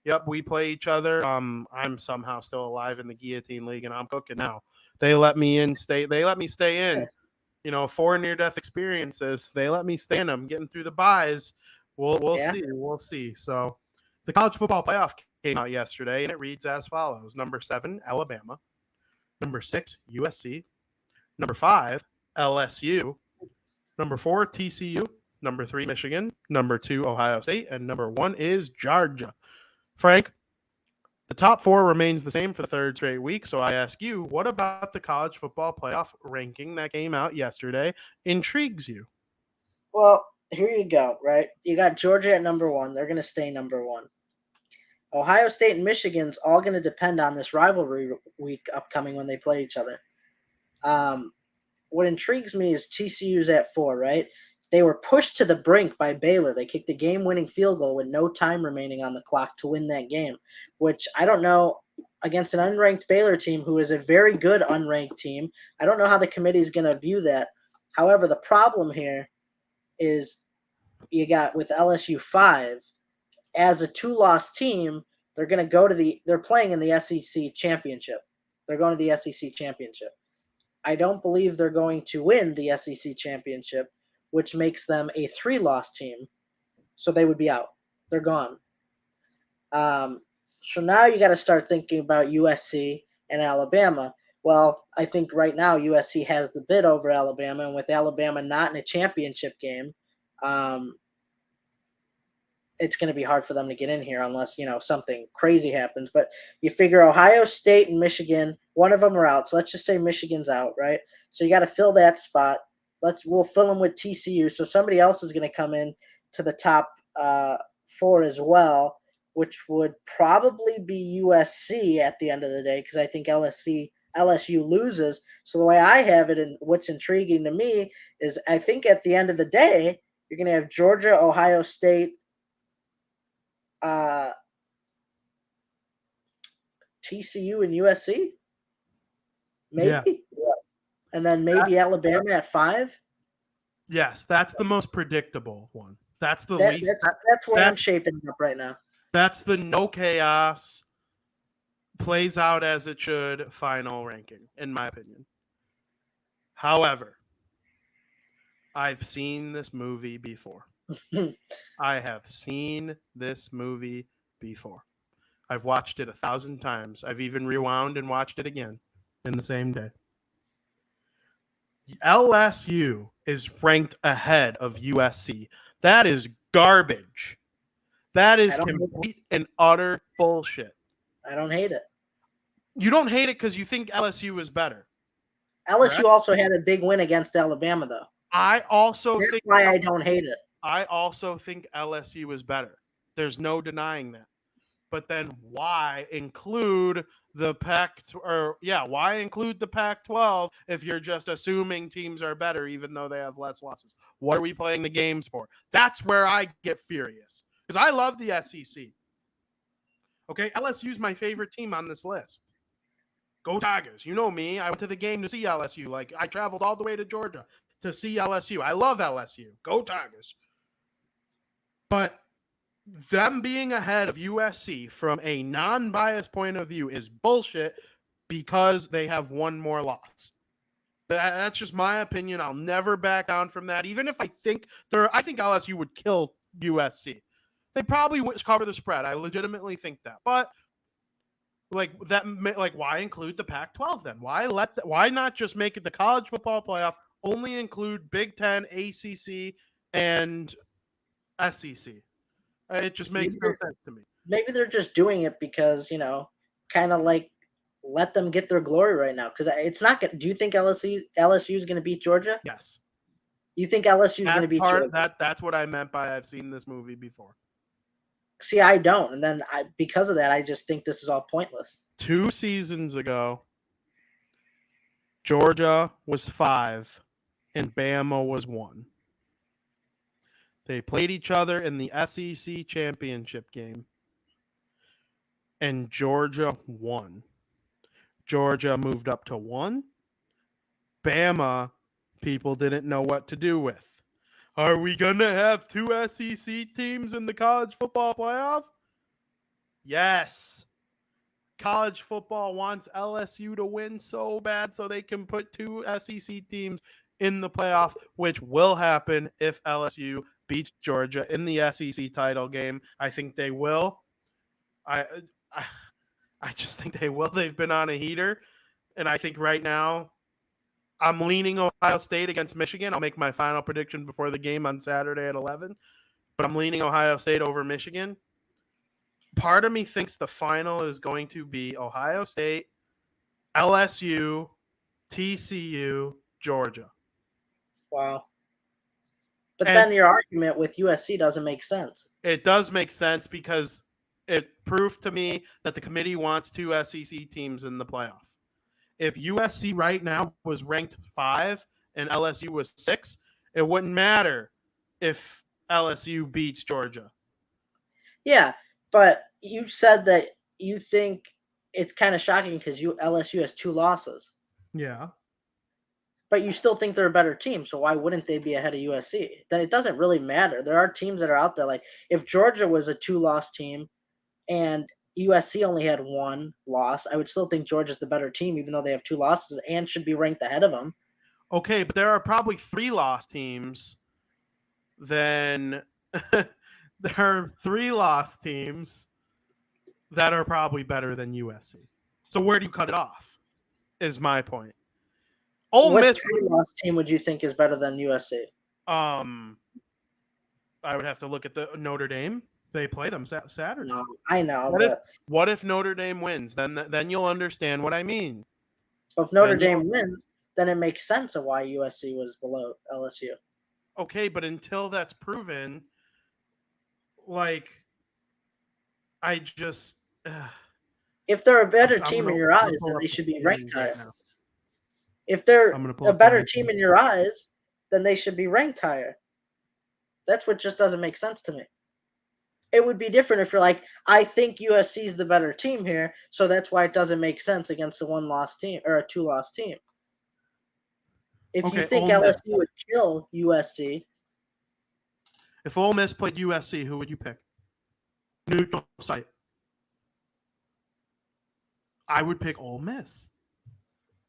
Yep, we play each other. I'm somehow still alive in the Guillotine League, and I'm cooking now. They let me in. They let me stay in. 4 near-death experiences. They let me stay in. I'm getting through the byes. We'll see. We'll see. So the college football playoff came out yesterday, and it reads as follows. Number 7, Alabama. Number 6, USC. Number 5, LSU. Number 4, TCU. Number 3, Michigan. Number 2, Ohio State. And number 1 is Georgia. Frank, the top 4 remains the same for the 3rd straight week. So I ask you, what about the college football playoff ranking that came out yesterday intrigues you? Well, here you go, right? You got Georgia at number 1. They're going to stay number 1. Ohio State and Michigan's all going to depend on this rivalry week upcoming when they play each other. What intrigues me is TCU's at 4, right? They were pushed to the brink by Baylor. They kicked a game-winning field goal with no time remaining on the clock to win that game, which I don't know, against an unranked Baylor team who is a very good unranked team. I don't know how the committee is going to view that. However, the problem here is you got with LSU 5, as a 2-loss team, they're going to go to they're playing in the SEC championship. They're going to the SEC championship. I don't believe they're going to win the SEC championship, which makes them a 3-loss team. So they would be out. They're gone. So now you got to start thinking about USC and Alabama. Well, I think right now USC has the bid over Alabama, and with Alabama not in a championship game, it's going to be hard for them to get in here unless, something crazy happens. But you figure Ohio State and Michigan, one of them are out. So let's just say Michigan's out, right? So you got to fill that spot. We'll fill them with TCU. So somebody else is going to come in to the top 4 as well, which would probably be USC at the end of the day because I think LSU loses. So the way I have it, and what's intriguing to me is I think at the end of the day, you're going to have Georgia, Ohio State, TCU and USC, maybe, yeah. And then maybe Alabama at 5. Yes, that's the most predictable one. That's the least. That's where I'm shaping up right now. That's the no chaos, plays out as it should final ranking, in my opinion. However, I've seen this movie before. I have seen this movie before. I've watched it 1,000 times. I've even rewound and watched it again in the same day. LSU is ranked ahead of USC. That is garbage. That is complete and utter bullshit. I don't hate it. You don't hate it because you think LSU is better. LSU correct? Also had a big win against Alabama, though. I also That's think why I don't hate it. I also think LSU is better. There's no denying that. But then why include the why include the Pac-12 if you're just assuming teams are better even though they have less losses? What are we playing the games for? That's where I get furious because I love the SEC. Okay, LSU is my favorite team on this list. Go Tigers. You know me. I went to the game to see LSU. Like, I traveled all the way to Georgia to see LSU. I love LSU. Go Tigers. But them being ahead of USC from a non-biased point of view is bullshit because they have one more loss. That's just my opinion. I'll never back down from that. Even if I think LSU would kill USC. They probably would cover the spread. I legitimately think that. But why include the Pac-12 then? Why not just make it the college football playoff? Only include Big Ten, ACC, and SEC. It just makes no sense to me. Maybe they're just doing it because, kind of like let them get their glory right now. Because it's not good. Do you think LSU is going to beat Georgia? Yes. You think LSU is going to beat Georgia? That's what I meant by I've seen this movie before. See, I don't. And then because of that, I just think this is all pointless. 2 seasons ago, Georgia was 5 and Bama was 1. They played each other in the SEC championship game, and Georgia won. Georgia moved up to 1. Bama, people didn't know what to do with. Are we going to have 2 SEC teams in the college football playoff? Yes. College football wants LSU to win so bad so they can put 2 SEC teams in the playoff, which will happen if LSU beats Georgia in the SEC title game. I think they will. I just think they will. They've been on a heater, and I think right now I'm leaning Ohio State against Michigan. I'll make my final prediction before the game on Saturday at 11, but I'm leaning Ohio State over Michigan. Part of me thinks the final is going to be Ohio State, LSU, TCU, Georgia. Wow. But then your argument with USC doesn't make sense. It does make sense because it proved to me that the committee wants 2 SEC teams in the playoff. If USC right now was ranked 5 and LSU was 6, it wouldn't matter if LSU beats Georgia. Yeah, but you said that you think it's kind of shocking because LSU has 2 losses. Yeah. But you still think they're a better team, so why wouldn't they be ahead of USC? Then it doesn't really matter. There are teams that are out there. Like if Georgia was a 2-loss team and USC only had 1 loss, I would still think Georgia's the better team, even though they have 2 losses and should be ranked ahead of them. Okay, but there are probably 3-loss teams. Then there are 3-loss teams that are probably better than USC. So where do you cut it off? Is my point. What 3-loss team would you think is better than USC? I would have to look at the Notre Dame. They play them Saturday. No, I know. What if Notre Dame wins? Then you'll understand what I mean. If Notre Dame wins, then it makes sense of why USC was below LSU. Okay, but until that's proven, I just... if they're a better team in your eyes, then they should be ranked higher. If they're a better team in your eyes, then they should be ranked higher. That's what just doesn't make sense to me. It would be different if you're like, I think USC is the better team here, so that's why it doesn't make sense against a 1-loss team or a 2-loss team. If you think LSU would kill USC. If Ole Miss played USC, who would you pick? Neutral site. I would pick Ole Miss.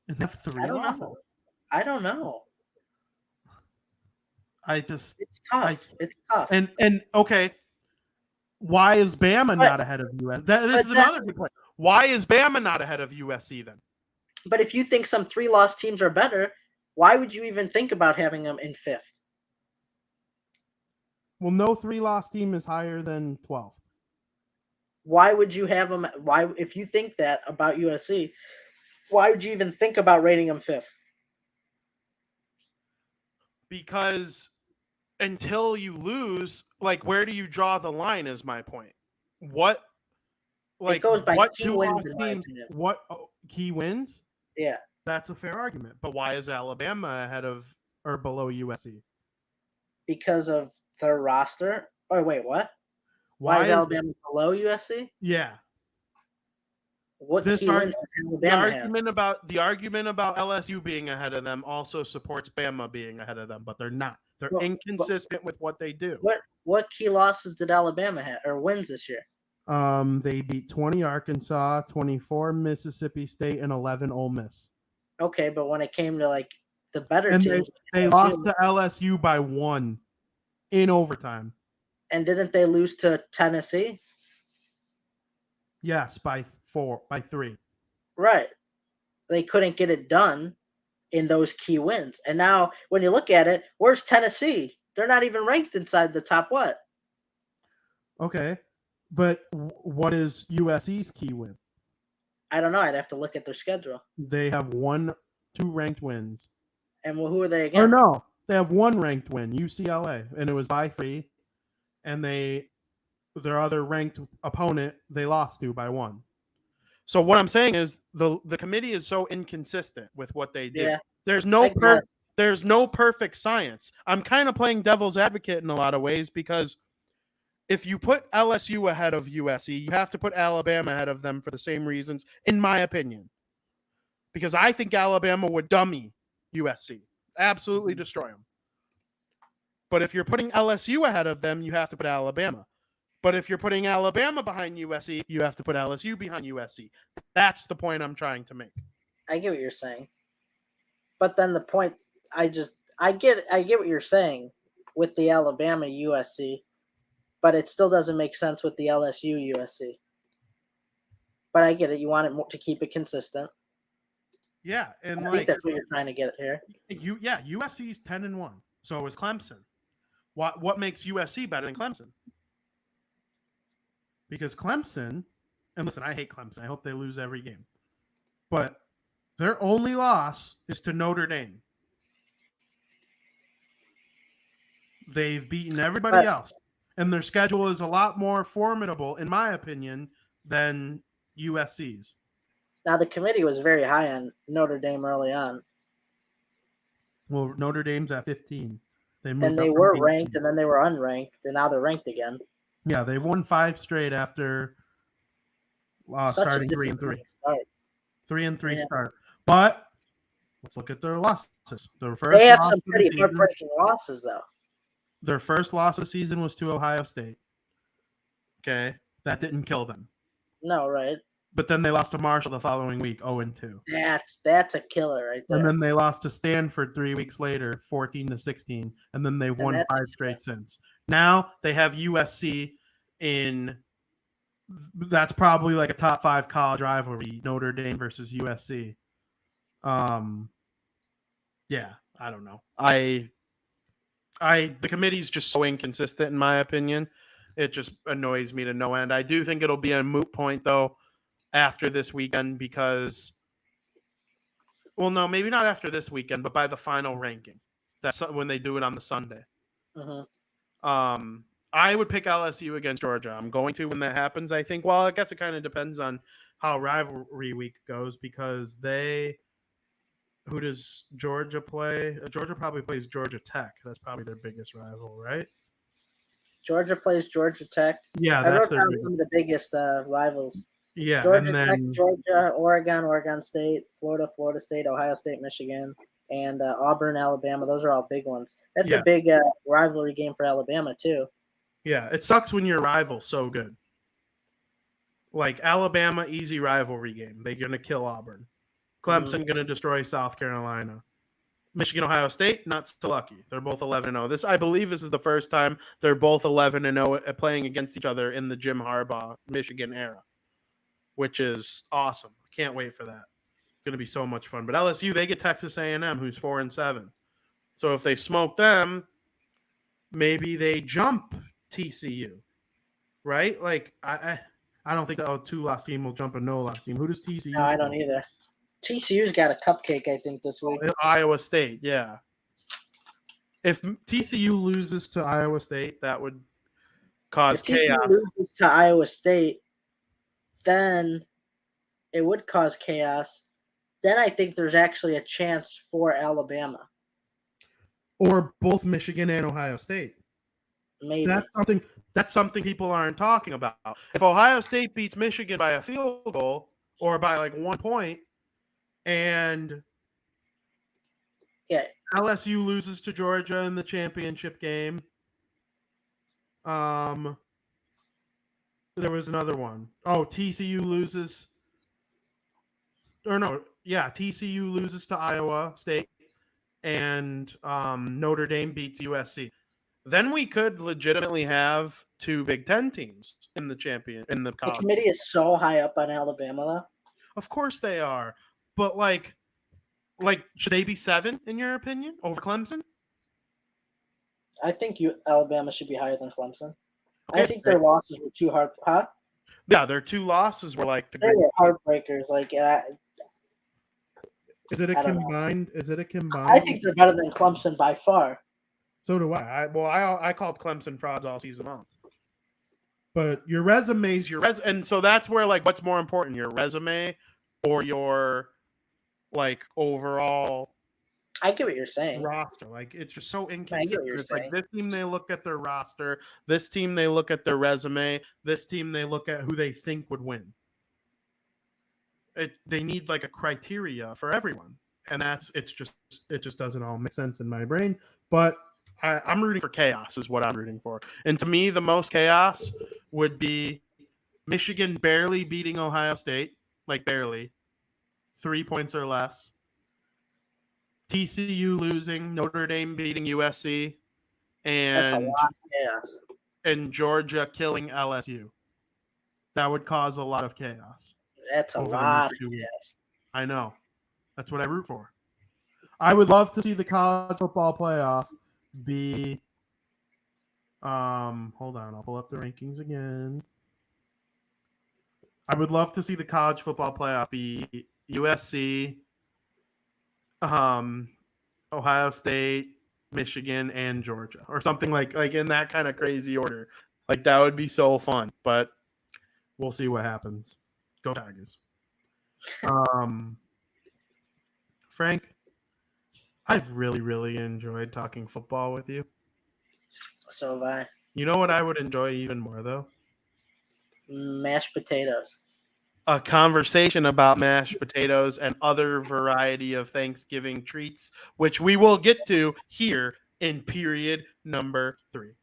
And they have 3 losses. I don't know. It's tough. It's tough. And okay, why is Bama not ahead of USC? This is another good point. Why is Bama not ahead of USC then? But if you think some 3-loss teams are better, why would you even think about having them in 5th? Well, no 3-loss team is higher than 12th. Why would you have them? Why, if you think that about USC, why would you even think about rating them 5th? Because until you lose, like, where do you draw the line? Is my point. What? Like, it goes by what key wins in my opinion. What key wins? Yeah, that's a fair argument. But why is Alabama ahead of or below USC? Because of their roster. Oh wait, what? Why is Alabama below USC? Yeah. What key wins the argument about LSU being ahead of them also supports Bama being ahead of them, but they're not. They're inconsistent with what they do. What key losses did Alabama have or wins this year? They beat 20 Arkansas, 24 Mississippi State, and 11 Ole Miss. Okay, but when it came to like the better teams, they lost to LSU by 1 in overtime. And didn't they lose to Tennessee? Yes, by 3. Right. They couldn't get it done in those key wins. And now when you look at it, where's Tennessee? They're not even ranked inside the top what? Okay. But what is USC's key win? I don't know. I'd have to look at their schedule. They have 2 ranked wins. And who are they against? Or no, they have 1 ranked win, UCLA, and it was by 3. And their other ranked opponent they lost to by 1. So what I'm saying is the committee is so inconsistent with what they do. Yeah, there's no perfect science. I'm kind of playing devil's advocate in a lot of ways because if you put LSU ahead of USC, you have to put Alabama ahead of them for the same reasons, in my opinion. Because I think Alabama would dummy USC, absolutely destroy them. But if you're putting LSU ahead of them, you have to put Alabama. But if you're putting Alabama behind USC, you have to put LSU behind USC. That's the point I'm trying to make. I get what you're saying. But then the point, I get what you're saying with the Alabama USC, but it still doesn't make sense with the LSU USC. But I get it. You want it to keep it consistent. Yeah, and I think that's what you're trying to get here. USC's 10-1. So is Clemson. What makes USC better than Clemson? Because Clemson, and listen, I hate Clemson. I hope they lose every game. But their only loss is to Notre Dame. They've beaten everybody else. And their schedule is a lot more formidable, in my opinion, than USC's. Now, the committee was very high on Notre Dame early on. Well, Notre Dame's at 15. They were ranked, and then they were unranked, and now they're ranked again. Yeah, they've won 5 straight after starting 3-3. 3-3 start. But let's look at their losses. They have some pretty heartbreaking losses, though. Their first loss of the season was to Ohio State. Okay, that didn't kill them. No, right. But then they lost to Marshall the following week, 0-2. That's a killer right there. And then they lost to Stanford 3 weeks later, 14-16. And then they've won 5 straight since. Now they have USC in – that's probably like a top 5 college rivalry, Notre Dame versus USC. Yeah, I don't know. The committee's just so inconsistent, in my opinion. It just annoys me to no end. I do think it'll be a moot point, though, after this weekend because – well, no, maybe not after this weekend, but by the final ranking. That's when they do it on the Sunday. Mm-hmm. I would pick LSU against Georgia. I'm going to when that happens, I think. Well, I guess it kind of depends on how rivalry week goes because who does Georgia play? Georgia probably plays Georgia Tech. That's probably their biggest rival, right? Georgia plays Georgia Tech. Yeah, I wrote down some of the biggest rivals. Yeah, Georgia Tech, Georgia, Oregon State, Florida State, Ohio State, Michigan, and Auburn, Alabama. Those are all big ones. That's a big rivalry game for Alabama, too. Yeah, it sucks when your rival's so good. Like Alabama, easy rivalry game. They're going to kill Auburn. Clemson going to destroy South Carolina. Michigan, Ohio State, not so lucky. They're both 11-0. This, I believe, this is the first time they're both 11-0 playing against each other in the Jim Harbaugh Michigan era, which is awesome. Can't wait for that. It's going to be so much fun. But LSU, they get Texas A&M, who's 4-7. So if they smoke them, maybe they jump TCU, right? Like I don't think a 2-loss team will jump a no-loss team. Who does TCU? No, I don't either. TCU's got a cupcake, I think, this week. Iowa State, yeah. If TCU loses to Iowa State, that would cause chaos. If TCU loses to Iowa State, then it would cause chaos. Then I think there's actually a chance for Alabama. Or both Michigan and Ohio State. Maybe. That's something people aren't talking about. If Ohio State beats Michigan by a field goal or by like 1 point, and LSU loses to Georgia in the championship game. There was another one. Oh, TCU loses. Or no, yeah, TCU loses to Iowa State, and Notre Dame beats USC. Then we could legitimately have 2 Big Ten teams in the The committee is so high up on Alabama, though. Of course they are. But, like, should they be 7, in your opinion, over Clemson? I think Alabama should be higher than Clemson. Okay, I think their losses were too hard. Huh? Yeah, their 2 losses were, like... They were heartbreakers. Like, Is it a combined? I think they're better than Clemson by far. So do I. I called Clemson frauds all season long. But your resume's and so that's where, like, what's more important, your resume or your... like overall, I get what you're saying. Roster, like it's just so inconsistent. It's like this team they look at their roster, this team they look at their resume, this team they look at who they think would win. They need like a criteria for everyone, and it just doesn't all make sense in my brain. But I'm rooting for chaos, is what I'm rooting for. And to me, the most chaos would be Michigan barely beating Ohio State, like barely. 3 points or less. TCU losing, Notre Dame beating USC, That's a lot of chaos. And Georgia killing LSU. That would cause a lot of chaos. That's a lot of chaos. I know. That's what I root for. I would love to see the college football playoff be hold on, I'll pull up the rankings again. I would love to see the college football playoff be USC, Ohio State, Michigan, and Georgia, or something like in that kind of crazy order. Like that would be so fun, but we'll see what happens. Go Tigers. Frank, I've really, really enjoyed talking football with you. So have I. You know what I would enjoy even more, though? Mashed potatoes. A conversation about mashed potatoes and other variety of Thanksgiving treats, which we will get to here in period number 3.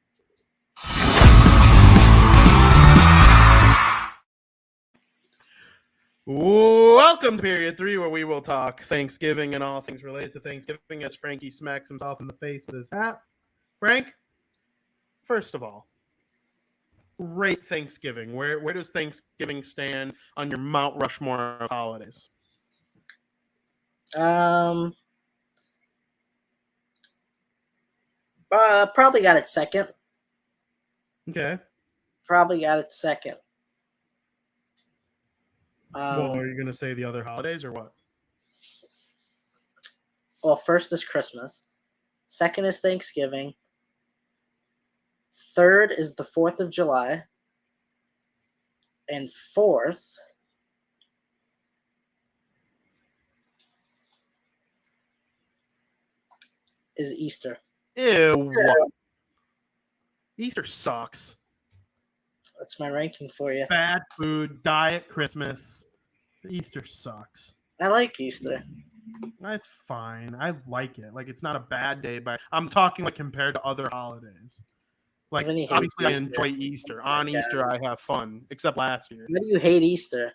Welcome to period 3, where we will talk Thanksgiving and all things related to Thanksgiving as Frankie smacks himself in the face with his hat. Frank, first of all, rate Thanksgiving. Where does Thanksgiving stand on your Mount Rushmore of holidays? Probably got it second. Okay. Probably got it second. Well, are you going to say the other holidays or what? Well, first is Christmas. Second is Thanksgiving. Third is the 4th of July. And fourth is Easter. Ew. Easter sucks. That's my ranking for you. Bad food, diet Christmas. Easter sucks. I like Easter. That's fine. I like it. Like, it's not a bad day, but I'm talking like compared to other holidays. Like, obviously, I enjoy Easter. On Easter, I have fun, except last year. Why do you hate Easter?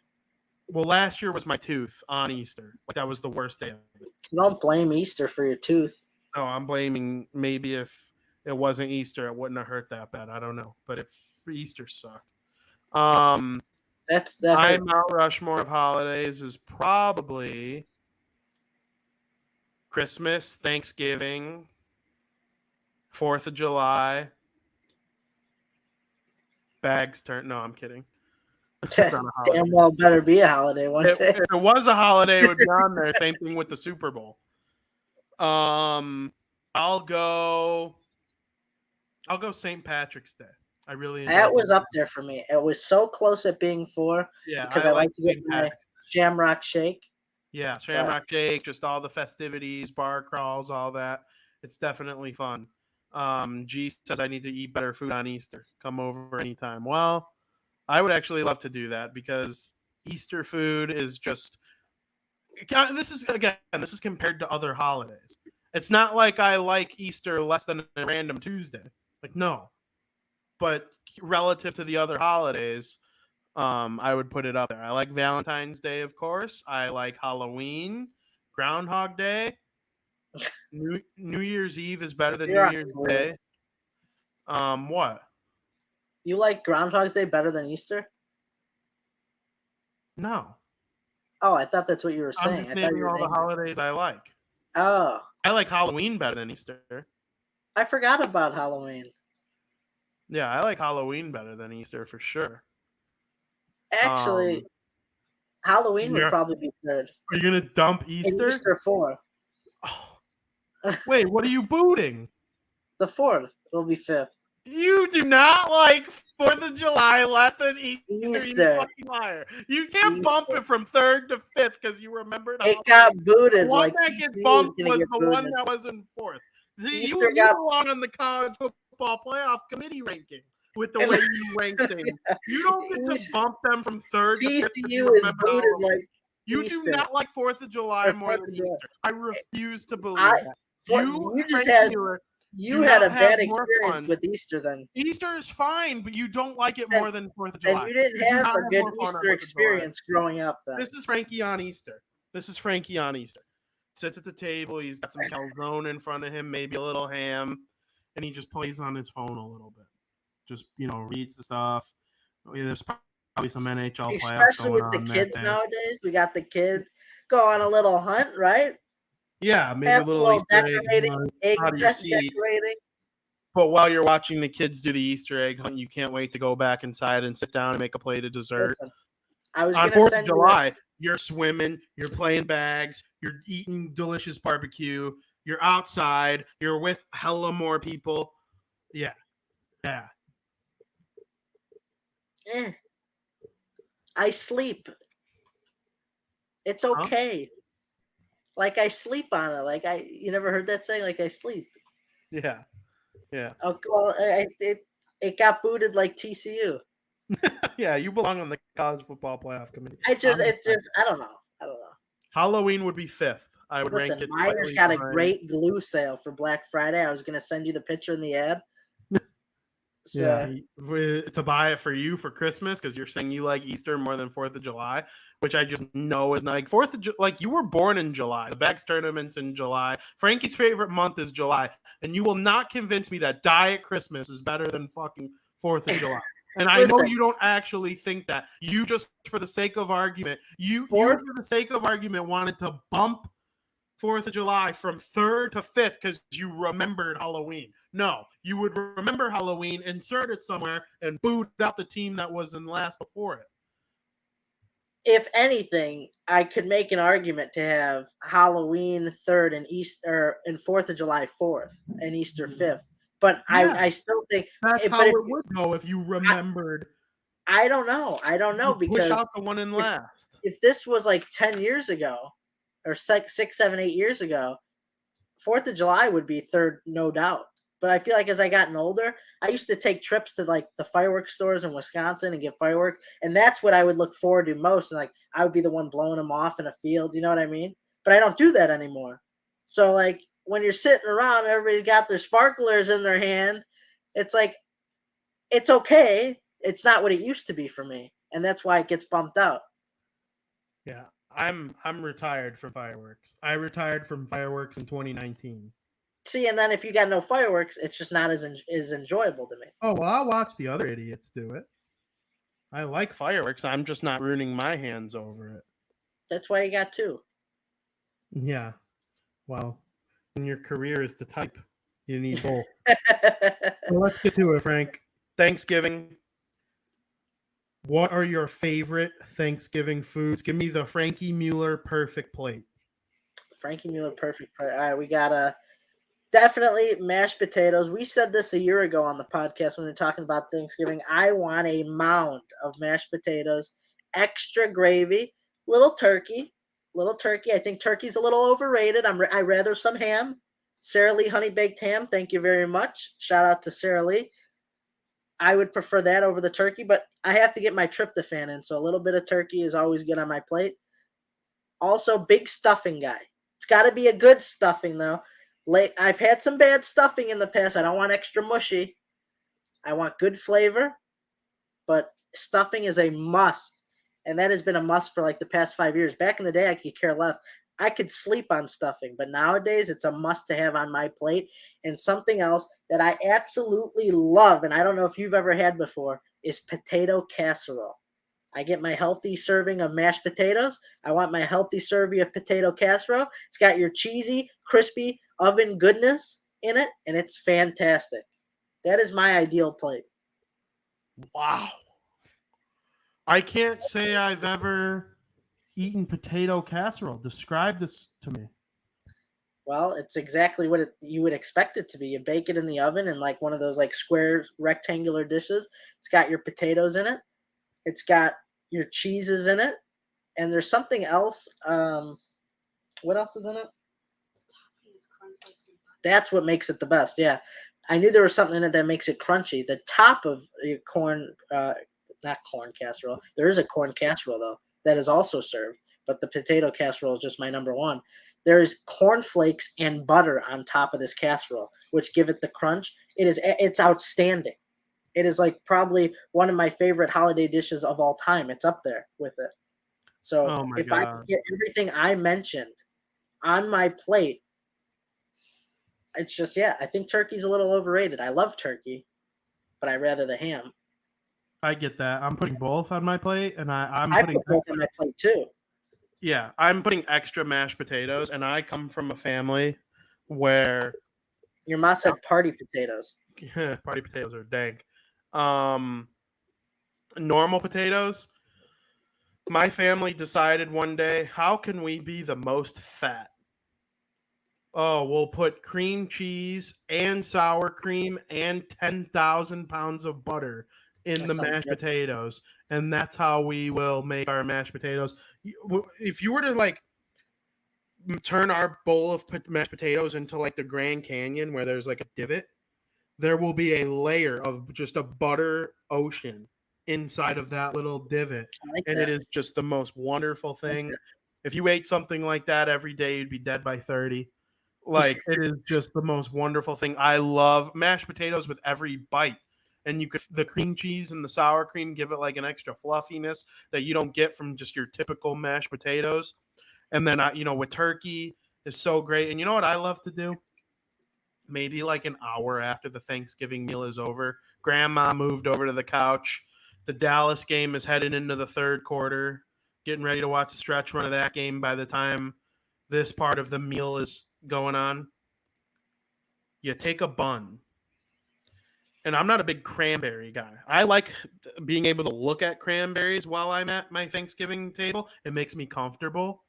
Well, last year was my tooth on Easter. Like that was the worst day of it. So don't blame Easter for your tooth. No, I'm blaming maybe if it wasn't Easter, it wouldn't have hurt that bad. I don't know. But if Easter sucked. That my hurt. Mount Rushmore of holidays is probably Christmas, Thanksgiving, 4th of July. Bags turn. No, I'm kidding. Damn well better be a holiday one day. If it was a holiday, it would be on there. Same thing with the Super Bowl. I'll go St. Patrick's Day. I really that was up there for me. It was so close at being 4. Yeah, because I like to get my Shamrock Shake. Yeah, Shamrock Shake, just all the festivities, bar crawls, all that. It's definitely fun. G says I need to eat better food on Easter. Come over anytime. Well, I would actually love to do that because Easter food is just. This is compared to other holidays. It's not like I like Easter less than a random Tuesday. Like no, but relative to the other holidays, I would put it up there. I like Valentine's Day, of course. I like Halloween, Groundhog Day. New Year's Eve is better than New Year's Day. What? You like Groundhog's Day better than Easter? No. Oh, I thought that's what you were saying. I'm just naming all the holidays I like. Oh. I like Halloween better than Easter. I forgot about Halloween. Yeah, I like Halloween better than Easter for sure. Actually, Halloween would probably be third. Are you going to dump Easter? And Easter 4. Oh. Wait, what are you booting? The 4th will be 5th. You do not like 4th of July less than Easter. You fucking liar. You can't bump it from 3rd to 5th because you remembered. It got booted. The one that gets bumped was the one that was in 4th. You belong on the college football playoff committee ranking with the way you rank things. You don't get to bump them from 3rd to 5th. TCU is booted like you Easter. do not like 4th of July more than Easter. I refuse to believe that. You had a bad experience with Easter then. Easter is fine, but you don't like it more than 4th of July. And you didn't have a good Easter experience growing up then. This is Frankie on Easter. Sits at the table. He's got some calzone in front of him, maybe a little ham, and he just plays on his phone a little bit. Just, reads the stuff. There's probably some NHL playoffs going on. Especially with the kids nowadays. We got the kids go on a little hunt, right? Yeah, maybe a little Easter egg out of your seat. But while you're watching the kids do the Easter egg hunt, you can't wait to go back inside and sit down and make a plate of dessert. Listen, I was on 4th of July, you're swimming, you're playing bags, you're eating delicious barbecue, you're outside, you're with hella more people. Yeah. I sleep. It's okay. Huh? Like I sleep on it. You never heard that saying? Like I sleep. Yeah. Oh well, it got booted like TCU. Yeah, you belong on the college football playoff committee. I don't know. Halloween would be 5th. I would rank it. Miner's got a great glue sale for Black Friday. I was gonna send you the picture in the ad. So, to buy it for you for Christmas because you're saying you like Easter more than 4th of July, which I just know is not like 4th of July. Like you were born in July. The Bags tournament's in July. Frankie's favorite month is July, and you will not convince me that Diet Christmas is better than fucking 4th of July. And I know you don't actually think that. You just, for the sake of argument, for the sake of argument, wanted to bump 4th of July from 3rd to 5th because you remembered Halloween. No, you would remember Halloween, insert it somewhere, and boot out the team that was in last before it. If anything, I could make an argument to have Halloween 3rd and Easter and 4th of July 4th and Easter 5th. But yeah, I still think that's how it would go if you remembered. I don't know because push out the one in last. If this was like 10 years ago, or 6, 7, 8 years ago, 4th of July would be 3rd, no doubt. But I feel like as I gotten older, I used to take trips to like the fireworks stores in Wisconsin and get fireworks, and that's what I would look forward to most. And like I would be the one blowing them off in a field, you know what I mean? But I don't do that anymore. So like when you're sitting around, everybody got their sparklers in their hand. It's like it's okay. It's not what it used to be for me, and that's why it gets bumped out. Yeah, I'm retired from fireworks. I retired from fireworks in 2019. See, and then if you got no fireworks, it's just not as enjoyable to me. Oh, well, I'll watch the other idiots do it. I like fireworks. I'm just not ruining my hands over it. That's why you got two. Yeah. Well, when your career is to type, you need both. Well, let's get to it, Frank. Thanksgiving. What are your favorite Thanksgiving foods? Give me the Frankie Mueller perfect plate. Frankie Mueller perfect plate. All right, we got definitely mashed potatoes. We said this a year ago on the podcast when we were talking about Thanksgiving. I want a mound of mashed potatoes, extra gravy, little turkey. I think turkey's a little overrated. I rather some ham. Sara Lee honey baked ham. Thank you very much. Shout out to Sara Lee. I would prefer that over the turkey, but I have to get my tryptophan in, so a little bit of turkey is always good on my plate. Also, big stuffing guy. It's got to be a good stuffing though. I've had some bad stuffing in the past. I don't want extra mushy. I want good flavor, but stuffing is a must, and that has been a must for like the past 5 years. Back in the day, I could care less. I could sleep on stuffing, but nowadays it's a must to have on my plate. And something else that I absolutely love, and I don't know if you've ever had before, is potato casserole. I get my healthy serving of mashed potatoes. I want my healthy serving of potato casserole. It's got your cheesy, crispy oven goodness in it, and it's fantastic. That is my ideal plate. Wow. I can't say I've ever eaten potato casserole. Describe this to me. Well, it's exactly what you would expect it to be. You bake it in the oven in like one of those like square rectangular dishes. It's got your potatoes in it. It's got your cheeses in it. And there's something else. What else is in it? That's what makes it the best. Yeah. I knew there was something in it that makes it crunchy. The top of your corn, not corn casserole. There is a corn casserole though that is also served, but the potato casserole is just my number one. There's cornflakes and butter on top of this casserole, which give it the crunch. It's outstanding. It is like probably one of my favorite holiday dishes of all time. It's up there with it. So Oh my if I God. could get everything I mentioned on my plate, it's just I think turkey's a little overrated. I love turkey, but I rather the ham. I get that. I'm putting both on my plate, and I'm I putting put both on my plate too. Yeah, I'm putting extra mashed potatoes, and I come from a family where Your mom said party potatoes. party potatoes are dank. Normal potatoes. My family decided one day, how can we be the most fat? Oh, we'll put cream cheese and sour cream and 10,000 pounds of butter in the mashed potatoes. And that's how we will make our mashed potatoes. If you were to like turn our bowl of mashed potatoes into like the Grand Canyon where there's like a divot, there will be a layer of just a butter ocean inside of that little divot. And it is just the most wonderful thing. If you ate something like that every day, you'd be dead by 30. Like, it is just the most wonderful thing. I love mashed potatoes with every bite. And the cream cheese and the sour cream give it like an extra fluffiness that you don't get from just your typical mashed potatoes. And then, with turkey is so great. And you know what I love to do? Maybe like an hour after the Thanksgiving meal is over, grandma moved over to the couch. The Dallas game is heading into the third quarter, getting ready to watch the stretch run of that game by the time this part of the meal is going on. You take a bun. And I'm not a big cranberry guy. I like being able to look at cranberries while I'm at my Thanksgiving table. It makes me comfortable.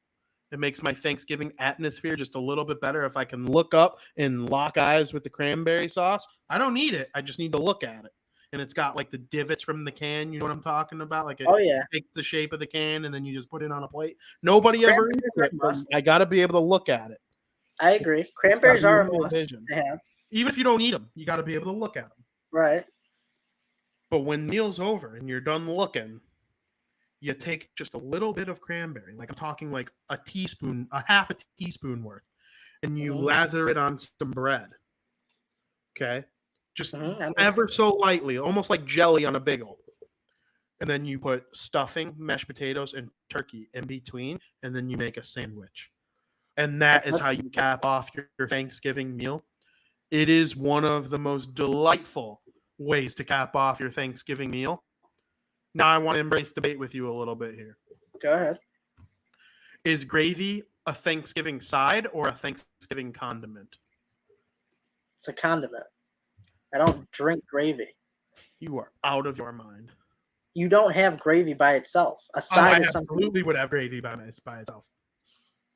It makes my Thanksgiving atmosphere just a little bit better if I can look up and lock eyes with the cranberry sauce. I don't need it. I just need to look at it. And it's got like the divots from the can. You know what I'm talking about? Like it takes the shape of the can and then you just put it on a plate. Nobody ever eats it. I got to be able to look at it. I agree. Cranberries are a must to have. Even if you don't eat them, you got to be able to look at them. Right. But when meal's over and you're done looking, you take just a little bit of cranberry, like I'm talking like a half a teaspoon worth, and you lather it on some bread. Okay? Just ever so lightly, almost like jelly on a bagel. and then you put stuffing, mashed potatoes, and turkey in between, and then you make a sandwich. And that is how you cap off your Thanksgiving meal. It is one of the most delightful ways to cap off your Thanksgiving meal. Now I want to embrace debate with you a little bit here. Go ahead. Is gravy a Thanksgiving side or a Thanksgiving condiment? It's a condiment. I don't drink gravy. You are out of your mind. You don't have gravy by itself. A side is something. I absolutely would have gravy by itself.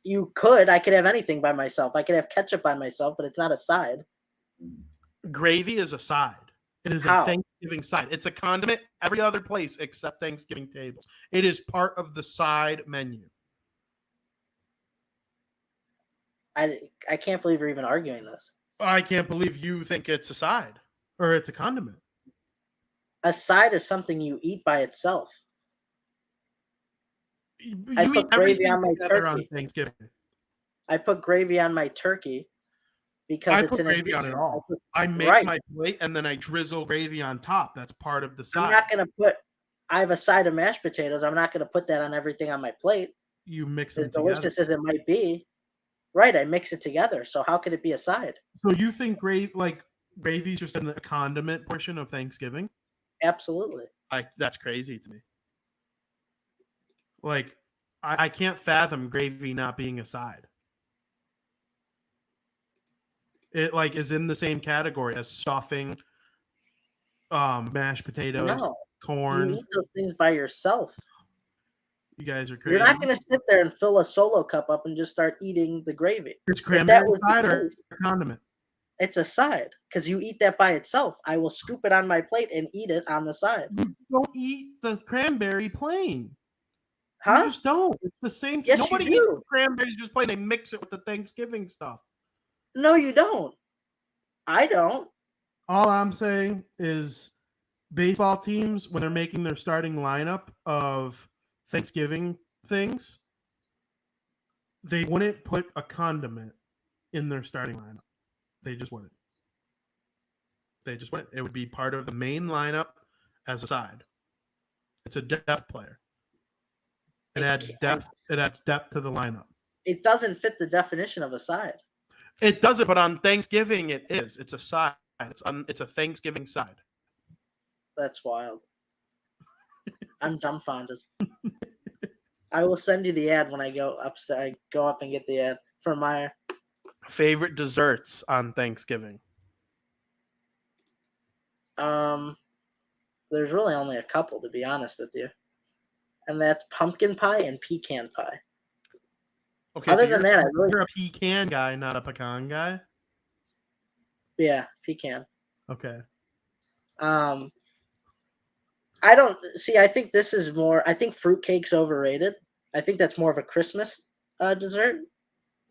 You could. I could have anything by myself. I could have ketchup by myself, but it's not a side. Gravy is a side. It is a Thanksgiving side. It's a condiment every other place except Thanksgiving tables. It is part of the side menu. I can't believe you're even arguing this. I can't believe you think it's a side or it's a condiment. A side is something you eat by itself. I put gravy on my turkey on Thanksgiving. I put gravy on my turkey because it's an gravy on it all. I make my plate and then I drizzle gravy on top. That's part of the side. I'm not going to put. I have a side of mashed potatoes. I'm not going to put that on everything on my plate. You mix them as delicious as it might be. Right, I mix it together. So how could it be a side? So you think gravy's just in the condiment portion of Thanksgiving? Absolutely. That's crazy to me. Like, I can't fathom gravy not being a side. It is in the same category as stuffing, mashed potatoes, corn. You eat those things by yourself. You guys are crazy. You're not going to sit there and fill a Solo cup up and just start eating the gravy. It's cranberry side or a condiment? It's a side because you eat that by itself. I will scoop it on my plate and eat it on the side. You don't eat the cranberry plain. Huh? You just don't. It's the same. Yes, nobody eats the cranberries just plain. They mix it with the Thanksgiving stuff. No, you don't. I don't. All I'm saying is baseball teams, when they're making their starting lineup of Thanksgiving things, they wouldn't put a condiment in their starting lineup. They just wouldn't. It would be part of the main lineup as a side. It's a depth player. It adds depth. It adds depth to the lineup. It doesn't fit the definition of a side. It doesn't, but on Thanksgiving it is. It's a side. It's a Thanksgiving side. That's wild. I'm dumbfounded. I will send you the ad when I go upstairs. I go up and get the ad for Meyer. Favorite desserts on Thanksgiving? There's really only a couple, to be honest with you. And that's pumpkin pie and pecan pie. Okay, other than that, you're a pecan guy, not a pecan guy? Yeah, pecan. Okay. I think this is more. I think fruitcake's overrated. I think that's more of a Christmas dessert,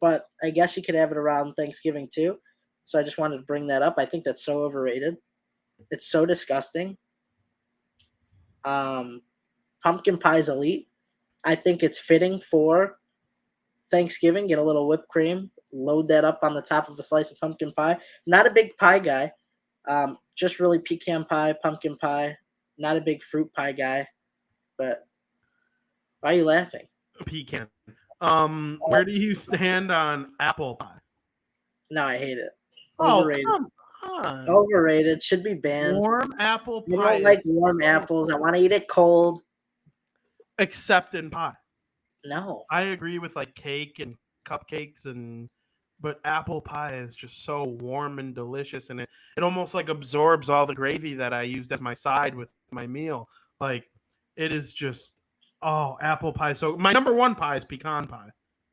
but I guess you could have it around Thanksgiving too. So I just wanted to bring that up. I think that's so overrated. It's so disgusting. Pumpkin pie is elite. I think it's fitting for Thanksgiving. Get a little whipped cream, load that up on the top of a slice of pumpkin pie. Not a big pie guy. Just really pecan pie, pumpkin pie. Not a big fruit pie guy. But why are you laughing? Pecan. Where do you stand on apple pie? No, I hate it. Overrated. Oh, come on. Overrated. Should be banned. Warm apple pie. I don't like warm apples. I want to eat it cold. Except in pie. No. I agree with cake and cupcakes but apple pie is just so warm and delicious, and it almost absorbs all the gravy that I used as my side with my meal. It is just apple pie. So my number one pie is pecan pie.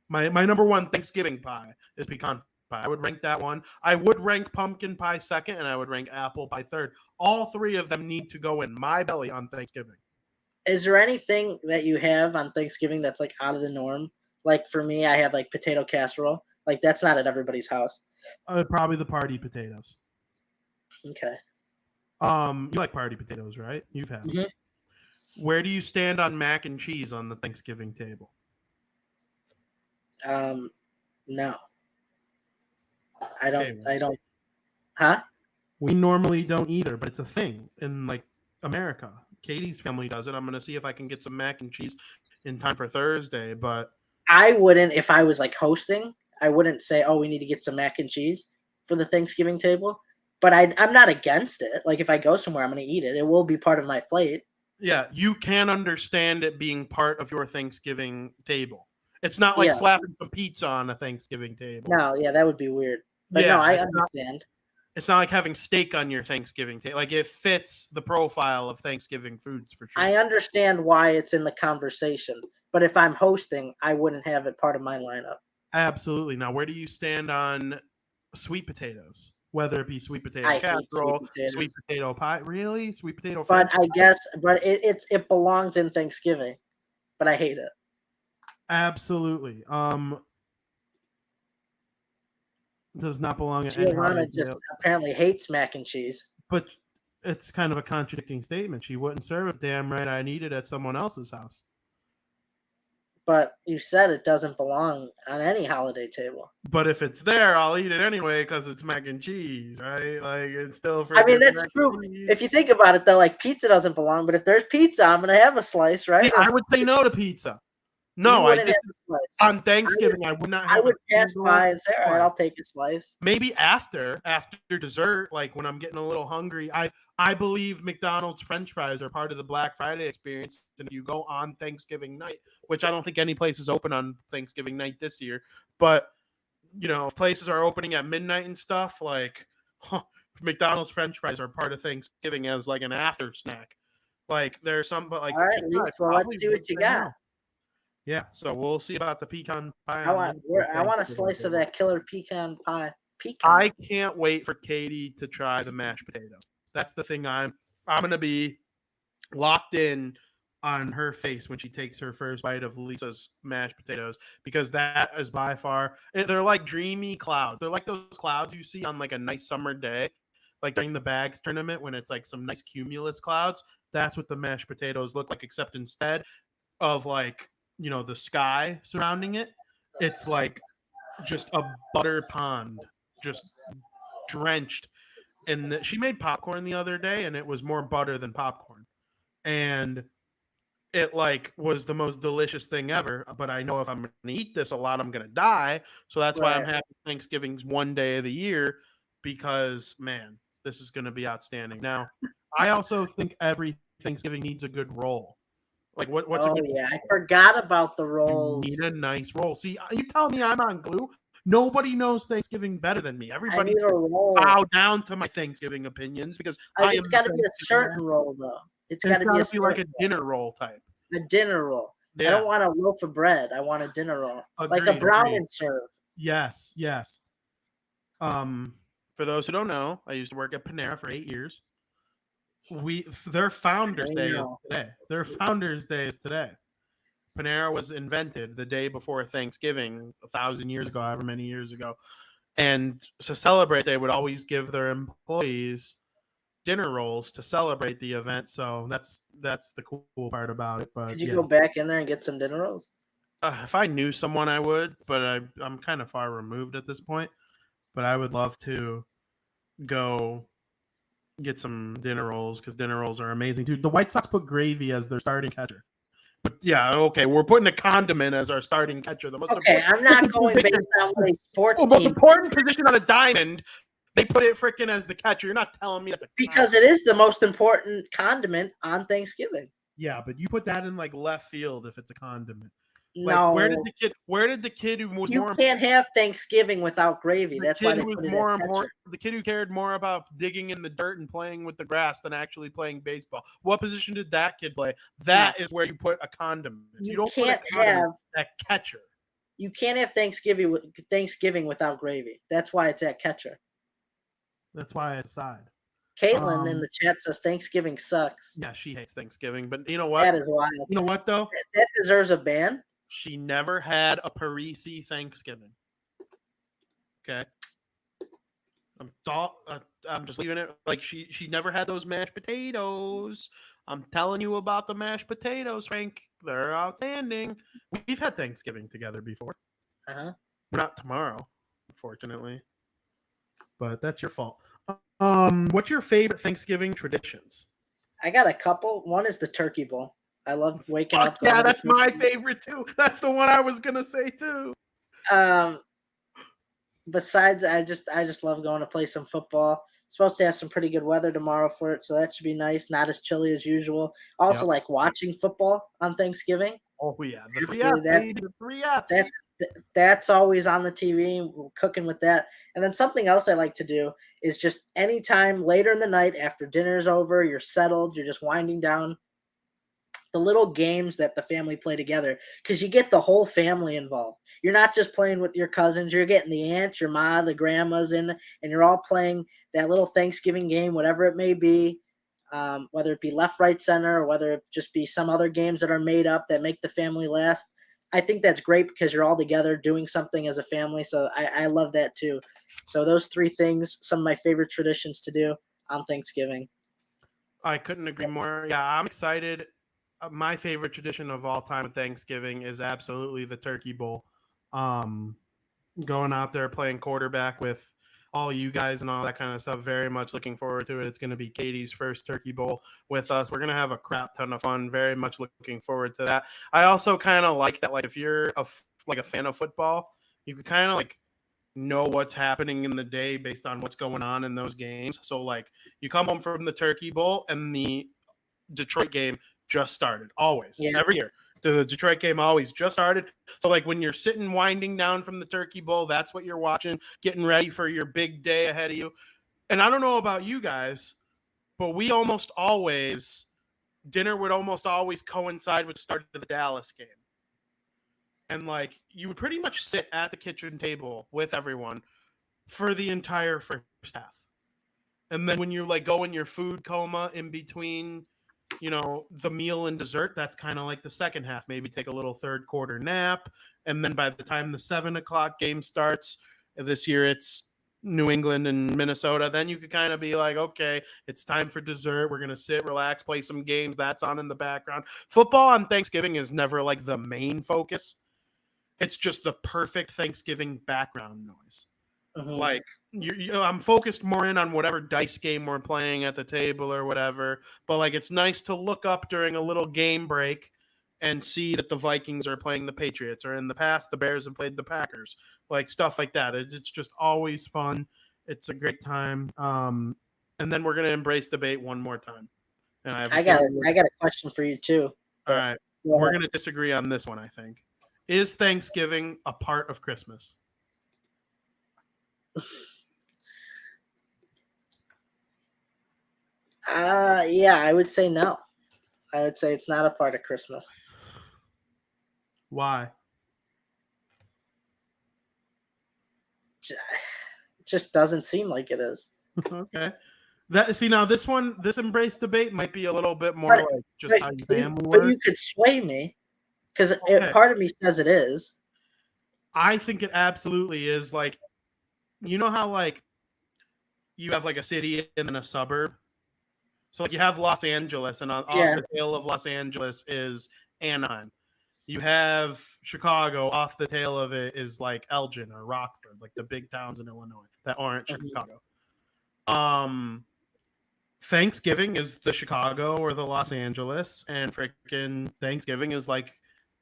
My number one Thanksgiving pie is pecan pie. I would rank that one. I would rank pumpkin pie second, and I would rank apple pie third. All three of them need to go in my belly on Thanksgiving. Is there anything that you have on Thanksgiving that's out of the norm? For me, I have potato casserole. That's not at everybody's house. Probably the party potatoes. Okay. You like party potatoes, right? You've had them. Mm-hmm. Where do you stand on mac and cheese on the Thanksgiving table? No. I don't. Huh? We normally don't either, but it's a thing in America. Katie's family does it. I'm going to see if I can get some mac and cheese in time for Thursday. But I wouldn't, if I was like hosting, I wouldn't say, "Oh, we need to get some mac and cheese for the Thanksgiving table." But I'm not against it. Like if I go somewhere, I'm going to eat it. It will be part of my plate. yeah, you can understand it being part of your Thanksgiving table. It's not like slapping some pizza on a Thanksgiving table. No, yeah, that would be weird. But no, I understand. It's not like having steak on your Thanksgiving table. Like it fits the profile of Thanksgiving foods for sure. I understand why it's in the conversation, but if I'm hosting, I wouldn't have it part of my lineup. Absolutely. Now, where do you stand on sweet potatoes? Whether it be sweet potato casserole, sweet potato pie, really sweet potato. But I guess, but it belongs in Thanksgiving, but I hate it. Absolutely. Does not belong in Giovanna just apparently hates mac and cheese. But it's kind of a contradicting statement. She wouldn't serve it. Damn right, I need it at someone else's house. But you said it doesn't belong on any holiday table. But if it's there, I'll eat it anyway because it's mac and cheese, right? Like it's still. I mean, that's true. If you think about it, though, like pizza doesn't belong. But if there's pizza, I'm gonna have a slice, right? Yeah, I would say no to pizza. No, on Thanksgiving I would not. I would pass by and say, "All right, I'll take a slice." Maybe after dessert, like when I'm getting a little hungry. I believe McDonald's French fries are part of the Black Friday experience. And if you go on Thanksgiving night, which I don't think any place is open on Thanksgiving night this year, but you know, if places are opening at midnight and stuff, like McDonald's French fries are part of Thanksgiving as like an after snack. Like there's some, but like all right, well, let's see what you got. Yeah, so we'll see about the pecan pie. I want a slice of that killer pecan pie. I can't wait for Katie to try the mashed potatoes. That's the thing I'm gonna be locked in on her face when she takes her first bite of Lisa's mashed potatoes, because that is by far, they're like dreamy clouds. They're like those clouds you see on like a nice summer day, like during the bags tournament when it's like some nice cumulus clouds. That's what the mashed potatoes look like, except instead of like, you know, the sky surrounding it, it's like just a butter pond, just drenched. And she made popcorn the other day, and it was more butter than popcorn, and it like was the most delicious thing ever. But I know if I'm gonna eat this a lot, I'm gonna die. So that's why I'm happy Thanksgiving's one day of the year, because man, this is gonna be outstanding. Now, I also think every Thanksgiving needs a good roll. Like what's a good roll? I forgot about the rolls. You need a nice roll. See, you tell me I'm on glue. Nobody knows Thanksgiving better than me. Everybody bow down to my Thanksgiving opinions because it's got to be a certain roll, though. It's got to be like a dinner roll type. A dinner roll. Yeah. I don't want a loaf of bread. I want a dinner roll, like a brown and serve. Yes. For those who don't know, I used to work at Panera for 8 years. Their Founders Day is today. Their Founders Day is today. Panera was invented the day before Thanksgiving, 1,000 years ago, however many years ago. And to celebrate, they would always give their employees dinner rolls to celebrate the event. So that's the cool part about it. But could you go back in there and get some dinner rolls? If I knew someone, I would, but I'm kind of far removed at this point. But I would love to go get some dinner rolls because dinner rolls are amazing, dude. The White Sox put gravy as their starting catcher. But yeah, okay, we're putting a condiment as our starting catcher. I'm not going based on what a sports team. The most important position on a diamond, they put it freaking as the catcher. You're not telling me that's a because it is the most important condiment on Thanksgiving. Yeah, but you put that in like left field if it's a condiment. Like, no. Where did the kid who was more? You can't have Thanksgiving without gravy. That's why they put it more important. The kid who cared more about digging in the dirt and playing with the grass than actually playing baseball. What position did that kid play? That is where you put a condiment. You don't can't have that catcher. You can't have Thanksgiving without gravy. That's why it's at catcher. That's why it's side. Caitlin in the chat says Thanksgiving sucks. Yeah, she hates Thanksgiving, but you know what? That is wild. You know what though? That deserves a ban. She never had a Parisi Thanksgiving. Okay. I'm just leaving it like she never had those mashed potatoes. I'm telling you about the mashed potatoes, Frank. They're outstanding. We've had Thanksgiving together before. Not tomorrow, unfortunately. But that's your fault. What's your favorite Thanksgiving traditions? I got a couple. One is the Turkey Bowl. I love waking up. Yeah, that's my favorite too. That's the one I was gonna say too. Besides, I just love going to play some football. Supposed to have some pretty good weather tomorrow for it, so that should be nice. Not as chilly as usual. Also, like watching football on Thanksgiving. Oh yeah, the 3F, baby, the 3F. That's always on the TV. We're cooking with that. And then something else I like to do is just anytime later in the night after dinner's over, you're settled, you're just winding down, the little games that the family play together, because you get the whole family involved. You're not just playing with your cousins, you're getting the aunts, your ma, the grandmas in, and you're all playing that little Thanksgiving game, whatever it may be, whether it be left, right, center, or whether it just be some other games that are made up that make the family laugh. I think that's great because you're all together doing something as a family. So I love that too. So those three things, some of my favorite traditions to do on Thanksgiving. I couldn't agree more. Yeah, I'm excited. My favorite tradition of all time with Thanksgiving is absolutely the Turkey Bowl. Going out there playing quarterback with all you guys and all that kind of stuff. Very much looking forward to it. It's going to be Katie's first Turkey Bowl with us. We're going to have a crap ton of fun. Very much looking forward to that. I also kind of like that, like if you're a fan of football, you can kind of like know what's happening in the day based on what's going on in those games. So like you come home from the Turkey Bowl and the Detroit game just started. Always, every year. The Detroit game always just started. So like when you're sitting winding down from the Turkey Bowl, that's what you're watching, getting ready for your big day ahead of you. And I don't know about you guys, but we almost always, dinner would almost always coincide with the start of the Dallas game. And like you would pretty much sit at the kitchen table with everyone for the entire first half. And then when you like go in your food coma in between, you know, the meal and dessert, that's kind of like the second half. Maybe take a little third quarter nap. And then by the time the 7:00 game starts, this year it's New England and Minnesota, then you could kind of be like, okay, it's time for dessert. We're going to sit, relax, play some games. That's on in the background. Football on Thanksgiving is never like the main focus. It's just the perfect Thanksgiving background noise. Like I'm focused more in on whatever dice game we're playing at the table or whatever, but like it's nice to look up during a little game break and see that the Vikings are playing the Patriots, or in the past the Bears have played the Packers, like stuff like that. It's just always fun. It's a great time. And then we're gonna embrace debate one more time. And I got a question for you too. All right, we're gonna disagree on this one. I think, is Thanksgiving a part of Christmas? Yeah, I would say no. I would say it's not a part of Christmas. Why? It just doesn't seem like it is. Okay. Now this embrace debate might be a little bit more like just how family works. But you could sway me because part of me says it is. I think it absolutely is. Like, you know how like you have like a city and then a suburb. So like you have Los Angeles, and off the tail of Los Angeles is Anaheim. You have Chicago. Off the tail of it is like Elgin or Rockford, like the big towns in Illinois that aren't Chicago. Thanksgiving is the Chicago or the Los Angeles, and freaking Thanksgiving is like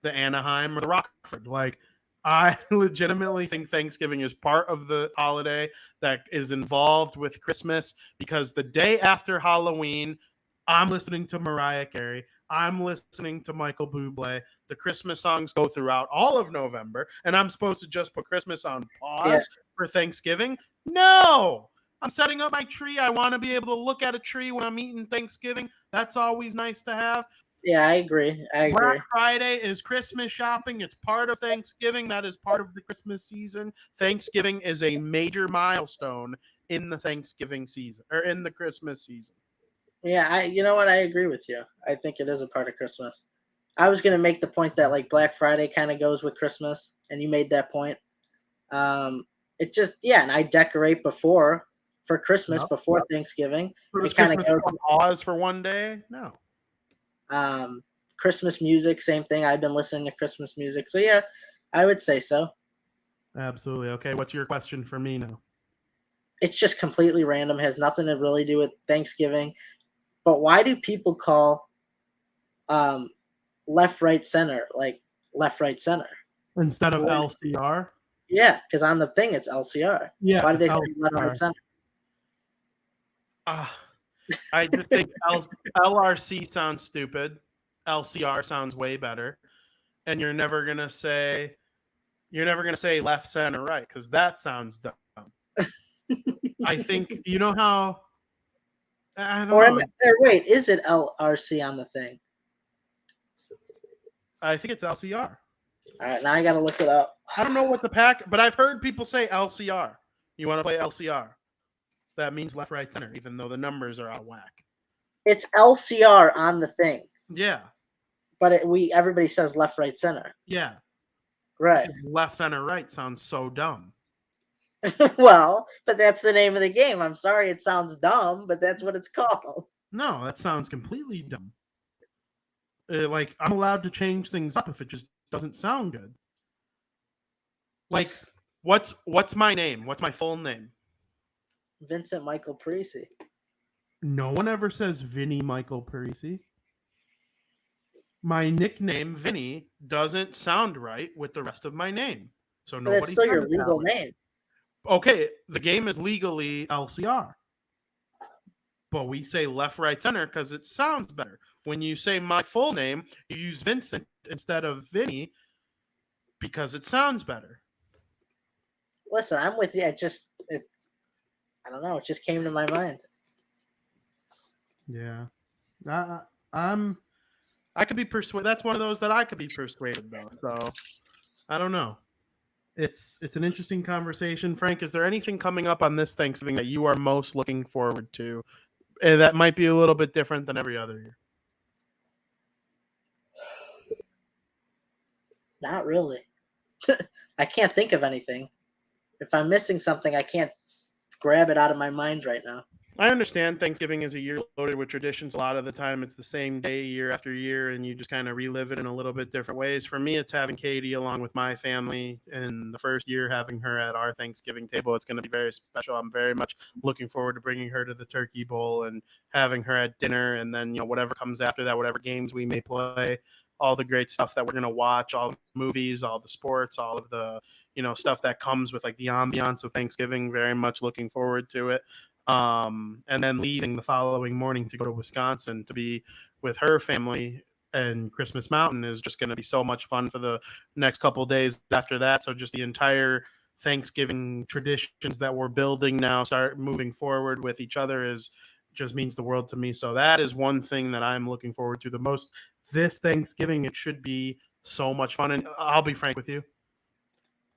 the Anaheim or the Rockford. Like, I legitimately think Thanksgiving is part of the holiday that is involved with Christmas, because the day after Halloween, I'm listening to Mariah Carey. I'm listening to Michael Bublé. The Christmas songs go throughout all of November, and I'm supposed to just put Christmas on pause for Thanksgiving? No! I'm setting up my tree. I want to be able to look at a tree when I'm eating Thanksgiving. That's always nice to have. Yeah, I agree. Black Friday is Christmas shopping. It's part of Thanksgiving. That is part of the Christmas season. Thanksgiving is a major milestone in the Thanksgiving season, or in the Christmas season. Yeah, you know what? I agree with you. I think it is a part of Christmas. I was going to make the point that like Black Friday kind of goes with Christmas, and you made that point. It just, and I decorate for Christmas, before Thanksgiving. It kind of goes pause for one day. No. Christmas music, same thing. I've been listening to Christmas music. So yeah, I would say so. Absolutely. Okay, what's your question for me now? It's just completely random, has nothing to really do with Thanksgiving. But why do people call left, right, center like left, right, center instead of LCR? Yeah, because on the thing it's LCR. Yeah, Why do they say LCR. left, right, center? I just think LRC sounds stupid. LCR sounds way better. And you're never gonna say left, center, right, because that sounds dumb. I think you know how. I don't know. Wait, is it LRC on the thing? I think it's LCR. All right, now I gotta look it up. I don't know what the pack, but I've heard people say LCR. You want to play LCR? That means left, right, center, even though the numbers are out of whack. It's LCR on the thing. Yeah. But everybody says left, right, center. Yeah. Right. Because left, center, right sounds so dumb. Well, but that's the name of the game. I'm sorry it sounds dumb, but that's what it's called. No, that sounds completely dumb. Like, I'm allowed to change things up if it just doesn't sound good. Like, what's my name? What's my full name? Vincent Michael Parisi. No one ever says Vinny Michael Parisi. My nickname, Vinny, doesn't sound right with the rest of my name. So nobody. That's still your legal name. Okay, the game is legally LCR. But we say left, right, center because it sounds better. When you say my full name, you use Vincent instead of Vinny because it sounds better. Listen, I'm with you. I don't know. It just came to my mind. Yeah. I could be persuaded. That's one of those that I could be persuaded though. So I don't know. It's an interesting conversation. Frank, is there anything coming up on this Thanksgiving that you are most looking forward to? That might be a little bit different than every other year. Not really. I can't think of anything. If I'm missing something, I can't grab it out of my mind right now. I understand Thanksgiving is a year loaded with traditions. A lot of the time it's the same day year after year, and you just kind of relive it in a little bit different ways. For me, it's having Katie along with my family, and the first year having her at our Thanksgiving table. It's going to be very special. I'm very much looking forward to bringing her to the turkey bowl and having her at dinner, and then, you know, whatever comes after that, whatever games we may play, all the great stuff that we're going to watch, all the movies, all the sports, all of the, you know, stuff that comes with like the ambiance of Thanksgiving. Very much looking forward to it. And then leaving the following morning to go to Wisconsin to be with her family and Christmas Mountain is just going to be so much fun for the next couple of days after that. So just the entire Thanksgiving traditions that we're building now start moving forward with each other just means the world to me. So that is one thing that I'm looking forward to the most this Thanksgiving. It should be so much fun. And I'll be frank with you,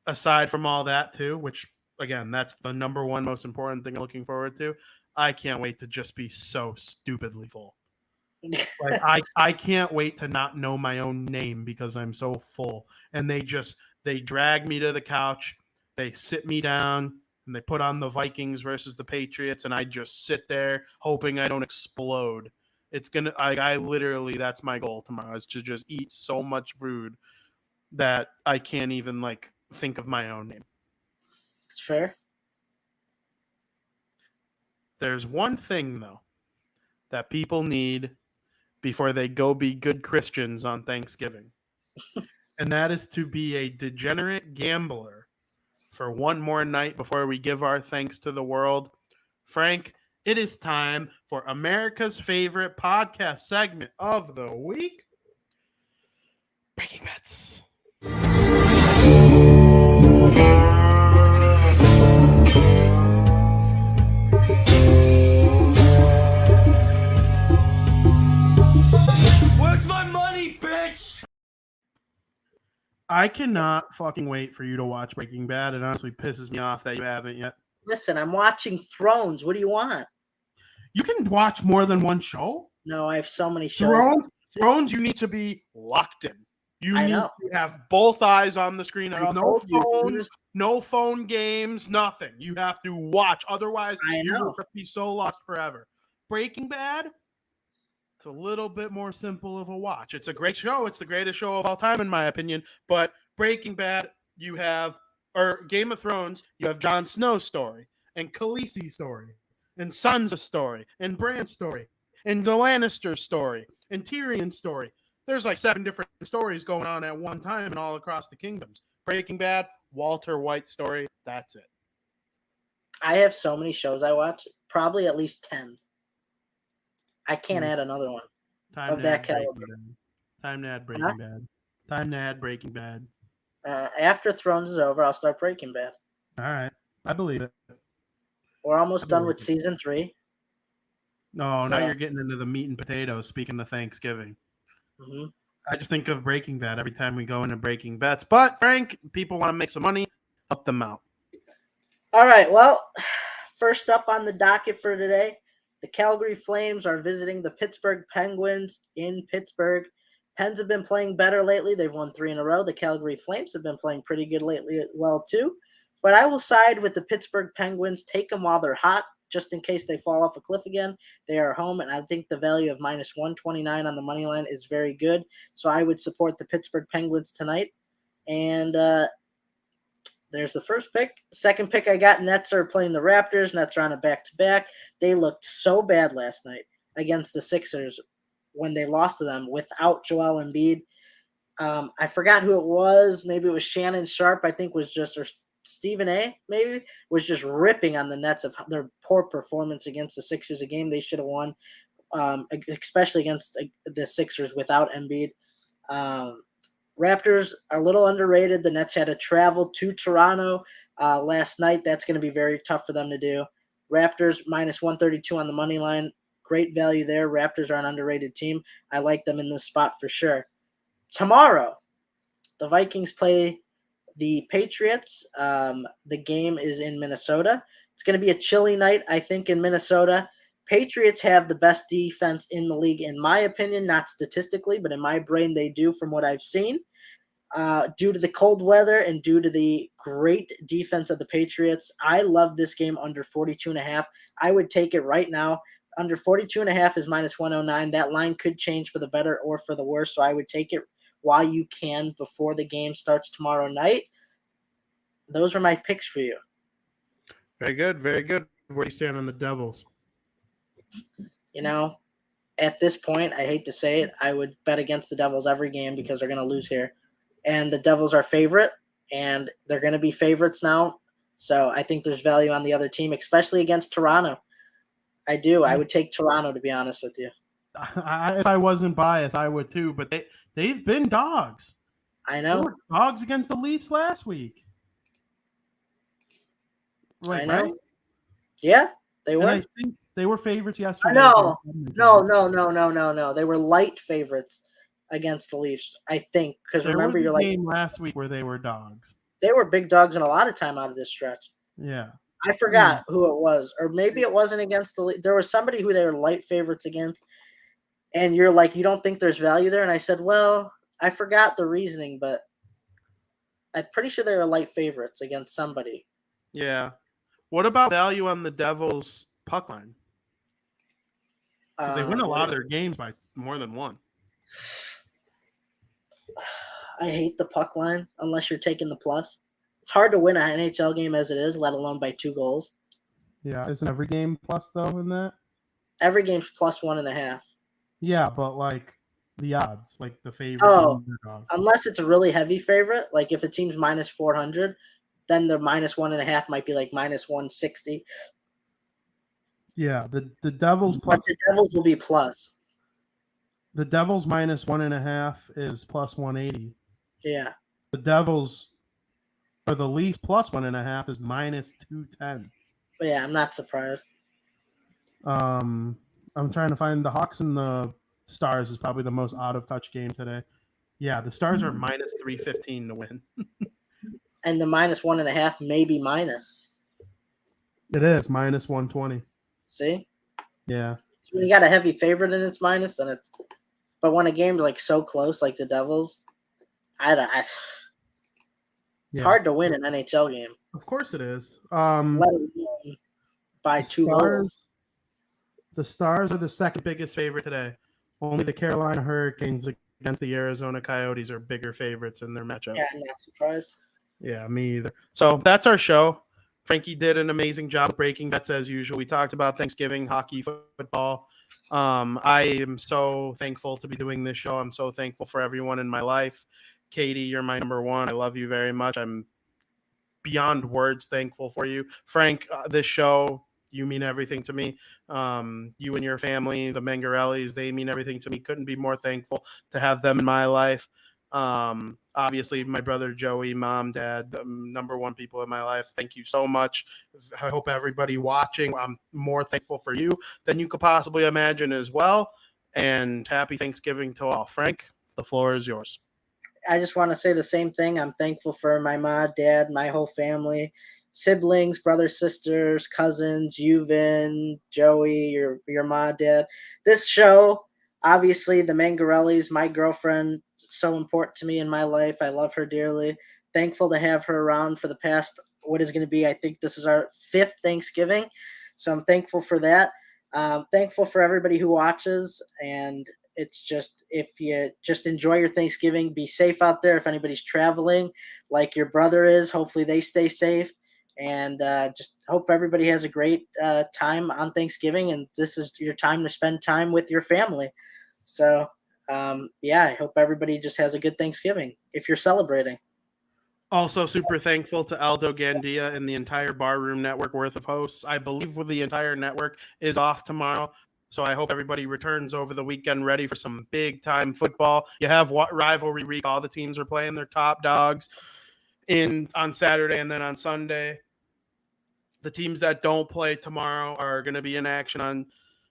aside from all that too, which again, that's the number one most important thing I'm looking forward to. I can't wait to just be so stupidly full. Like I can't wait to not know my own name because I'm so full. And they drag me to the couch, they sit me down, and they put on the Vikings versus the Patriots, and I just sit there hoping I don't explode. It's gonna I literally, that's my goal tomorrow, is to just eat so much food that I can't even like think of my own name. It's fair. There's one thing, though, that people need before they go be good Christians on Thanksgiving. And that is to be a degenerate gambler for one more night before we give our thanks to the world. Frank, it is time for America's favorite podcast segment of the week, Breaking Bets. I cannot fucking wait for you to watch Breaking Bad. It honestly pisses me off that you haven't yet. Listen, I'm watching Thrones. What do you want? You can watch more than one show. No, I have so many shows. Thrones, you need to be locked in. You I need know. to have both eyes on the screen. I No told you. phones, no phone games, nothing. You have to watch. Otherwise, you will be so lost forever. Breaking Bad, it's a little bit more simple of a watch. It's a great show. It's the greatest show of all time, in my opinion. But Breaking Bad, Game of Thrones, you have Jon Snow's story, and Khaleesi's story, and Sansa's story, and Bran's story. and the Lannister story and Tyrion's story. There's like 7 different stories going on at one time and all across the kingdoms. Breaking Bad, Walter White story. That's it. I have so many shows I watch, probably at least 10. I can't add another one of that caliber. Time to add Breaking Bad. Time to add Breaking Bad. After Thrones is over, I'll start Breaking Bad. All right. I believe it. We're almost done with season 3. No, now you're getting into the meat and potatoes, speaking of Thanksgiving. Mm-hmm. I just think of Breaking Bad every time we go into Breaking Bets. But, Frank, people want to make some money. Help them out. All right. Well, first up on the docket for today, the Calgary Flames are visiting the Pittsburgh Penguins in Pittsburgh. Pens have been playing better lately. They've won 3 in a row. The Calgary Flames have been playing pretty good lately as well, too. But I will side with the Pittsburgh Penguins. Take them while they're hot, just in case they fall off a cliff again. They are home, and I think the value of minus 129 on the money line is very good. So I would support the Pittsburgh Penguins tonight. And there's the first pick. Second pick I got, Nets are playing the Raptors. Nets are on a back-to-back. They looked so bad last night against the Sixers when they lost to them without Joel Embiid. I forgot who it was. Maybe it was Shannon Sharp, I think was just, or Stephen A. maybe, was just ripping on the Nets of their poor performance against the Sixers, a game they should have won, especially against the Sixers without Embiid. Raptors are a little underrated. The Nets had to travel to Toronto last night. That's going to be very tough for them to do. Raptors minus 132 on the money line. Great value there. Raptors are an underrated team. I like them in this spot for sure. Tomorrow, the Vikings play the Patriots. The game is in Minnesota. It's going to be a chilly night, I think, in Minnesota. Patriots have the best defense in the league, in my opinion, not statistically, but in my brain they do from what I've seen. Due to the cold weather and due to the great defense of the Patriots, I love this game under 42.5. I would take it right now. Under 42.5 is minus 109. That line could change for the better or for the worse, so I would take it while you can before the game starts tomorrow night. Those are my picks for you. Very good, very good. Where do you stand on the Devils? You know, at this point, I hate to say it, I would bet against the Devils every game because they're going to lose here. And the Devils are favorite, and they're going to be favorites now. So I think there's value on the other team, especially against Toronto. I do. I would take Toronto, to be honest with you. If I wasn't biased, I would too. But they've been dogs. I know. They were dogs against the Leafs last week. I know. Right? Yeah, they were. And I think they were favorites yesterday. No. They were light favorites against the Leafs, I think. Because remember, you're like game last week where they were dogs. They were big dogs in a lot of time out of this stretch. Yeah. I forgot who it was, or maybe it wasn't against the. There was somebody who they were light favorites against, and you're like, you don't think there's value there? And I said, well, I forgot the reasoning, but I'm pretty sure they were light favorites against somebody. Yeah. What about value on the Devils puck line? Because they win a lot of their games by more than one. I hate the puck line unless you're taking the plus. It's hard to win an NHL game as it is, let alone by 2 goals. Yeah, isn't every game plus though in that? Every game's plus 1.5. Yeah, but like the odds, like the favorite. Oh, unless it's a really heavy favorite, like if a team's minus 400, then the minus 1.5 might be like minus 160. Yeah, the Devils plus. But the Devils will be plus. The Devils minus 1.5 is plus 180. Yeah. The Devils. Or the Leafs plus 1.5 is minus 210. But yeah, I'm not surprised. I'm trying to find the Hawks and the Stars is probably the most out of touch game today. Yeah, the Stars are minus 315 to win. And the minus 1.5 may be minus. It is minus 120. See? Yeah. So when you got a heavy favorite and it's minus, then it's. But when a game's like so close, like the Devils, it's hard to win an NHL game. Of course it is. Let alone by 2 goals. The Stars are the second biggest favorite today. Only the Carolina Hurricanes against the Arizona Coyotes are bigger favorites in their matchup. Yeah, I'm not surprised. Yeah, me either. So that's our show. Frankie did an amazing job breaking bets as usual. We talked about Thanksgiving, hockey, football, I am so thankful to be doing this show. I'm so thankful for everyone in my life. Katie, you're my number one. I love you very much. I'm beyond words thankful for you. Frank, this show, you mean everything to me. You and your family, the Mangarellis, they mean everything to me. Couldn't be more thankful to have them in my life. Obviously, my brother Joey, mom, dad, the number one people in my life. Thank you so much. I hope everybody watching, I'm more thankful for you than you could possibly imagine as well. And happy Thanksgiving to all. Frank, the floor is yours. I just want to say the same thing. I'm thankful for my mom, dad, my whole family, siblings, brothers, sisters, cousins, Yuvin, Joey, your mom, dad. This show, obviously, the Mangarellis, my girlfriend, so important to me in my life. I love her dearly. Thankful to have her around for the past, what is going to be, I think this is our 5th Thanksgiving. So I'm thankful for that. Thankful for everybody who watches, and it's just, if you just enjoy your Thanksgiving, be safe out there. If anybody's traveling like your brother is, hopefully they stay safe, and just hope everybody has a great time on Thanksgiving, and this is your time to spend time with your family. So I hope everybody just has a good Thanksgiving if you're celebrating. Also, super thankful to Aldo Gandia and the entire Barroom Network worth of hosts. I believe the entire network is off tomorrow, so I hope everybody returns over the weekend ready for some big-time football. You have rivalry week. All the teams are playing their top dogs on Saturday and then on Sunday. The teams that don't play tomorrow are going to be in action on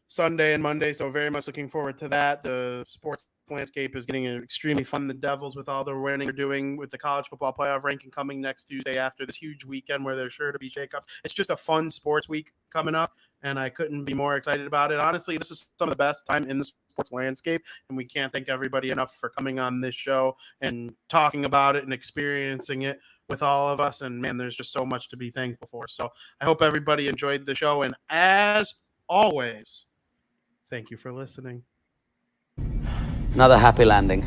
Sunday and Monday, so very much looking forward to that. The sports landscape is getting extremely fun. The Devils, with all their winning they're doing with the college football playoff ranking coming next Tuesday after this huge weekend where there's sure to be shakeups. It's just a fun sports week coming up, and I couldn't be more excited about it. Honestly, this is some of the best time in the sports landscape, and we can't thank everybody enough for coming on this show and talking about it and experiencing it with all of us. And man, there's just so much to be thankful for. So I hope everybody enjoyed the show, and as always, thank you for listening. Another happy landing.